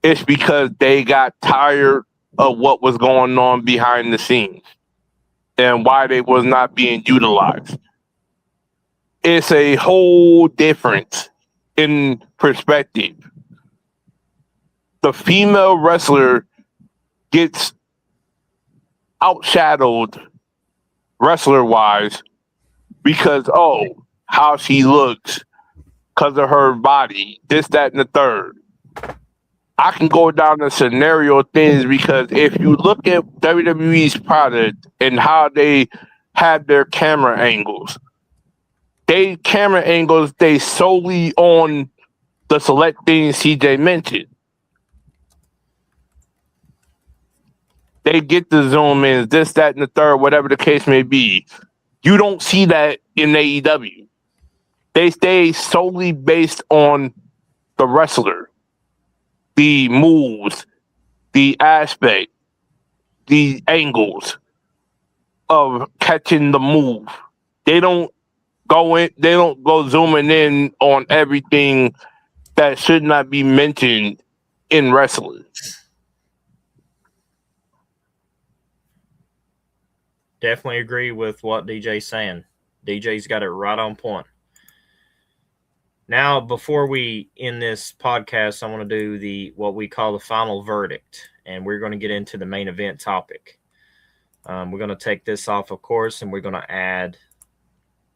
it's because they got tired of what was going on behind the scenes and why they was not being utilized. It's a whole difference in perspective. The female wrestler gets outshadowed wrestler-wise because, oh, how she looks, because of her body, this, that, and the third. I can go down the scenario things because if you look at WWE's product and how they have their camera angles, they solely on the select things CJ mentioned. They get the zoom in, this, that, and the third, whatever the case may be. You don't see that in AEW. They stay solely based on the wrestler, the moves, the aspect, the angles of catching the move. They don't go zooming in on everything that should not be mentioned in wrestling. Definitely agree with what DJ's saying. DJ's got it right on point. Now, before we end this podcast, I want to do what we call the final verdict, and we're going to get into the main event topic. We're going to take this off, of course, and we're going to add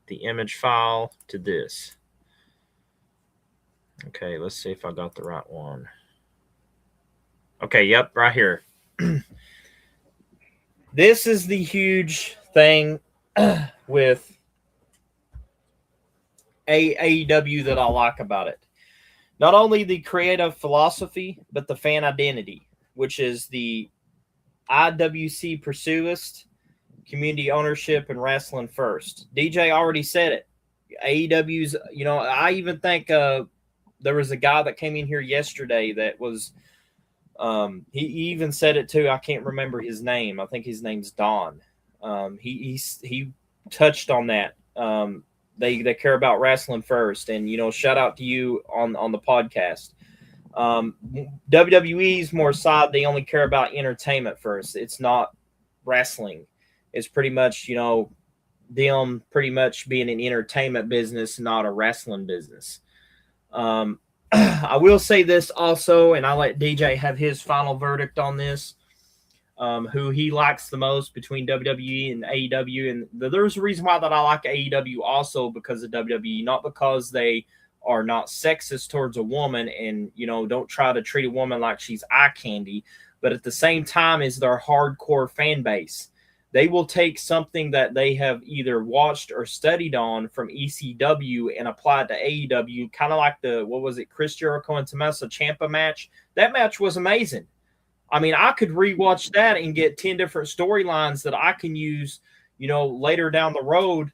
the image file to this. Okay, let's see if I got the right one. Okay, yep, right here. This is the huge thing with AEW that I like about it. Not only the creative philosophy, but the fan identity, which is the IWC Pursuist, community ownership, and wrestling first. DJ already said it. AEW's, you know, I even think there was a guy that came in here yesterday that was, he even said it too. I can't remember his name. I think his name's Don. He touched on that. They care about wrestling first, and you know, shout out to you on the podcast. WWE's more side. They only care about entertainment first. It's not wrestling. It's pretty much, you know, them pretty much being an entertainment business, not a wrestling business. I will say this also, and I'll let DJ have his final verdict on this. Who he likes the most between WWE and AEW, and there's a reason why that I like AEW also because of WWE, not because they are not sexist towards a woman and don't try to treat a woman like she's eye candy, but at the same time is their hardcore fan base. They will take something that they have either watched or studied on from ECW and apply it to AEW, kind of like what was it, Chris Jericho and Tommaso Ciampa match. That match was amazing. I mean, I could rewatch that and get 10 different storylines that I can use, later down the road.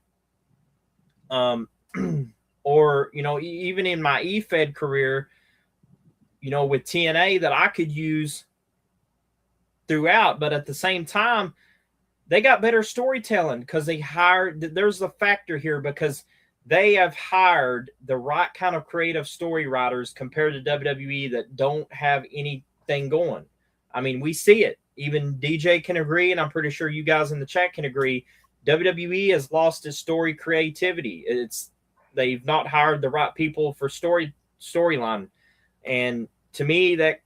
Or, even in my eFed career, with TNA that I could use throughout. But at the same time, they got better storytelling because there's a factor here because they have hired the right kind of creative story writers compared to WWE that don't have anything going. I mean, we see it. Even DJ can agree, and I'm pretty sure you guys in the chat can agree. WWE has lost its story creativity. They've not hired the right people for storyline, and to me, that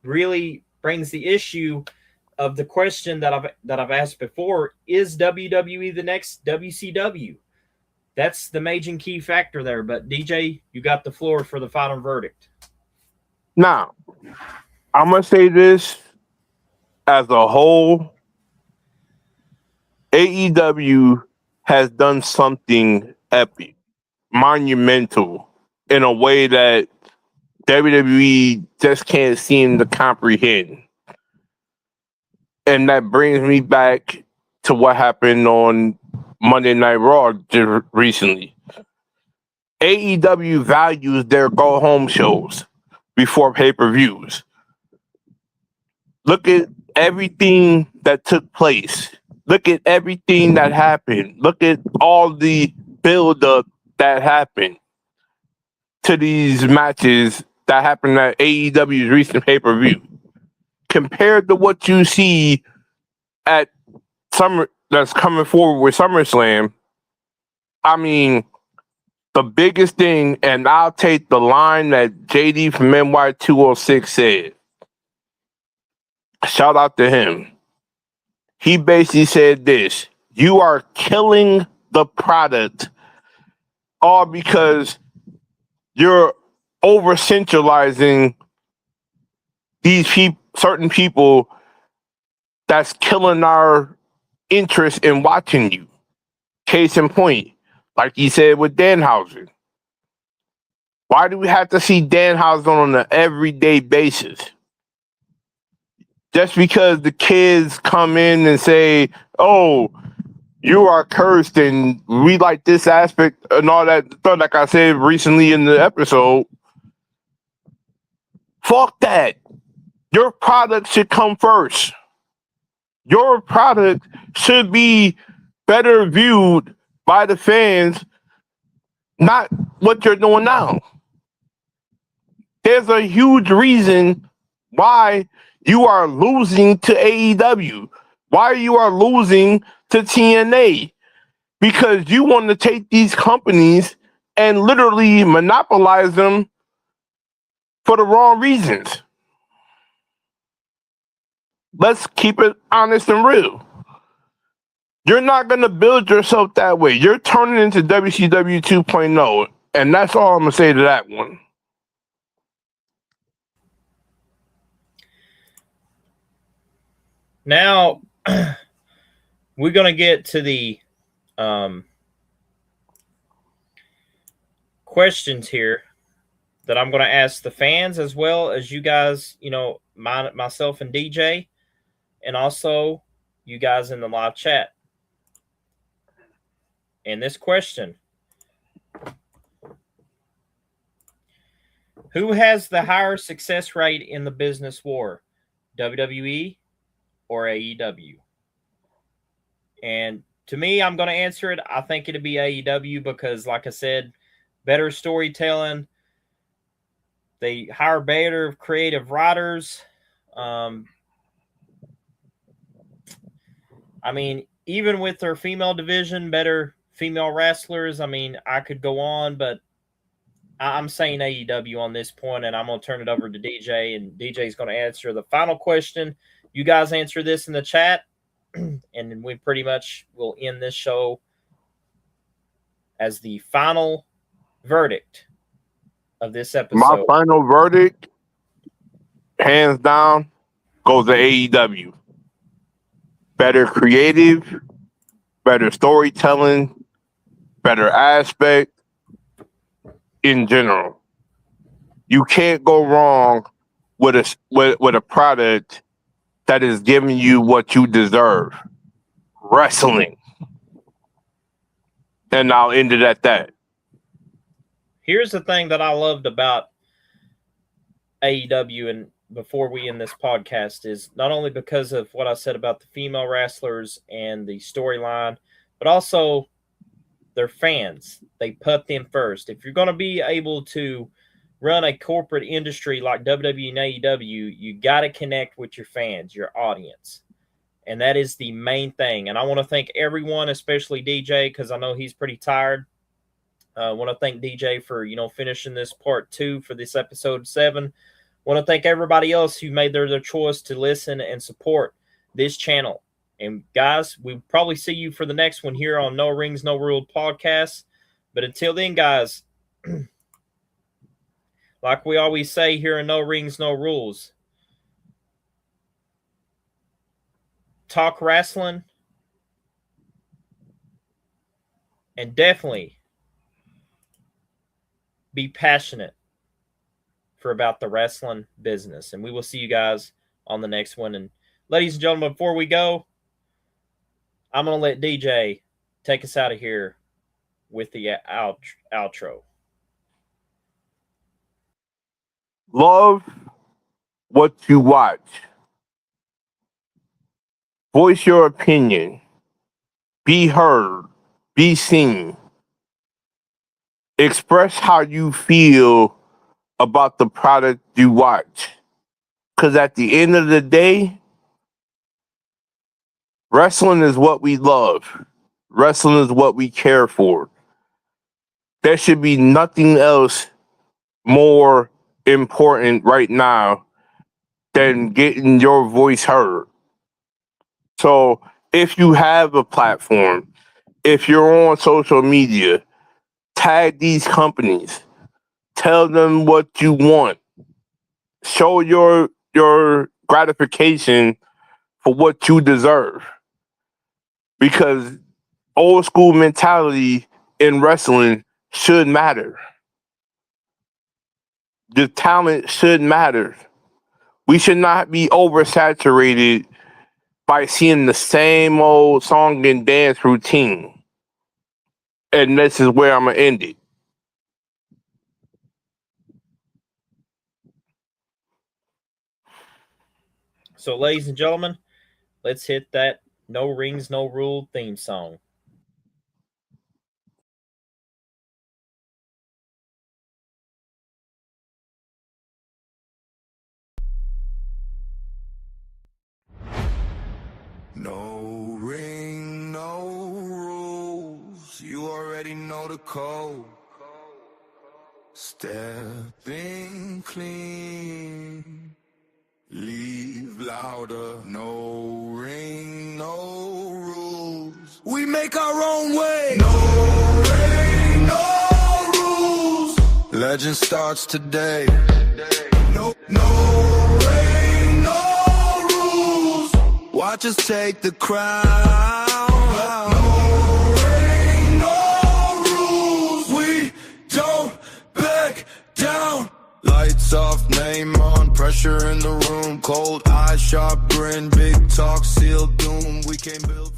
really brings the issue of the question that I've asked before: is WWE the next WCW? That's the major key factor there. But DJ, you got the floor for the final verdict. Now, I'm gonna say this as a whole. AEW has done something epic, monumental, in a way that WWE just can't seem to comprehend. And that brings me back to what happened on Monday Night Raw recently. AEW values their go-home shows before pay-per-views. Look at everything that took place. Look at everything that happened. Look at all the build-up that happened to these matches that happened at AEW's recent pay-per-view. Compared to what you see at that's coming forward with SummerSlam, I mean, the biggest thing, and I'll take the line that JD from NY206 said. Shout out to him. He basically said this: you are killing the product all because you're over centralizing these certain people that's killing our interest in watching you. Case in point, like he said with Danhausen. Why do we have to see Danhausen on an everyday basis? Just because the kids come in and say, oh, you are cursed and we like this aspect and all that stuff, like I said recently in the episode. Fuck that. Your product should come first. Your product should be better viewed by the fans, not what you're doing now. There's a huge reason why you are losing to AEW, why you are losing to TNA, because you want to take these companies and literally monopolize them for the wrong reasons. Let's keep it honest and real. You're not going to build yourself that way. You're turning into WCW 2.0, and that's all I'm going to say to that one. Now, we're going to get to the questions here that I'm going to ask the fans as well as you guys, myself and DJ, and also you guys in the live chat. And this question: who has the higher success rate in the business war, WWE or AEW? And to me, I'm going to answer it. I think it'd be AEW because, like I said, better storytelling. They hire better creative writers. I mean, even with their female division, better female wrestlers. I mean, I could go on, but I'm saying AEW on this point, and I'm going to turn it over to DJ, and DJ is going to answer the final question. You guys answer this in the chat, and then we pretty much will end this show as the final verdict of this episode. My final verdict, hands down, goes to AEW. Better creative, better storytelling, better aspect in general. You can't go wrong with a product that is giving you what you deserve. Wrestling. And I'll end it at that. Here's the thing that I loved about AEW, and before we end this podcast, is not only because of what I said about the female wrestlers and the storyline, but also their fans. They put them first. If you're going to be able to run a corporate industry like WWE and AEW, you got to connect with your fans, your audience. And that is the main thing. And I want to thank everyone, especially DJ, because I know he's pretty tired. I want to thank DJ for, finishing this part 2 for this episode 7. I want to thank everybody else who made their choice to listen and support this channel. And guys, we'll probably see you for the next one here on No Rings, No Rules podcast. But until then, guys, like we always say here in No Rings, No Rules, talk wrestling, and definitely be passionate about the wrestling business. And we will see you guys on the next one. And ladies and gentlemen, before we go, I'm going to let DJ take us out of here with the outro. Love what you watch. Voice your opinion. Be heard. Be seen. Express how you feel about the product you watch. Because at the end of the day, wrestling is what we love. Wrestling is what we care for. There should be nothing else more important right now than getting your voice heard. So if you have a platform, if you're on social media, tag these companies. Tell them what you want. Show your gratification for what you deserve. Because old school mentality in wrestling should matter. The talent should matter. We should not be oversaturated by seeing the same old song and dance routine. And this is where I'm going to end it. So, ladies and gentlemen, let's hit that No Rings, No Rule theme song. No ring, no rules. You already know the code. Stepping clean. Leave louder. No ring, no rules. We make our own way. No ring, no rules. Legend starts today. No ring, no rules. Watch us take the crown. No ring, no rules. We don't back down. Lights off, name on, pressure in the room. Cold eyes, sharp grin, big talk, sealed doom. We can't build